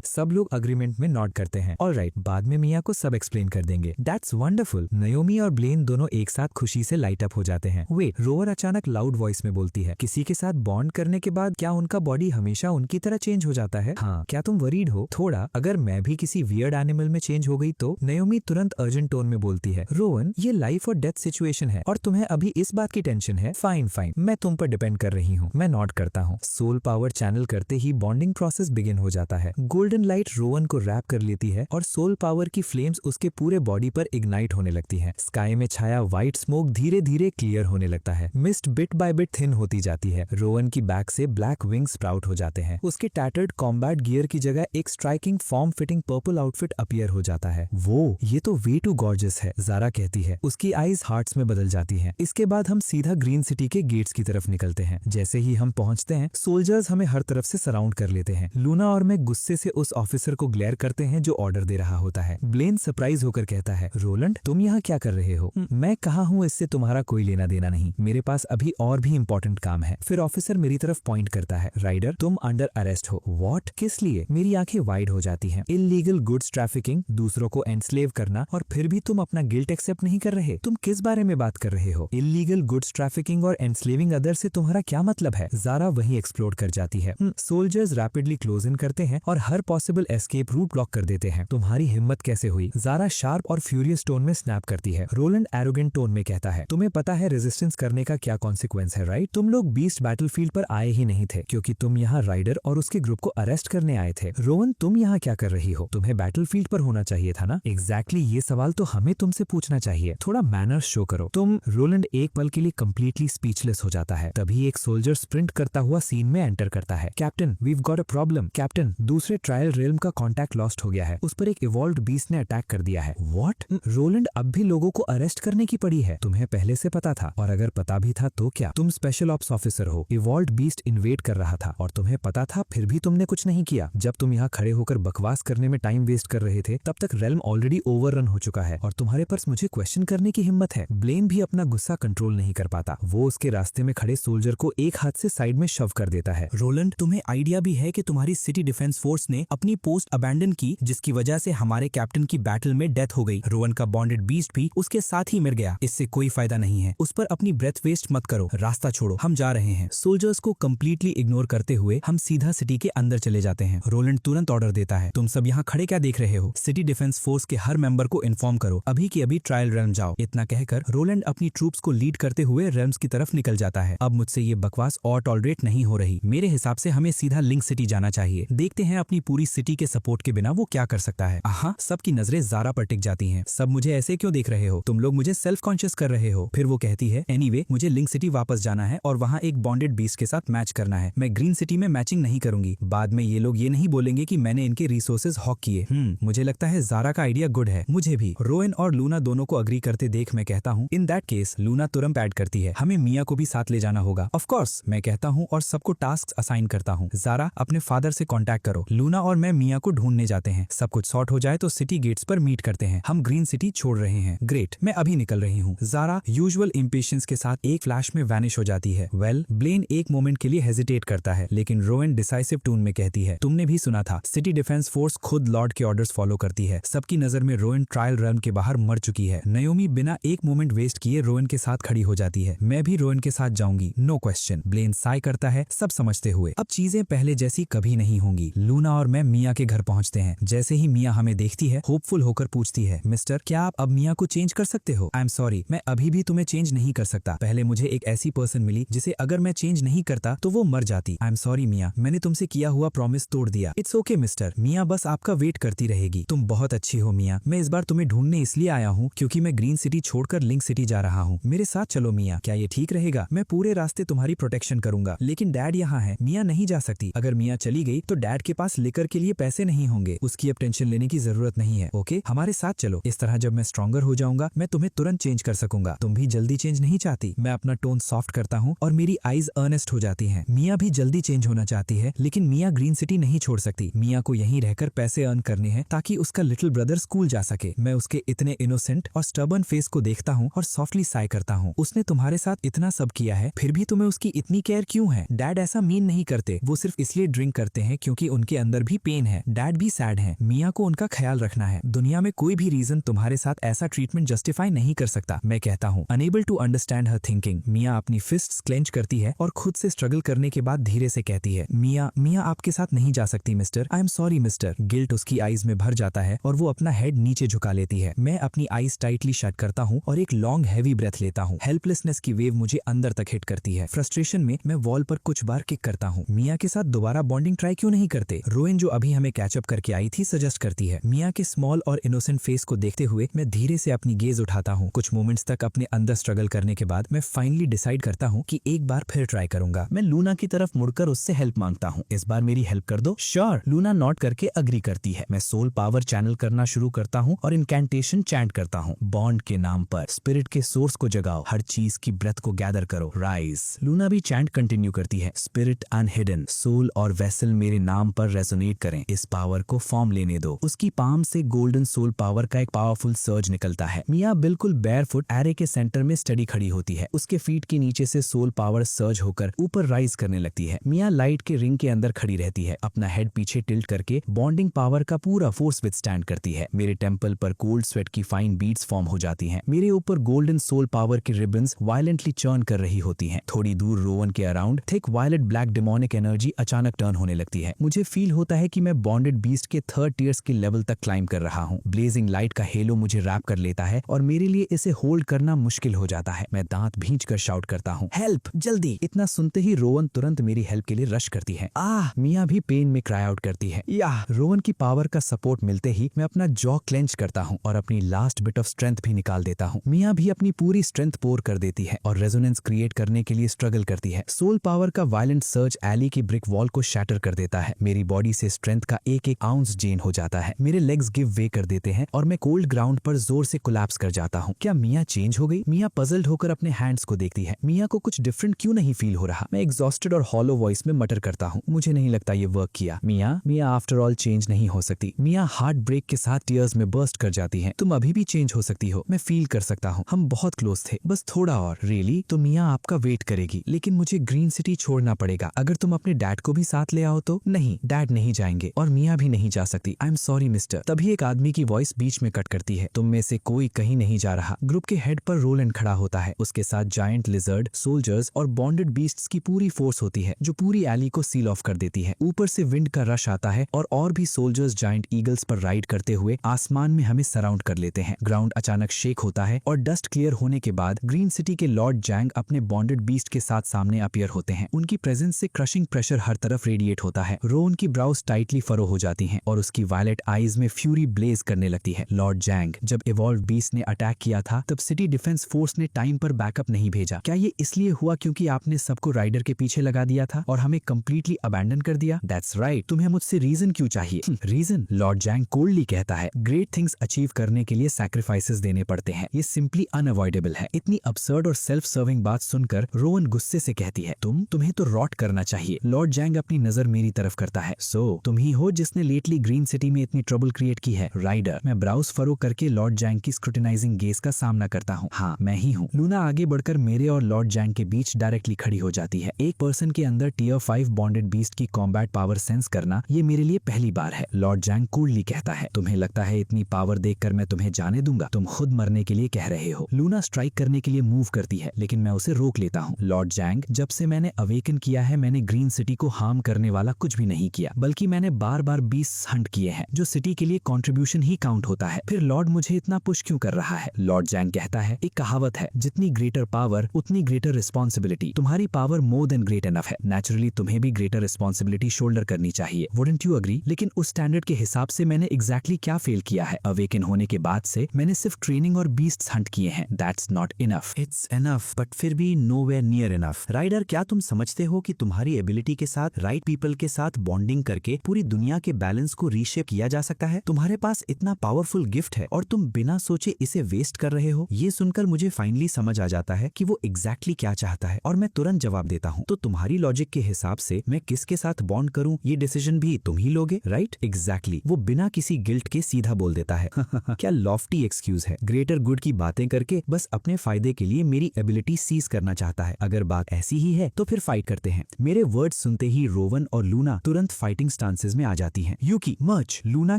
सब लोग अग्रीमेंट में नॉट करते हैं। ऑलराइट, बाद में मिया को सब एक्सप्लेन कर देंगे। That's wonderful. नयोमी और ब्लेन दोनों एक साथ खुशी से लाइट अप हो जाते हैं। वेट, रोवर अचानक लाउड वॉइस में बोलती है, किसी के साथ बॉन्ड करने के बाद क्या उनका बॉडी हमेशा उनकी तरह चेंज हो जाता है? हाँ, क्या तुम वरीड हो? थोड़ा। अगर मैं भी किसी वियर्ड एनिमल में चेंज हो गई तो? नयोमी तुरंत अर्जेंट टोन में बोलती है, रोवन, ये लाइफ और डेथ सिचुएशन है और तुम्हें अभी इस बात की टेंशन है। फाइन, मैं तुम पर डिपेंड कर रही हूँ। मैं नॉट करता हूँ। सोल पावर चैनल करते ही बॉन्डिंग प्रोसेस बिगिन हो जाता है। गोल्डन लाइट रोवन को रैप कर लेती है और सोल पावर की फ्लेम्स उसके पूरे बॉडी पर इग्नाइट होने लगती है। स्काई में छाया व्हाइट स्मोक धीरे धीरे क्लियर होने लगता है। Mist bit by bit thin होती जाती है। रोवन की बैक से ब्लैक विंग स्प्राउट हो जाते हैं। उसके टैटर्ड कॉम्बैट गियर की जगह एक striking form fitting purple outfit appear हो जाता है। वो ये तो वे टू गॉर्जियस है, ज़ारा कहती है। उसकी आईज हार्ट्स में बदल जाती हैं। इसके बाद हम सीधा ग्रीन सिटी के गेट्स की तरफ निकलते हैं। जैसे ही हम पहुंचते हैं, सोल्जर्स हमें हर तरफ से सराउंड कर लेते हैं। लूना और मैं गुस्से से उस ऑफिसर को ग्लेयर करते हैं जो ऑर्डर दे रहा होता है। ब्लेन सरप्राइज होकर कहता है, रोलैंड तुम यहाँ क्या कर रहे हो? मैं कहा हूँ इससे तुम्हारा कोई लेना देना नहीं, मेरे पास अभी और भी इंपॉर्टेंट काम है। फिर ऑफिसर मेरी तरफ पॉइंट करता है, राइडर तुम अंडर अरेस्ट हो। व्हाट? किस लिए? मेरी आंखें वाइड हो जाती हैं। इल्लीगल गुड्स ट्रैफिकिंग, दूसरों को एनस्लेव करना, और फिर भी तुम अपना गिल्ट एक्सेप्ट नहीं कर रहे। तुम किस बारे में बात कर रहे हो? इल्लीगल गुड्स ट्रैफिकिंग और एनस्लेविंग अदर से तुम्हारा क्या मतलब है? ज़ारा वहीं एक्सप्लोर कर जाती है। सोल्जर्स रैपिडली क्लोज इन करते हैं और हर पॉसिबल एस्केप रूट ब्लॉक कर देते हैं। तुम्हारी हिम्मत कैसे हुई? ज़ारा शार्प और फ्यूरियस टोन में स्नैप करती है। रोलैंड एरोगेंट टोन में कहता है, तुम्हें पता है रेजिस्टेंस करने का क्या कॉन्सिक्वेंस है, राइट? तुम लोग बीस्ट बैटलफील्ड पर आए ही नहीं थे क्योंकि तुम यहाँ राइडर और उसके ग्रुप को अरेस्ट करने आए थे। रोवन तुम यहाँ क्या कर रही हो? तुम्हें बैटलफील्ड पर होना चाहिए था ना। एग्जैक्टली ये सवाल तो हमें तुमसे पूछना चाहिए। थोड़ा मैनर्स शो करो तुम। रोलैंड एक पल के लिए कंप्लीटली स्पीचलेस हो जाता है। तभी एक सोल्जर स्प्रिंट करता हुआ सीन में एंटर करता है। Captain we've got a problem. Captain दूसरे ट्रायल रेल्म का कॉन्टैक्ट लॉस्ट हो गया है। उस पर एक इवॉल्व्ड बीस्ट ने अटैक कर दिया है। व्हाट? रोलैंड अब भी लोगों को अरेस्ट करने की पड़ी है। तुम्हें पहले से पता था, और अगर पता भी था तो क्या? तुम स्पेशल ऑप्स ऑफिसर हो। इवॉल्व्ड बीस्ट इन्वेड कर रहा था और तुम्हें पता था, फिर भी तुमने कुछ नहीं किया। जब तुम यहाँ खड़े होकर बकवास करने में टाइम वेस्ट कर रहे थे, तब तक रेल्म ऑलरेडी ओवररन हो चुका है और तुम्हारे पास मुझे क्वेश्चन करने की हिम्मत है। ब्लेन भी अपना गुस्सा कंट्रोल नहीं कर पाता। वो उसके रास्ते में खड़े सोल्जर को एक हाथ से साइड में शव कर देता है। रोलैंड तुम्हें आइडिया भी है कि तुम्हारी सिटी डिफेंस फोर्स ने अपनी पोस्ट अबैंडन की, जिसकी वजह से हमारे कैप्टन की बैटल में डेथ हो गई। रोवन का बॉन्डेड बीस्ट भी उसके साथ ही मर गया। इससे कोई फायदा नहीं है। उस पर अपनी ब्रेथ वेस्ट मत करो। रास्ता छोड़ो, हम जा रहे हैं। सोल्जर्स को कंप्लीटली इग्नोर करते हुए हम सीधा सिटी के अंदर चले जाते हैं। रोलैंड तुरंत ऑर्डर देता है, तुम सब यहाँ खड़े क्या देख रहे हो? सिटी डिफेंस फोर्स के हर मेंबर को इन्फॉर्म करो, अभी की अभी ट्रायल रेल्म जाओ। इतना कहकर रोलैंड अपनी ट्रूप्स को लीड करते हुए रेल्म्स की तरफ निकल जाता है। अब मुझसे ये बकवास और टॉलरेट नहीं हो रही। मेरे हिसाब से हमें सीधा लिंक सिटी जाना चाहिए। देखते हैं अपनी पूरी सिटी के सपोर्ट के बिना वो क्या कर सकता है। आहा, सबकी नजरें ज़ारा पर टिक जाती हैं। सब मुझे ऐसे क्यों देख रहे हो? तुम लोग मुझे सेल्फ कॉन्शियस कर रहे हो। फिर वो कहती है, एनीवे मुझे लिंक सिटी वापस जाना है और वहाँ एक बॉन्डेड बीस्ट के साथ मैच करना है। मैं ग्रीन सिटी में मैचिंग नहीं करूंगी। बाद में ये लोग ये नहीं बोलेंगे कि मैंने इनके रिसोर्सेज हॉक किए। मुझे लगता है ज़ारा का आइडिया गुड है। मुझे भी। रोवन और लूना दोनों को अग्री करते देख मैं कहता हूँ, इन दैट केस लूना तुरंत ऐड करती है, हमें मिया को भी साथ ले जाना होगा। ऑफ कोर्स मैं कहता हूँ और सबको टास्क असाइन करता हूँ। ज़ारा अपने फादर से कांटेक्ट करो। लूना और मैं मिया को ढूंढने जाते हैं। सब कुछ सॉर्ट हो जाए तो सिटी गेट्स पर मीट करते हैं। हम ग्रीन सिटी छोड़ रहे हैं। ग्रेट, मैं अभी निकल रही हूँ। ज़ारा यूजुअल इम्पेशंस के साथ एक फ्लैश में वैनिश हो जाती है। वेल, ब्लेन एक मोमेंट के लिए हेजिटेट करता है, लेकिन रोवन डिसाइसिव टून में कहती है, तुमने भी सुना था, सिटी डिफेंस फोर्स खुद लॉर्ड के ऑर्डर्स फॉलो करती है। सबकी नजर में रोवन ट्रायल रन के बाहर मर चुकी है। नयोमी बिना एक मोमेंट वेस्ट किए रोवन के साथ खड़ी हो जाती है। मैं भी रोवन के साथ जाऊंगी, नो क्वेश्चन। ब्लेन साई करता है, सब समझते हुए। अब चीजें पहले जैसी कभी नहीं होंगी। लूना और मैं मिया के घर पहुंचते हैं। जैसे ही मिया हमें देखती है, होपफुल होकर पूछती है, मिस्टर क्या आप अब मिया को चेंज कर सकते हो? आई एम सॉरी, मैं अभी भी तुम्हें चेंज नहीं कर सकता। पहले मुझे एक ऐसी पर्सन मिली जिसे अगर मैं चेंज नहीं करता तो वो मर जाती। आई एम सॉरी मिया, मैंने तुमसे किया हुआ प्रॉमिस तोड़ दिया। It's okay mister. मिया बस आपका वेट करती रहेगी। तुम बहुत अच्छी हो मिया। मैं इस बार तुम्हें ढूंढने इसलिए आया हूँ क्योंकि मैं ग्रीन सिटी छोड़कर लिंक सिटी जा रहा हूँ। मेरे साथ चलो मिया, क्या ये ठीक रहेगा? मैं पूरे रास्ते तुम्हारी प्रोटेक्शन करूंगा। लेकिन डैड यहाँ है, मिया नहीं जा सकती। अगर मिया चली गई तो डैड के पास लिकर के लिए पैसे नहीं होंगे। उसकी अब टेंशन लेने की जरूरत नहीं है। ओके, हमारे साथ चलो। इस तरह जब मैं स्ट्रॉन्गर हो जाऊंगा मैं तुम्हें तुरंत चेंज कर सकूंगा। तुम भी जल्दी चेंज नहीं चाहती। मैं अपना टोन सॉफ्ट करता हूँ और मेरी आईज अर्नेस्ट हो जाती हैं। मिया भी जल्दी चेंज होना चाहती है, लेकिन मिया ग्रीन सिटी नहीं छोड़ सकती। मिया को यहीं रहकर पैसे अर्न करने हैं ताकि उसका लिटिल ब्रदर स्कूल जा सके। मैं उसके इतने इनोसेंट और स्टर्बन फेस को देखता हूँ और सॉफ्टली साई करता हूँ। उसने तुम्हारे साथ इतना सब किया है, फिर भी तुम्हें उसकी इतनी केयर क्यों है? डैड ऐसा मीन नहीं करते। वो सिर्फ इसलिए ड्रिंक करते हैं क्योंकि उनके अंदर भी पेन है। डैड भी सैड है। मिया को उनका ख्याल रखना है। दुनिया में कोई भी रीजन तुम्हारे साथ ऐसा ट्रीटमेंट जस्टिफाई नहीं कर सकता। मैं कहता हूँ, unable to understand her thinking. Mia अपनी फिस्ट्स क्लेंच करती है और खुद से स्ट्रगल करने के बाद धीरे से कहती है, मिया आपके साथ नहीं जा सकती mister. I am sorry mister. Guilt उसकी आईज में भर जाता है और वो अपना हेड नीचे झुका लेती है। मैं अपनी आईज टाइटली शट करता हूँ और एक लॉन्ग हैवी ब्रेथ लेता हूँ। हेल्पलेसनेस की वेव मुझे अंदर तक हिट करती है। फ्रस्ट्रेशन में मैं वॉल पर कुछ बार किक करता हूँ। मिया के साथ दोबारा बॉन्डिंग ट्राई क्यों नहीं करते? रोवन जो अभी हमें कैचअप करके आई थी सजेस्ट करती है। मिया के स्मॉल और इनोसेंट फेस को देखते हुए मैं धीरे से अपनी गेज उठा खाता हूँ। कुछ मोमेंट्स तक अपने अंदर स्ट्रगल करने के बाद मैं फाइनली डिसाइड करता हूँ कि एक बार फिर ट्राई करूंगा। मैं लूना की तरफ मुड़कर उससे हेल्प मांगता हूँ। इस बार मेरी हेल्प कर दो। श्योर, लूना नॉट करके अग्री करती है। मैं सोल पावर चैनल करना शुरू करता हूँ और इनकैंटेशन चैंट करता हूँ। बॉन्ड के नाम पर स्पिरिट के सोर्स को जगाओ, हर चीज की ब्रेथ को गैदर करो, राइज। लूना भी चैंट कंटिन्यू करती है। स्पिरिट अनहिडन, सोल और वेसल मेरे नाम पर रेजोनेट करें, इस पावर को फॉर्म लेने दो। उसकी पाम से गोल्डन सोल पावर का एक पावरफुल सर्ज निकलता है। मिया बिल्कुल बेयरफुट एरे के सेंटर में स्टडी खड़ी होती है। उसके फीट के नीचे से सोल पावर सर्ज होकर ऊपर राइज करने लगती है। मिया लाइट के रिंग के अंदर खड़ी रहती है, अपना हेड पीछे टिल्ट करके बॉन्डिंग पावर का पूरा फोर्स विथस्टैंड करती है। मेरे टेम्पल पर कोल्ड स्वेट की फाइन बीड्स फॉर्म हो जाती हैं। मेरे ऊपर गोल्डन सोल पावर की रिबन्स वायलेंटली चर्न कर रही होती हैं। थोड़ी दूर रोवन के around thick violet black demonic energy अचानक टर्न होने लगती है। मुझे फील होता है कि मैं बॉन्डेड बीस्ट के 3rd टीयर्स के लेवल तक क्लाइम कर रहा हूँ। ब्लेजिंग लाइट का हेलो मुझे रैप कर लेता है और मेरे लिए इसे होल्ड करना मुश्किल हो जाता है। मैं दांत भींच कर शाउट करता हूँ, हेल्प जल्दी। इतना सुनते ही रोवन तुरंत मेरी हेल्प के लिए रश करती है। मिया भी पेन में क्राई आउट करती है। रोवन की पावर का सपोर्ट मिलते ही मैं अपना जॉ क्लेंच करता हूँ और अपनी लास्ट बिट ऑफ स्ट्रेंथ भी निकाल देता हूँ। मिया भी अपनी पूरी स्ट्रेंथ पोर कर देती है और रेजोनेंस क्रिएट करने के लिए स्ट्रगल करती है। सोल पावर का वायलेंट सर्ज एली की ब्रिक वॉल को शैटर कर देता है। मेरी बॉडी से स्ट्रेंथ का एक एक आउंस ड्रेन हो जाता है। मेरे लेग्स गिव वे कर देते हैं और मैं कोल्ड ग्राउंड पर जोर से कोलैप्स कर जाता हूँ। क्या मिया चेंज हो गई? मिया पजल्ड होकर अपने हैंड्स को देखती है। मिया को कुछ डिफरेंट क्यों नहीं फील हो रहा? मैं एग्जॉस्टेड और हॉलो वॉइस में मटर करता हूँ, मुझे नहीं लगता ये वर्क किया। मिया आफ्टर ऑल चेंज नहीं हो सकती। मिया हार्ट ब्रेक के साथ टीयर्स में बर्स्ट कर जाती है। तुम अभी भी चेंज हो सकती हो, मैं फील कर सकता हूँ, हम बहुत क्लोज थे, बस थोड़ा और। रियली? तो मिया आपका वेट करेगी, लेकिन मुझे ग्रीन सिटी छोड़ना पड़ेगा। अगर तुम अपने डैड को भी साथ ले आओ तो? नहीं, डैड नहीं जाएंगे और मिया भी नहीं जा सकती। I am sorry mister. तभी एक आदमी की वॉइस बीच में कट करती है। तुम में से कोई कहीं नहीं जा रहा। ग्रुप के हेड पर रोलैंड खड़ा होता है। उसके साथ जायंट लिजर्ड, सोल्जर्स और बॉन्डेड बीस्ट्स की पूरी फोर्स होती है जो पूरी एली को सील ऑफ कर देती है। ऊपर से विंड का रश आता है और भी सोल्जर्स जायंट ईगल्स पर राइड करते हुए आसमान में हमें सराउंड कर लेते हैं। ग्राउंड अचानक शेक होता है और डस्ट क्लियर होने के बाद ग्रीन सिटी के लॉर्ड जैंग अपने बॉन्डेड बीस्ट के साथ सामने अपीयर होते हैं। उनकी प्रेजेंस से क्रशिंग प्रेशर हर तरफ रेडिएट होता है। रोन की ब्राउज टाइटली फरो हो जाती हैं और उसकी वायलेट आईज में फ्यूरी ब्लेज करने लगती है। लॉर्ड जैंग, जब इवॉल्व बीस्ट ने अटैक किया था तब सिटी डिफेंस फोर्स ने टाइम पर बैकअप नहीं भेजा। क्या ये इसलिए हुआ क्योंकि आपने सबको राइडर के पीछे लगा दिया था और हमें कंप्लीटली अबैंडन कर दिया? That's right. तुम्हें मुझसे रीजन क्यों चाहिए? रीजन? लॉर्ड जैंग कोल्डली कहता है, ग्रेट थिंग्स अचीव करने के लिए सैक्रिफाइसेस देने पड़ते हैं, ये सिंपली अनअवॉइडेबल है। इतनी अब्सर्ड और सेल्फ सर्विंग बात सुनकर रोवन गुस्से से कहती है, तुम्हें तो रॉट करना चाहिए। लॉर्ड जैंग अपनी नजर मेरी तरफ करता है। सो तुम ही हो जिसने लेटली ग्रीन सिटी में इतनी ट्रबल क्रिएट की है? राइडर। मैं ब्राउज फरो करके लॉर्ड जैंग की स्क्रूटिनाइजिंग गेज का सामना करता हूँ। हाँ, मैं ही हूँ। लूना आगे बढ़कर मेरे और लॉर्ड जैंग के बीच डायरेक्टली खड़ी हो जाती है। एक पर्सन के अंदर टियर 5 बॉन्डेड बीस्ट की कॉम्बैट पावर सेंस करना ये मेरे लिए पहली बार है। लॉर्ड जैंग कूलली कहता है, तुम्हें लगता है इतनी पावर देखकर मैं तुम्हें जाने दूंगा? तुम खुद मरने के लिए कह रहे हो। लूना स्ट्राइक करने के लिए मूव करती है लेकिन मैं उसे रोक लेता हूँ। लॉर्ड जैंग, जब से मैंने अवेकन किया है मैंने ग्रीन सिटी को हार्म करने वाला कुछ भी नहीं किया, बल्कि मैंने बार बार बीस्ट हंट किए हैं जो सिटी के लिए कंट्रीब्यूशन ही काउंट होता है। फिर लॉर्ड मुझे इतना पुश क्यों कर रहा है? लॉर्ड जैंग कहता है, एक कहावत है, जितनी ग्रेटर पावर उतनी ग्रेटर रिस्पॉन्सिबिलिटी। तुम्हारी power more than great enough है। नेचुरली तुम्हें भी ग्रेटर रिस्पॉन्सिबिलिटी शोल्डर करनी चाहिए। Wouldn't you agree? लेकिन उस स्टैंडर्ड के हिसाब से मैंने एग्जैक्टली क्या फेल किया है? अवेकन होने के बाद से मैंने सिर्फ ट्रेनिंग और बीस्ट्स हंट किए हैं। That's not enough. It's enough, but फिर भी नोवेयर नियर इनफ। राइडर, क्या तुम समझते हो कि तुम्हारी एबिलिटी के साथ राइट पीपल के साथ बॉन्डिंग करके पूरी दुनिया के बैलेंस को रीशेप किया जा सकता है? तुम्हारे पास इतना पावरफुल गिफ्ट है और तुम बिना सोचे इसे वेस्ट कर रहे हो। ये सुनकर मुझे फाइनली समझ आ जाता है कि वो एग्जैक्टली क्या चाहता है और मैं तुरंत जवाब देता हूँ, तो तुम्हारी लॉजिक के हिसाब से मैं किसके साथ बॉन्ड करूँ ये डिसीजन भी तुम ही लोगे, राइट? एग्जैक्टली। वो बिना किसी गिल्ट के सीधा बोल देता है। क्या लॉफ्टी एक्सक्यूज है। ग्रेटर गुड की बातें करके बस अपने फायदे के लिए मेरी एबिलिटी सीज करना चाहता है। अगर बात ऐसी ही है तो फिर फाइट करते हैं। मेरे वर्ड्स सुनते ही रोवन और लूना तुरंत फाइटिंग स्टांसेस में आ जाती हैं। यूकी, मर्च। लूना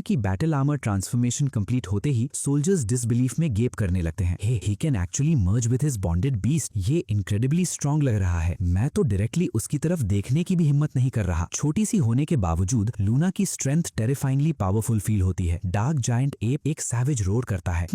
की बैटल आर्मर ट्रांसफॉर्मेशन कंप्लीट होते ही सोल्जर्स डिसबिलीफ में गेप करने लगते हैं। Hey, he can actually merge with his bonded beast. ये इनक्रेडिबली स्ट्रांग लग रहा है। मैं तो डायरेक्टली उसकी तरफ देखने की भी हिम्मत नहीं कर रहा। छोटी सी होने के बावजूद लूना की स्ट्रेंथ टेरिफाइंगली पावरफुल फील होती है। डार्क जायंट एप एक सैवेज रोर करता है,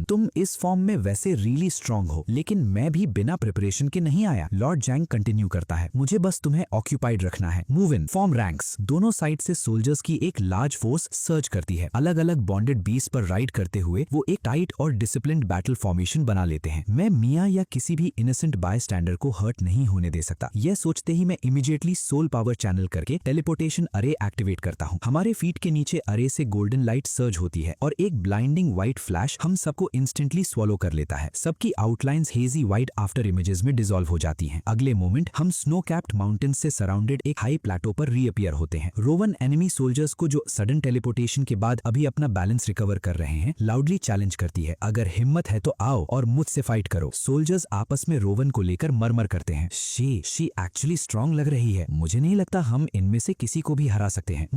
तुम इस फॉर्म में वैसे रियली स्ट्रांग हो, लेकिन मैं भी बिना प्रिपरेशन के नहीं आया। लॉर्ड जैंग कंटिन्यू करता है, मुझे बस तुम्हें ऑक्यूपाइड रखना है। Move in, form ranks. दोनों साइड से सोल्जर्स की एक लार्ज फोर्स सर्च करती है। अलग अलग बॉन्डेड बीस्ट पर राइड करते हुए वो एक टाइट और डिसिप्लिन्ड बैटल फॉर्मेशन बना लेते हैं। मैं मिया या किसी भी इनोसेंट बाय स्टैंडर को हर्ट नहीं होने दे सकता। यह सोचते ही मैं इमीडिएटली सोल पावर चैनल करके टेलीपोर्टेशन अरे एक्टिवेट करता हूँ। हमारे फीट के नीचे अरे से गोल्डन लाइट सर्ज होती है और एक ब्लाइंडिंग व्हाइट फ्लैश हम सबको इंस्टेंटली स्वॉलो कर लेता है। सबकी outlines hazy white after images में डिसॉल्व हो जाती हैं। अगले मोमेंट हम स्नो कैप्ड माउंटेन्स से सराउंडेड एक हाई प्लेटो पर रीअपियर होते हैं। रोवन एनिमी सोल्जर्स को जो सडन टेलीपोर्टेशन के बाद अभी अपना बैलेंस रिकवर कर रहे हैं लाउडली चैलेंज करती है, अगर हिम्मत है तो आओ और मुझसे फाइट करो। सोल्जर्स आपस में रोवन को लेकर मरमर करते हैं, शी एक्चुअली स्ट्रांग लग रही है, मुझे नहीं लगता हम इनमें से किसी को भी हरा सकते हैं।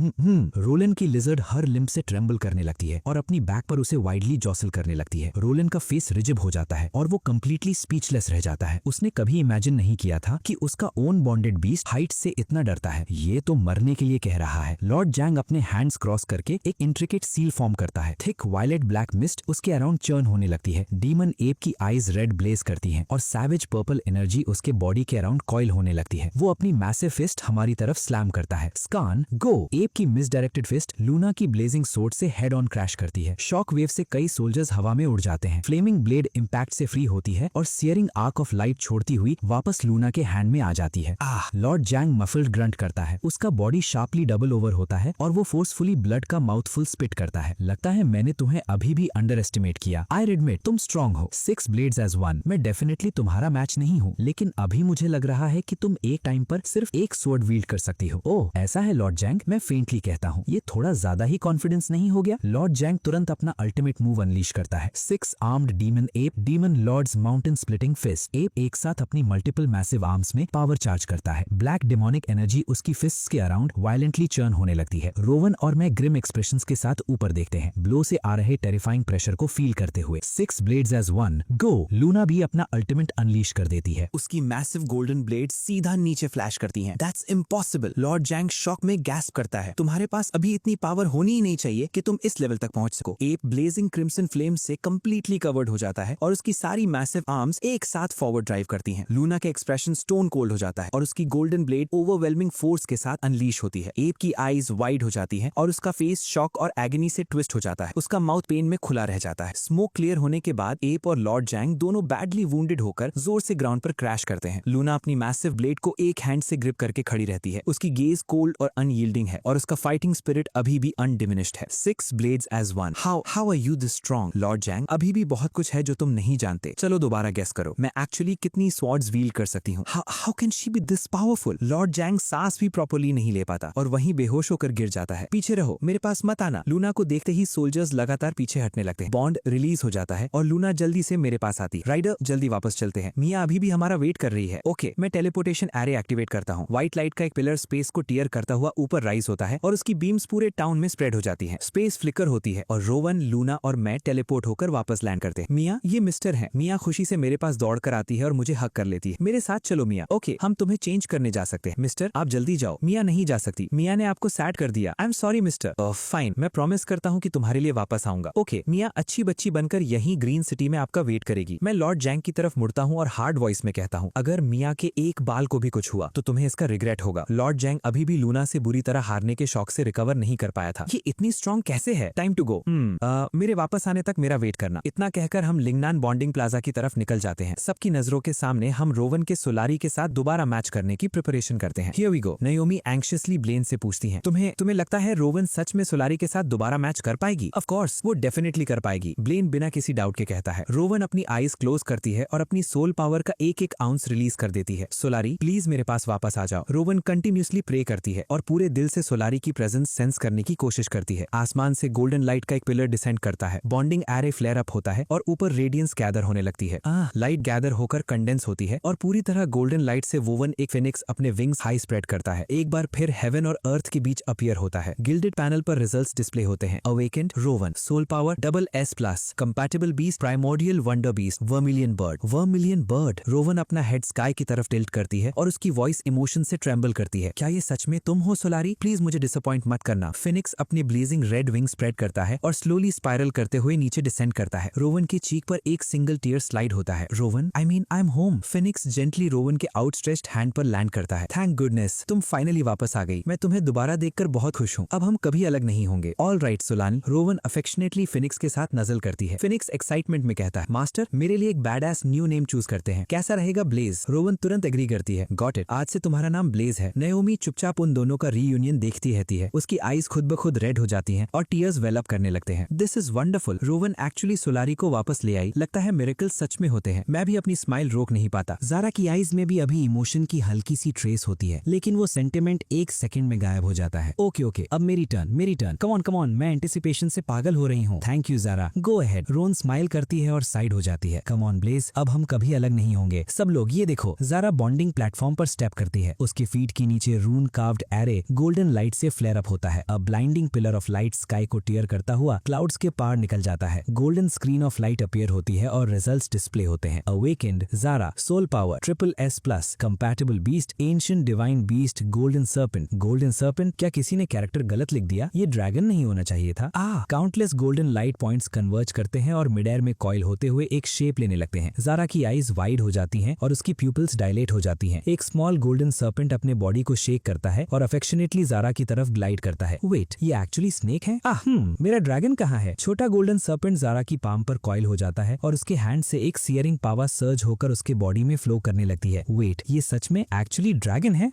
रोलन की लिजर्ड हर लिम्ब से ट्रेम्बल करने लगती है और अपनी बैक पर उसे वाइडली जॉसल करने लगती है। रोलन का फेस रिजिब हो जाता है और वो कंप्लीटली स्पीचलेस रह जाता है। उसने कभी इमेजिन नहीं किया था कि उसका ओन बॉन्डेड बीस्ट हाइट से इतना डरता है। ये तो मरने के लिए कह रहा है। लॉर्ड जैंग अपने हैंड्स क्रॉस करके एक इंट्रिकेट सील फॉर्म करता है। थिक वायलेट ब्लैक मिस्ट उसके अराउंड चर्न होने लगती है। डीमन एप की आईज रेड ब्लेज करती हैं और सैवेज पर्पल एनर्जी उसके बॉडी के अराउंड कॉइल होने लगती है। वो अपनी मैसिव फिस्ट हमारी तरफ स्लैम करता है। स्कान गो। एप की मिसडायरेक्टेड फिस्ट लूना की ब्लेजिंग सोर्ड से हेड ऑन क्रैश करती है। शॉक वेव से कई सोल्जर्स हवा में उड़ जाते हैं। फ्लेमिंग ब्लेड इंपैक्ट से फ्री होती है और सियरिंग आर्क ऑफ लाइट छोड़ती हुई वापस लूना के हैंड में आ जाती है। लॉर्ड जैंग मफल्ड ग्रंट करता है। उसका बॉडी शार्पली डबल ओवर होता है और वो फोर्सफुली ब्लड का माउथफुल स्पिट करता है। लगता है मैंने तुम्हें अभी भी अंडर एस्टिमेट किया। आई एडमिट तुम स्ट्रांग हो। 6 ब्लेड्स एज 1। मैं डेफिनेटली तुम्हारा मैच नहीं हूँ, लेकिन अभी मुझे लग रहा है कि तुम एक टाइम पर सिर्फ एक स्वॉर्ड वील्ड कर सकती हो। ओह ऐसा है लॉर्ड जैंग, मैं फेंटली कहता हूँ। ये थोड़ा ज्यादा ही कॉन्फिडेंस नहीं हो गया? लॉर्ड जैंग तुरंत अपना अल्टीमेट मूव अनलीश करता है। 6 armed demon ape, demon Lord's mountain splitting fist. Ape एक साथ अपनी मल्टीपल मैसिव आर्म्स में पावर चार्ज करता है। ब्लैक डेमोनिक एनर्जी उसकी फिस्ट्स के अराउंड वायलेंटली चर्न होने लगती है। रोवन और मैं ग्रिम एक्सप्रेशंस के साथ ऊपर देखते हैं, ब्लो से आ रहे टेरिफाइंग प्रेशर को फील करते हुए। 6 ब्लेड्स एज 1 गो। लूना भी अपना अल्टीमेट अनलीश कर देती है। उसकी मैसिव गोल्डन ब्लेड सीधा नीचे फ्लैश करती हैं। That's impossible. Lord Zhang shock में गैस्प करता है। तुम्हारे पास अभी इतनी पावर होनी ही नहीं चाहिए कि तुम इस लेवल तक पहुंच सको। एप ब्लेजिंग क्रिम्सन फ्लेम से कंप्लीटली कवर्ड हो जाता है और उसकी सारी मैसिव आर्म्स एक साथ फॉरवर्ड ड्राइव करती हैं। लूना का एक्सप्रेशन स्टोन कोल्ड हो जाता है और उसकी गोल्डन ब्लेड ओवरवेलमिंग फोर्स के साथ अनलीश होती है। एप की आईज वाइड हो जाती हैं और उसका फेस शॉक और एगनी से ट्विस्ट हो जाता है। उसका माउथ पेन में खुला रह जाता है। स्मोक क्लियर होने के बाद एप और लॉर्ड जैंग दोनों बैडली वुंडेड होकर जोर से ग्राउंड पर क्रैश करते हैं। लूना अपनी मैसिव ब्लेड को एक हैंड से ग्रिप करके खड़ी रहती है। उसकी गेज कोल्ड और अनयील्डिंग है और उसका फाइटिंग स्पिरिट अभी भी अनडिमिनिश्ड है। 6 blades as 1। How are you this strong? Lord Zhang अभी भी बहुत कुछ है जो तुम नहीं जानते। चलो दोबारा गेस करो, मैं एक्चुअली कितनी स्वॉर्ड्स व्हील कर सकती हूँ। How can she be this powerful? Lord Zhang सांस भी प्रॉपर्ली नहीं ले पाता और वहीं बेहोश होकर गिर जाता है। पीछे रहो, मेरे पास मत आना। लूना को देखते ही सोल्जर्स लगातार पीछे हटने लगते हैं। बॉन्ड रिलीज हो जाता है और लूना जल्दी से मेरे पास आती। राइडर जल्दी वापस चलते हैं, मिया अभी भी हमारा वेट कर रही है। ओके, मैं टेलीपोर्टेशन एरे एक्टिवेट करता हूँ। व्हाइट लाइट का एक पिलर स्पेस को टियर करता हुआ ऊपर राइज होता है और उसकी बीम्स पूरे टाउन में स्प्रेड हो जाती हैं। स्पेस फ्लिकर होती है और रोवन, लूना और मैं टेलीपोर्ट होकर वापस लैंड करते हैं। मिया ये मिस्टर है। मिया खुशी से मेरे पास दौड़ कर आती है और मुझे हक कर लेती है। मेरे साथ चलो मिया। ओके, हम तुम्हें चेंज करने जा सकते हैं। मिस्टर आप जल्दी जाओ। मिया नहीं जा सकती, मिया ने आपको सैड कर दिया। I am sorry mister. Fine, मैं प्रॉमिस करता हूँ कि तुम्हारे लिए वापस आऊंगा। ओके, मिया अच्छी बच्ची बनकर यहीं ग्रीन सिटी में आपका वेट करेगी। मैं लॉर्ड जैंग की तरफ मुड़ता हूँ और हार्ड वॉइस में कहता हूँ, अगर मिया के एक बाल को भी कुछ हुआ तो तुम्हें इसका रिग्रेट होगा। लॉर्ड जैंग अभी भी लूना से बुरी तरह हारने के शौक से रिकवर नहीं कर पाया था। ये इतनी स्ट्रांग कैसे है? Time to go. मेरे वापस आने तक मेरा वेट करना। इतना कहकर हम लिंगनान बॉन्डिंग प्लाजा की तरफ निकल जाते हैं। सबकी नजरों के सामने हम रोवन के सोलारी के साथ दोबारा मैच करने की प्रिपरेशन करते हैं। Here we go. नयोमी एंग्शियसली ब्लेन से पूछती हैं, तुम्हें लगता है रोवन सच में सोलारी के साथ दोबारा मैच कर पाएगी? ऑफ कोर्स, वो डेफिनेटली कर पाएगी, ब्लेन बिना किसी डाउट के कहता है। रोवन अपनी आईज क्लोज करती है और अपनी सोल पावर का एक एक आउंस रिलीज कर देती है। सोलारी प्लीज मेरे पास वापस आ जाओ। रोवन कंटिन्यूसली प्रे करती है और पूरे दिल से सोलारी की प्रेजेंस सेंस करने की कोशिश करती है। आसमान से गोल्डन लाइट का एक पिलर डिसेंड करता है। बॉन्डिंग एरे फ्लेयर अप होता है और ऊपर रेडियंस गैदर होने लगती है। लाइट गैदर होकर कंडेंस होती है और पूरी तरह गोल्डन लाइट से वोवन एक फिनिक्स अपने विंग्स हाई स्प्रेड करता है। एक बार फिर हेवन और अर्थ के बीच अपीयर होता है। गिल्डेड पैनल पर रिजल्ट्स डिस्प्ले होते हैं। Awakened Rowan, soul power SS+, compatible beast, primordial wonder beast, vermilion bird. Rowan अपना हेड स्काई की तरफ टिल्ट करती है और उसकी वॉइस इमोशन से ट्रेम्बल करती है। क्या ये सच में तुम हो सोलारी? प्लीज मुझे डिसअपॉइंट मत करना। फिनिक्स अपनी ब्लेजिंग रेड विंग स्प्रेड करता है और स्लोली स्पाइरल करते हुए नीचे डिसेंड करता है। रोवन की चीक पर एक सिंगल टीयर स्लाइड होता है। Rowan, I am home. Phoenix gently Rowan के आउटस्ट्रेच्ड हैंड पर लैंड करता है। थैंक गुडनेस, तुम फाइनली वापस आ गई। मैं तुम्हें दोबारा देखकर बहुत खुश हूँ। अब हम कभी अलग नहीं होंगे। All right Solani. Rowan affectionately Phoenix के साथ नजल करती है। फिनिक्स एक्साइटमेंट में कहता है, मास्टर मेरे लिए एक बैडएस न्यू नेम चूज करते हैं, कैसा रहेगा? ब्लेज। रोवन तुरंत एग्री करती है, गॉट इट, आज से तुम्हारा नाम ब्लेज है। नाओमी चुपचाप उन दोनों का रीयूनियन देखती रहती है। उसकी आईज खुद ब खुद रेड हो जाती हैं और टीयर्स वेल अप करने लगते हैं। This is wonderful. Rowan actually Solari को वापस ले आई। लगता है मिरेकल सच में होते हैं। मैं भी अपनी स्माइल रोक नहीं पाता। ज़ारा की आईज में भी अभी इमोशन की हल्की सी ट्रेस होती है, लेकिन वो सेंटिमेंट एक सेकंड में गायब हो जाता है। ओके ओके, अब मेरी टर्न। कम ऑन, मैं एंटिसिपेशन से पागल हो रही हूँ। Thank you Zara, go ahead. Rowan smile करती है और साइड हो जाती है। कम ऑन ब्लेज, अब हम कभी अलग नहीं होंगे। सब लोग ये देखो। ज़ारा बॉन्डिंग प्लेटफॉर्म पर स्टेप करती है। उसके फीट के नीचे rune carved array golden light से फ्लेयर अप होता है। अब blinding pillar of light sky को टियर करता हुआ क्लाउड्स के पार निकल जाता है। Golden screen of light appear होती है और रिजल्ट्स डिस्प्ले होते हैं। Awakened Zara, soul power, SSS+, compatible beast, ancient divine beast, golden serpent. क्या किसी ने कैरेक्टर गलत लिख दिया? ये ड्रैगन नहीं होना चाहिए था। Countless golden light points converge करते हैं और मिड एयर में कॉइल होते हुए एक शेप लेने लगते हैं। ज़ारा की आईज वाइड हो जाती हैं और उसकी प्यूपिल्स डायलेट हो जाती हैं। एक स्मॉल गोल्डन सर्पेंट अपने बॉडी को शेक करता है और अफेक्शनेटली ज़ारा की तरफ ग्लाइड करता है। वेट, ये एक्चुअली स्नेक है? मेरा ड्रैगन कहाँ है? छोटा गोल्डन सर्पेंट ज़ारा की पाम पर कॉइल हो जाता है और उसके हैंड से एक सियरिंग पावर सर्ज होकर उसके बॉडी में फ्लो करने लगती है। वेट, ये सच में एक्चुअली ड्रैगन है?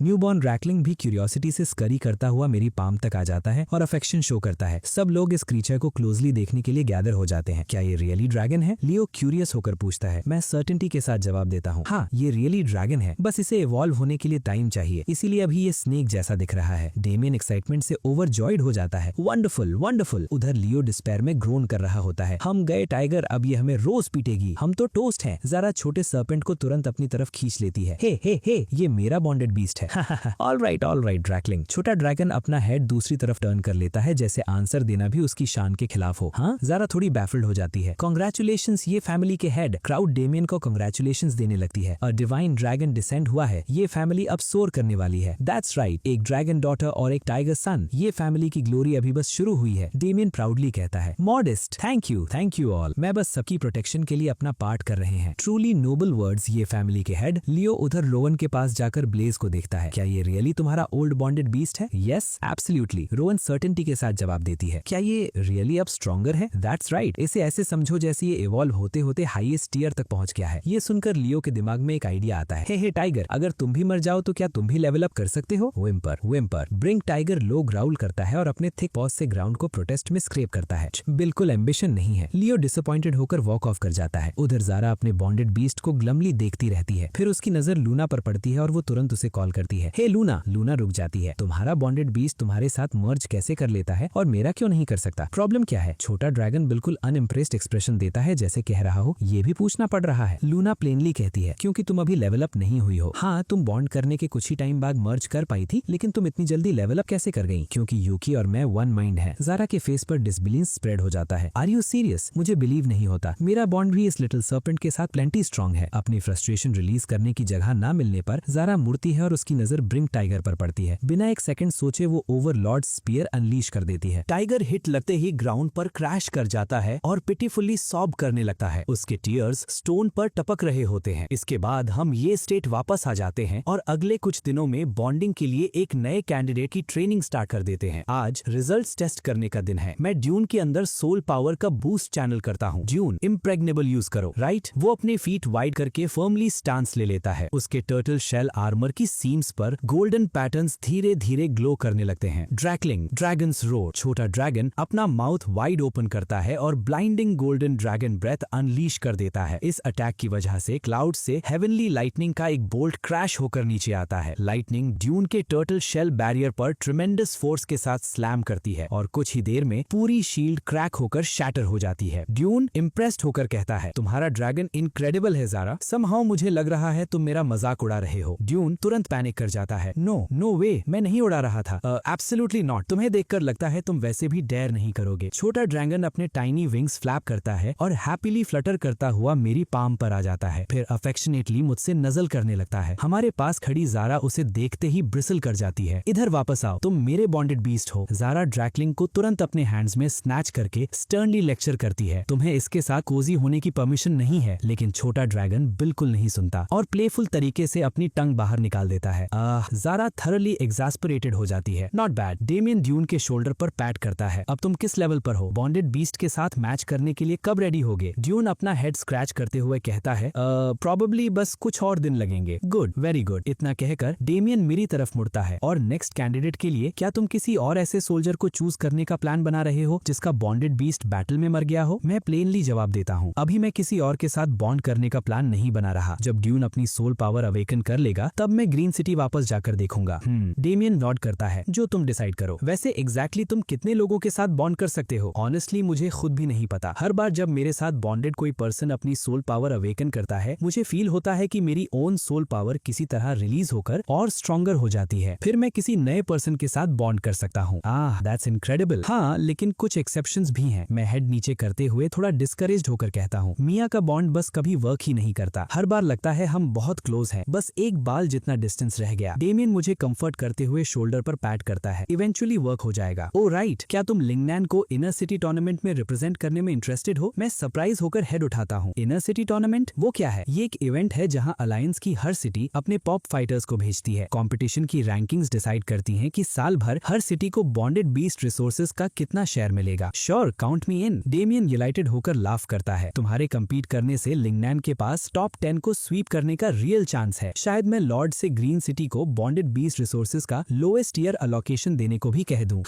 न्यूबॉर्न ड्रैकलिंग भी क्यूरियोसिटी से स्करी करता हुआ मेरी पाम तक आ जाता है और अफेक्शन शो करता है। सब लोग इस क्रीचर को क्लोजली देखने के लिए गैदर हो जाते हैं। क्या ये रियली ड्रैगन है? लियो क्यूरियस होकर पूछता है। मैं सर्टेनिटी के साथ जवाब देता हूँ, हाँ ये रियली ड्रैगन है, बस इसे इवॉल्व होने के लिए टाइम चाहिए, इसीलिए अभी ये स्नेक जैसा दिख रहा है। डेमियन एक्साइटमेंट से ओवरजॉयड हो जाता है। वंडरफुल। उधर लियो डिस्पेयर में ग्रोन कर रहा होता है। हम गए टाइगर, अब ये हमें रोज पीटेगी, हम तो टोस्ट हैं। ज़ारा छोटे सर्पेंट को तुरंत अपनी तरफ खींच लेती है। हे, ये मेरा बॉन्डेड बीस्ट है। All right Drakling. छोटा ड्रैगन अपना हेड दूसरी तरफ टर्न कर लेता है, जैसे आंसर देना भी उसकी शान के खिलाफ हो। हाँ, ज़ारा थोड़ी बैफल्ड हो जाती है। कांग्रेचुलेशंस ये फैमिली के हेड। क्राउड डेमियन को कांग्रेचुलेशंस देने लगती है। और डिवाइन ड्रैगन डिसेंड हुआ है, ये फैमिली अब सोर करने वाली है। दैट्स राइट, एक ड्रैगन डॉटर और एक टाइगर सन। ये फैमिली की ग्लोरी अभी बस शुरू हुई है। डेमियन प्राउडली कहता है। Modest, thank you all. मैं बस सबकी प्रोटेक्शन के लिए अपना पार्ट कर रहे हैं। ट्रूली नोबल वर्ड्स ये फैमिली के हेड। लियो उधर रोवन के पास जाकर ब्लेज को देखता है। क्या ये रियली तुम्हारा ओल्ड बॉन्डेड बीस्ट है? यस, एब्सोल्युटली, रोवन सर्टेनिटी के साथ जवाब देती है। क्या ये रियली अब स्ट्रॉन्गर है? दैट्स राइट, इसे ऐसे समझो जैसे ये इवॉल्व होते होते हाईएस्ट टियर तक पहुंच गया है। ये सुनकर लियो के दिमाग में एक आइडिया आता है। हे टाइगर, अगर तुम भी मर जाओ तो क्या तुम भी लेवल अप कर सकते हो? विम्पर। ब्रिंक टाइगर लो ग्राउल करता है और अपने थिक पॉज से ग्राउंड को प्रोटेस्ट में स्क्रैप करता है। बिल्कुल एम्बिशन नहीं है। लियो डिसअपॉइंटेड होकर वॉक ऑफ कर जाता है। उधर ज़ारा अपने बॉन्डेड बीस्ट को ग्लमली देखती रहती है। फिर उसकी नजर लूना पर पड़ती है और वो तुरंत उसे कॉल करती है। हे लूना रुक जाती है। तुम्हारा बॉन्डेड बीस्ट तुम्हारे साथ मर्ज कैसे कर लेता है और मेरा क्यों नहीं कर सकता? प्रॉब्लम क्या है? छोटा ड्रैगन बिल्कुल अनइम्प्रेस्ड एक्सप्रेशन देता है, जैसे कह रहा हो ये भी पूछना पड़ रहा है। लूना प्लेनली कहती है, क्योंकि तुम अभी लेवल अप नहीं हुई हो। हाँ, तुम बॉन्ड करने के कुछ ही टाइम बाद मर्ज कर पाई थी, लेकिन तुम इतनी जल्दी लेवल अप कैसे कर गई? क्योंकि यूकी और मैं वन माइंड है। ज़ारा के फेस पर डिसबिलीफ स्प्रेड हो जाता है। Are you serious? मुझे बिलीव नहीं होता। मेरा बॉन्ड भी इस लिटिल सर्पेंट के साथ प्लेंटी स्ट्रॉन्ग है। अपनी फ्रस्ट्रेशन रिलीज करने की जगह ना मिलने पर ज़ारा मुड़ती है और उसकी नजर ब्रिंक टाइगर पर पड़ती है। बिना एक सेकंड सोचे वो ओवरलॉर्ड स्पीयर अनलीश कर देती है। टाइगर हिट लगते ही ग्राउंड पर क्रैश कर जाता है और पिटीफुली सॉब करने लगता है। उसके टीयर्स स्टोन पर टपक रहे होते हैं। इसके बाद हम ये स्टेट वापस आ जाते हैं और अगले कुछ दिनों में बॉन्डिंग के लिए एक नए कैंडिडेट की ट्रेनिंग स्टार्ट कर देते हैं। आज रिजल्ट्स टेस्ट करने का दिन है। मैं ड्यून के अंदर सोल पावर का बूस्ट चैनल करता हूँ। ड्यून, इम्प्रेग्नेबल यूज करो, राइट? वो अपने फीट वाइड करके फर्मली स्टांस ले लेता है। उसके टर्टल शेल आर्मर की सीम्स पर गोल्डन पैटर्न्स धीरे धीरे ग्लो करने लगते हैं। Drakeling, dragon's roar. छोटा ड्रैगन अपना माउथ वाइड ओपन करता है और blinding golden dragon breath unleash कर देता है। इस अटैक की वजह से क्लाउड से हेवनली लाइटनिंग का एक बोल्ट क्रैश होकर नीचे आता है। लाइटनिंग ड्यून के टर्टल शेल बैरियर पर ट्रिमेंडस फोर्स के साथ स्लैम करती है और कुछ ही देर में पूरी शील्ड क्रैक होकर शैटर हो जाती है। ड्यून इम्प्रेस्ड होकर कहता है, तुम्हारा ड्रैगन इनक्रेडिबल है ज़ारा। समहाउ मुझे लग रहा है तुम मेरा मजाक उड़ा रहे हो। ड्यून तुरंत पैनिक कर जाता है। नो वे, मैं नहीं उड़ा रहा था। Absolutely not. तुम्हें देखकर लगता है तुम वैसे भी डेयर नहीं करोगे। छोटा ड्रैगन अपने टाइनी विंग्स फ्लैप करता है और हैप्पीली फ्लटर करता हुआ मेरी पाम पर आ जाता है। फिर अफेक्शनेटली मुझसे नजल करने लगता है। हमारे पास खड़ी ज़ारा उसे देखते ही ब्रिसल कर जाती है। इधर वापस आओ, तुम मेरे बॉन्डेड बीस्ट हो। ज़ारा ड्रैकलिंग को तुरंत अपने हैंड्स में स्नैच करके स्टर्नली लेक्चर करती है। तुम्हें इसके साथ कोजी होने की परमिशन नहीं है। लेकिन छोटा ड्रैगन बिल्कुल नहीं सुनता और प्लेफुल तरीके से अपनी टंग बाहर निकाल देता है। ज़ारा थरली एग्जास्परेटेड हो जाती है। Not bad. डेमियन ड्यून के शोल्डर पर पैट करता है। अब तुम किस लेवल पर हो? बॉन्डेड बीस्ट के साथ मैच करने के लिए कब रेडी होगे? ड्यून अपना हेड स्क्रैच करते हुए कहता है, प्रॉबेबली बस कुछ और दिन लगेंगे। Good, very good. इतना कहकर डेमियन मेरी तरफ मुड़ता है। और नेक्स्ट कैंडिडेट के लिए क्या तुम किसी और ऐसे सोल्जर को चूज करने का प्लान बना रहे हो जिसका बॉन्डेड बीस्ट बैटल में मर गया हो? मैं प्लेनली जवाब देता हूँ, अभी मैं किसी और के साथ बॉन्ड करने का प्लान नहीं बना रहा। जब ड्यून अपनी सोल पावर अवेकन कर लेगा तब मैं ग्रीन सिटी वापस जाकर देखूंगा। डेमियन नॉड करता है, जो तुम डिसाइड करो। वैसे एग्जैक्टली तुम कितने लोगों के साथ बॉन्ड कर सकते हो? ऑनेस्टली मुझे खुद भी नहीं पता। हर बार जब मेरे साथ बॉन्डेड कोई पर्सन अपनी सोल पावर अवेकन करता है, मुझे फील होता है कि मेरी ओन सोल पावर किसी तरह रिलीज होकर और स्ट्रॉन्गर हो जाती है। फिर मैं किसी नए पर्सन के साथ बॉन्ड कर सकता हूँ। That's incredible. हाँ, लेकिन कुछ एक्सेप्शंस भी हैं। मैं हेड नीचे करते हुए थोड़ा डिस्करेज्ड होकर कहता हूँ, मिया का बॉन्ड बस कभी वर्क ही नहीं करता। हर बार लगता है हम बहुत क्लोज हैं, बस एक बाल जितना डिस्टेंस रह गया। डेमियन मुझे कंफर्ट करते हुए शोल्डर पर पैट करता है। इवेंचुअली वर्क हो जाएगा। ओ राइट, क्या तुम लिंगनैन को इनर सिटी टूर्नामेंट में रिप्रेजेंट करने में इंटरेस्टेड हो? मैं सरप्राइज होकर हेड उठाता हूँ। इनर सिटी टूर्नामेंट वो क्या है? ये एक इवेंट है जहाँ अलायंस की हर सिटी अपने पॉप फाइटर्स को भेजती है। कंपटीशन की रैंकिंग्स डिसाइड करती हैं कि साल भर हर सिटी को बॉन्डेड बीस्ट रिसोर्सेज का कितना शेयर मिलेगा। श्योर, काउंट मी इन। डेमियन डिलाइटेड होकर लाफ करता है। तुम्हारे कम्पीट करने से लिंगनैन के पास टॉप 10 को स्वीप करने का रियल चांस है। शायद मैं लॉर्ड से ग्रीन सिटी को बॉन्डेड बीस्ट रिसोर्सेज का लोएस्ट ईयर अलोकेशन देने को भी कह दूं।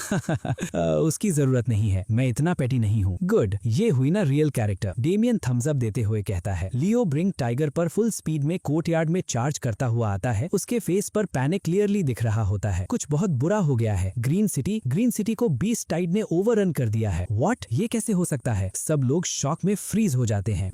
उसकी जरूरत नहीं है, मैं इतना पेटी नहीं हूँ। गुड, ये हुई ना real character. Damian thumbs up देते हुए कहता है। लियो ब्रिंग टाइगर पर फुल स्पीड में कोर्टयार्ड में चार्ज करता हुआ आता है। उसके फेस पर पैनिक क्लियरली दिख रहा होता है। कुछ बहुत बुरा हो गया है। ग्रीन सिटी को बीस्ट टाइड ने ओवररन कर दिया है। व्हाट? ये कैसे हो सकता है? सब लोग शॉक में फ्रीज हो जाते हैं।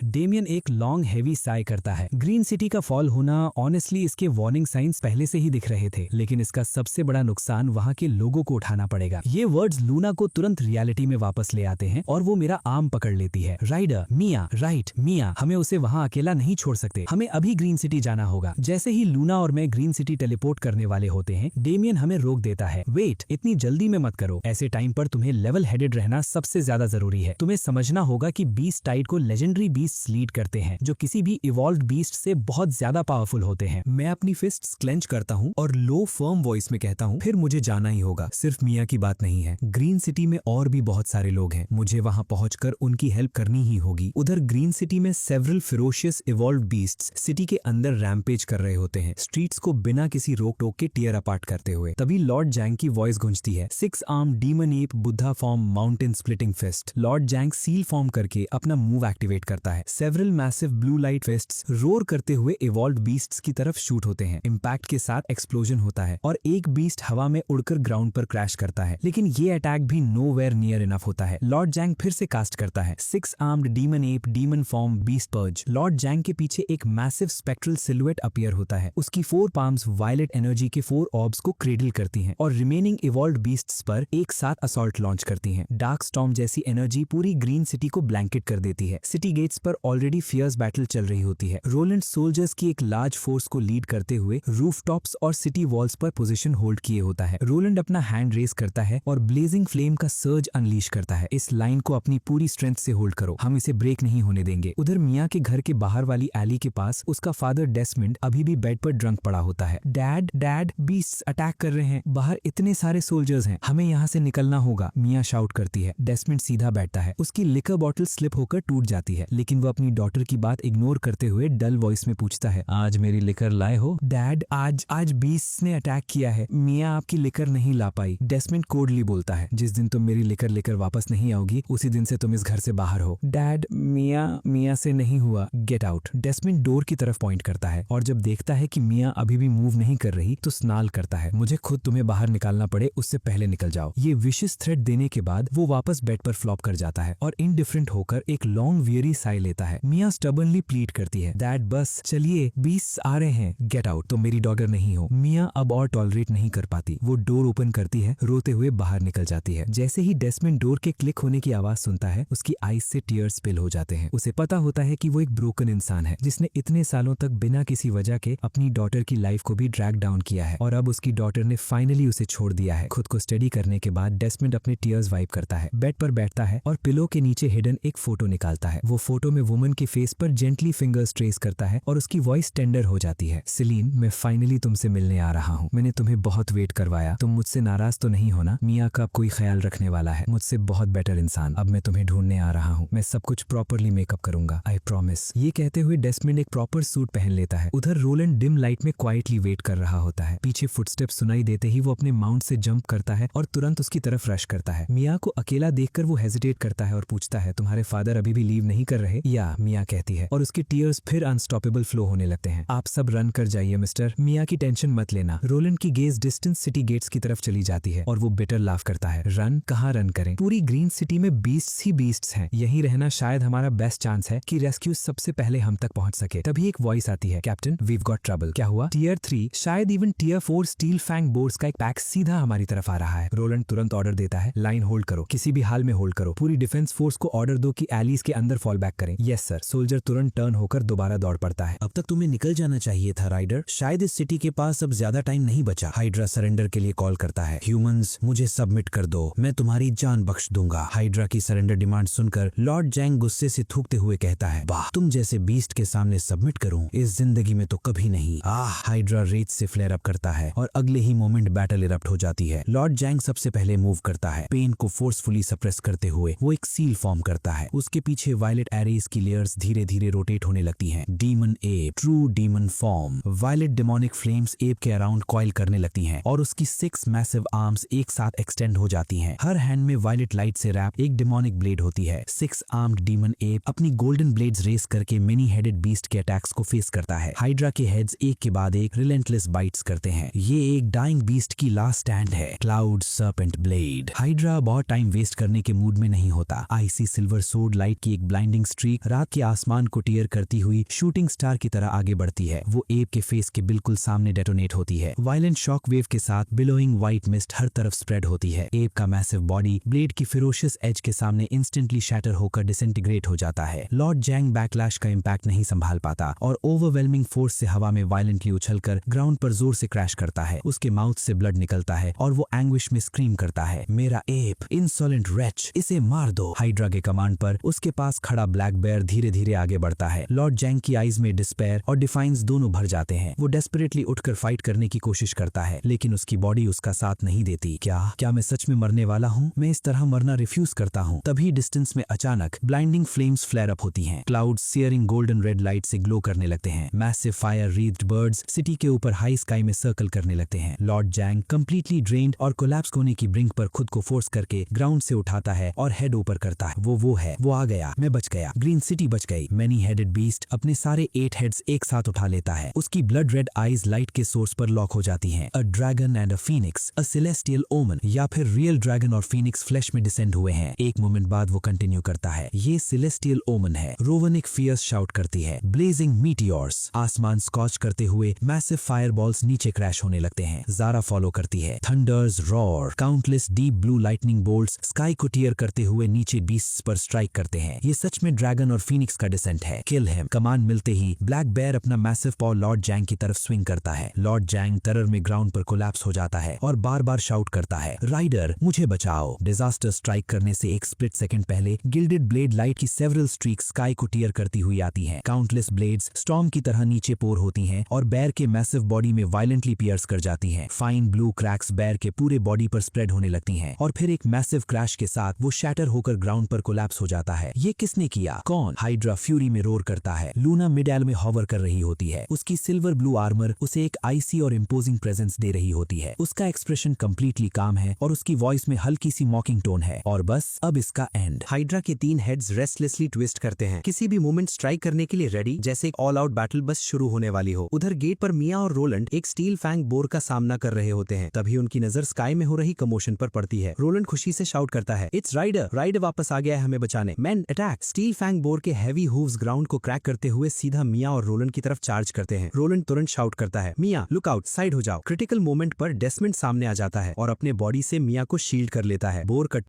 डेमियन एक लॉन्ग हेवी साई करता है। ग्रीन सिटी का फॉल होना, ऑनेस्टली इसके वार्निंग साइंस पहले से ही दिख रहे थे, लेकिन इसका सबसे बड़ा नुकसान वहाँ के लोगों को उठाना पड़ेगा। ये वर्ड्स लूना को तुरंत रियलिटी में वापस ले आते हैं और वो मेरा आर्म पकड़ लेती है। राइडर, मिया, राइट, मिया, हमें उसे वहाँ अकेला नहीं छोड़ सकते। हमें अभी ग्रीन सिटी जाना होगा। जैसे ही लूना और मैं ग्रीन सिटी टेलीपोर्ट करने वाले होते हैं, डेमियन हमें रोक देता है। वेट, इतनी जल्दी में मत करो। ऐसे टाइम पर तुम्हें लेवल हेडेड रहना सबसे ज्यादा जरूरी है। तुम्हें समझना होगा कि बीस्ट टाइड को लेजेंडरी बीस्ट लीड करते हैं, जो किसी भी इवॉल्व्ड बीस्ट से बहुत ज्यादा पावरफुल होते हैं। मैं अपनी फिस्ट्स क्लेंच करता हूँ और लो फर्म वॉइस में कहता हूँ, फिर मुझे जाना ही होगा। सिर्फ मिया की बात नहीं है, ग्रीन सिटी में और भी बहुत सारे लोग हैं। मुझे वहाँ पहुंचकर उनकी हेल्प करनी ही होगी। उधर ग्रीन सिटी में several ferocious evolved beasts city के अंदर रैम्पेज कर रहे होते हैं, स्ट्रीट्स को बिना किसी रोक टोक के टीयर अपार्ट करते हुए। तभी लॉर्ड जैंग की वॉइस गूंजती है। 6 arm demon ape Buddha form mountain splitting fist. Lord Zhang seal form करके अपना मूव एक्टिवेट करता है। Several massive blue light fists roar करते हुए इवॉल्व्ड बीस्ट्स की तरफ शूट होते हैं। इम्पैक्ट के साथ एक्सप्लोजन होता है और एक बीस्ट हवा में उड़कर ग्राउंड पर क्रैश करता है, लेकिन ये अटैक भी नोवेयर नियर इनफ होता है। लॉर्ड जैंग फिर से कास्ट करता है 6 armed demon ape demon form beast purge. Lord Zhang के पीछे एक मैसिव स्पेक्ट्रल सिलुएट अपीयर होता है। उसकी 4 पाम्स वायलेट एनर्जी के 4 ऑर्ब्स को क्रेडल करती हैं और रिमेनिंग इवॉल्व्ड बीस्ट्स पर एक साथ असॉल्ट लॉन्च करती हैं। डार्क स्टॉर्म जैसी एनर्जी पूरी ग्रीन सिटी को ब्लैंकेट कर देती है। सिटी गेट्स पर ऑलरेडी फियर्स बैटल चल रही होती है। रोलैंड सोल्जर्स की एक लार्ज फोर्स को लीड करते हुए रूफटॉप्स और सिटी वॉल्स पर पोजीशन होल्ड किए होता है। रोलैंड अपना हैंड रेस करता है और ब्लेजिंग फ्लेम का सर्ज अनलीश करता है। इस लाइन को अपनी पूरी स्ट्रेंथ से होल्ड करो, हम इसे ब्रेक नहीं होने देंगे। उधर मिया के घर के बाहर वाली एली के पास उसका फादर डेस्मंड अभी भी बेड पर ड्रंक पड़ा होता है। डैड डैड, बीस्ट्स अटैक कर रहे हैं, बाहर इतने सारे सोल्जर्स हैं, हमें यहाँ से निकलना होगा, मिया शाउट करती है। डेस्मंड सीधा बैठता है। उसकी लिकर बॉटल स्लिप होकर टूट जाती है, लेकिन वो अपनी डॉटर की बात इग्नोर करते हुए डल वॉइस में पूछता है, आज मेरी लिकर लाए हो? डैड, आज बीस्ट्स ने अटैक किया है, मिया आपकी लिकर नहीं ला पाई। डेस्मंड कोडली बोलता है, जिस दिन तुम मेरी लिकर लेकर वापस नहीं आओगी उसी दिन से तुम इस घर से बाहर हो। डैड, मिया से नहीं हुआ, गेट आउट। डेस्मंड डोर की तरफ पॉइंट करता है और जब देखता है कि मिया अभी भी मूव नहीं कर रही तो स्नाल करता है, मुझे खुद तुम्हें बाहर निकालना पड़े उससे पहले निकल जाओ। ये विशियस थ्रेट देने के बाद वो वापस बेड पर फ्लॉप कर जाता है और इनडिफरेंट होकर एक लॉन्ग वियरी साई लेता है। मिया स्टबर्नली प्लीड करती है, डैड बस चलिए, बीस्ट्स आ रहे हैं, गेट आउट, तुम मेरी डॉगर नहीं हो। मिया अब और टॉलरेट नहीं कर पाती, वो डोर ओपन करती है, रोते हुए बाहर निकल जाती है। जैसे ही डेस्मंड डोर के क्लिक होने की आवाज सुनता है, उसकी आईज से टीयर्स स्पिल हो जाते हैं। उसे पता होता है कि वो एक ब्रोकन इंसान है जिसने इतने सालों तक बिना किसी वजह के अपनी डॉटर की लाइफ को भी ड्रैग डाउन किया है और अब उसकी डॉटर ने फाइनली उसे छोड़ दिया है। खुद को स्टडी करने के बाद डेस्मंड अपने टीयर्स वाइप करता है, बेड पर बैठता है और पिलो के नीचे हिडन एक फोटो निकालता है। वो फोटो में वुमन के फेस पर जेंटली फिंगर्स ट्रेस करता है और उसकी वॉइस टेंडर हो जाती है। सेलिन, मैं फाइनली तुमसे मिलने आ रहा हूँ, मैंने तुम्हें बहुत वेट करवाया, तुम मुझसे नाराज तो नहीं होना? मिया का कोई ख्याल रखने वाला है, मुझसे बहुत बेटर बेटर इंसान। अब मैं तुम्हें ढूंढने आ रहा हूँ। मैं सब कुछ प्रॉपरली मेकअप करूंगा, आई प्रॉमिस। ये कहते हुए डेस्मंड एक प्रॉपर सूट पहन लेता है। उधर रोलैंड डिम लाइट में क्वाइटली वेट कर रहा होता है। पीछे फुटस्टेप्स सुनाई देते ही वो अपने माउंट से जंप करता है और तुरंत उसकी तरफ रश करता है। मिया को अकेला देखकर वो हेजिटेट करता है और पूछता है, तुम्हारे फादर अभी भी लीव नहीं कर रहे? या, मिया कहती है और उसके टीयर्स फिर अनस्टॉपेबल फ्लो होने लगते हैं। आप सब रन कर जाइए मिस्टर, मिया की टेंशन मत लेना। रोलैंड की गेज डिस्टेंस सिटी गेट्स की तरफ चली जाती है और वो बिटर लाफ करता है। रन? कहाँ रन करें? पूरी ग्रीन सिटी में बीस्ट्स ही बीस्ट्स हैं। यहीं रहना शायद हमारा बेस्ट चांस है कि रेस्क्यू सबसे पहले हम तक पहुंच सके। तभी एक वॉइस आती है, कैप्टन वीव गॉट ट्रबल। क्या हुआ? टियर 3 शायद even tier 4 steel fang boars का एक पैक सीधा हमारी तरफ आ रहा है। रोलैंड तुरंत ऑर्डर देता है, लाइन होल्ड करो, किसी भी हाल में होल्ड करो। पूरी डिफेंस फोर्स को ऑर्डर दो कि एलीज के अंदर फॉल बैक करें। Yes sir. सोल्जर तुरंत टर्न होकर दोबारा दौड़ पड़ता है। अब तक तुम्हें निकल जाना चाहिए था राइडर, शायद इस सिटी के पास अब ज्यादा टाइम नहीं बचा। हाइड्रा सरेंडर के लिए कॉल करता है। ह्यूमंस, मुझे सबमिट कर दो, मैं तुम्हारी जान बख्श दूंगा। हाइड्रा की सरेंडर डिमांड सुनकर लॉर्ड जैंग गुस्से से थूकते हुए कहता है, वाह, तुम जैसे बीस्ट के सामने सबमिट करूं इस जिंदगी में तो कभी नहीं। हाइड्रा रेज से फ्लेयर अप करता है और अगले ही मोमेंट बैटल इरप्ट हो जाती है। लॉर्ड जैंग सबसे पहले मूव करता है। पेन को फोर्सफुली सप्रेस करते हुए वो एक सील फॉर्म करता है। उसके पीछे वायलेट एरेज की लेयर्स धीरे धीरे रोटेट होने लगती हैं। Demon ape, true demon form. Violet demonic flames ape के अराउंड कॉइल करने लगती हैं और उसकी 6 मैसिव आर्म्स एक साथ एक्सटेंड हो जाती हैं। हर हैंड में वायलेट लाइट से रैप एक डेमोनिक ब्लेड होती है। 6 आर्म्ड डीमन एप अपनी गोल्डन ब्लेड्स रेस करके मेनी हेडेड बीस्ट के अटैक्स को फेस करता है। हाइड्रा के हेड्स एक के बाद एक रिलेंटलेस बाइट्स करते हैं। ये एक डाइंग बीस्ट की लास्ट स्टैंड है। Cloud Serpent Blade. हाइड्रा बहुत टाइम वेस्ट करने के मूड में नहीं होता। आईसी सिल्वर सोर्ड लाइट की एक ब्लाइंडिंग स्ट्रीक रात के आसमान को टीयर करती हुई शूटिंग स्टार की तरह आगे बढ़ती है। वो एप के फेस के बिल्कुल सामने डेटोनेट होती है। वायलेंट शॉक वेव के साथ बिलोइंग व्हाइट मिस्ट हर तरफ स्प्रेड होती है। एप का मैसिव बॉडी ब्लेड की फिरोशियस एज के सामने इंस्टेंटली शैटर होकर डिसइंटीग्रेट हो जाता है। लॉर्ड जैंग बैकलैश का इंपैक्ट नहीं संभाल पाता और ओवरवेलमिंग फोर्स से हवा में वायलेंटली उछलकर ग्राउंड पर जोर से क्रैश करता है। उसके माउथ से ब्लड निकलता है और वो एंग्विश में स्क्रीम करता है, मेरा एप, इंसोलेंट रेच, इसे मार दो। हाइड्रा के कमांड पर उसके पास खड़ा ब्लैक बेयर धीरे धीरे आगे बढ़ता है। लॉर्ड जैंग की आईज में डिस्पेयर और डिफाइंस दोनों भर जाते हैं। वो डेस्परेटली उठकर फाइट करने की कोशिश करता है लेकिन उसकी बॉडी उसका साथ नहीं देती। क्या मैं सच में मरने वाला हूँ? मैं इस तरह मरना रिफ्यूज करता हूँ। तभी डिस्टेंस में अचानक ब्लाइंडिंग फ्लेम्स फ्लेयर अप होती हैं। Clouds shearing golden red light से ग्लो करने लगते हैं। मैसिव फायर रीथ्ड बर्ड्स सिटी के ऊपर हाई स्काई में सर्कल करने लगते हैं। लॉर्ड जैंग कंप्लीटली ड्रेन्ड और कोलैप्स होने की ब्रिंक पर खुद को फोर्स करके ग्राउंड से उठाता है और हेड ऊपर करता है। वो आ गया, मैं बच गया, ग्रीन सिटी बच गई। मेनी हेडेड बीस्ट अपने सारे 8 हेड्स एक साथ उठा लेता है। उसकी ब्लड रेड आईज लाइट के सोर्स पर लॉक हो जाती हैं। A dragon and a Phoenix, a celestial ओमन, या फिर रियल ड्रैगन और फीनिक्स फ्लैश में डिसेंड हुए हैं। एक मोमेंट बाद वो कंटिन्यू करता है, ये सेलेस्टियल ओमन है। रोवन एक फियर्स शाउट करती है, ब्लेजिंग मीटियोर्स। आसमान स्कॉच करते हुए मैसिव फायरबॉल्स नीचे क्रैश होने लगते हैं। जारा फॉलो करती है, Thunder's Roar, countless deep blue lightning bolts sky को टीयर करते हुए नीचे बीस्ट्स पर स्ट्राइक करते हैं। ये सच में ड्रैगन और फीनिक्स का डिसेंट है। Kill him. कमांड मिलते ही ब्लैक बेयर अपना मैसिव पॉ लॉर्ड जैंग की तरफ स्विंग करता है। लॉर्ड जैंग टेरर में ग्राउंड पर कोलैप्स हो जाता है और बार बार शाउट करता है, राइडर मुझे बचाओ। डिजास्टर स्ट्राइक करने से एक स्प्लिट सेकंड पहले गिल्डेड ब्लेड लाइट की सेवरल स्ट्रीक्स स्काई को टीयर करती हुई आती हैं। काउंटलेस ब्लेड्स स्टॉर्म की तरह नीचे पोर होती हैं और बेयर के मैसिव बॉडी में वायलेंटली पियर्स कर जाती हैं। फाइन ब्लू क्रैक्स बेयर के पूरे बॉडी पर स्प्रेड होने लगती हैं और फिर एक मैसिव क्रैश के साथ वो शैटर होकर ग्राउंड पर कोलैप्स हो जाता है। ये किसने किया? कौन? हाइड्रा फ्यूरी में रोर करता है। लूना मिड एल में हॉवर कर रही होती है। उसकी सिल्वर ब्लू आर्मर उसे एक आईसी और इम्पोजिंग प्रेजेंस दे रही होती है। उसका एक्सप्रेशन कंप्लीटली काम है और उसकी वॉइस में हल्की सी मॉकिंग टोन है। और बस अब इसका एंड। हाइड्रा के 3 हेड्स रेस्टलेसली ट्विस्ट करते हैं, किसी भी मोमेंट स्ट्राइक करने के लिए रेडी, जैसे एक ऑल आउट बैटल बस शुरू होने वाली हो। उधर गेट पर मिया और रोलैंड एक स्टील फैंग बोर का सामना कर रहे होते हैं। तभी उनकी नजर स्काई में हो रही कमोशन पर पड़ती है। रोलैंड खुशी से शाउट करता है, इट्स राइडर, राइडर वापस आ गया है हमें बचाने। Man attack. Steel fang boar के हैवी हूव्स ग्राउंड को क्रैक करते हुए सीधा मिया और रोलैंड की तरफ चार्ज करते हैं। रोलैंड तुरंत शाउट करता है, मिया लुक आउट, साइड हो जाओ। क्रिटिकल मोमेंट पर डेस्मंड सामने आ जाता है और अपने बॉडी से मिया को शील्ड कर लेता है। बोर का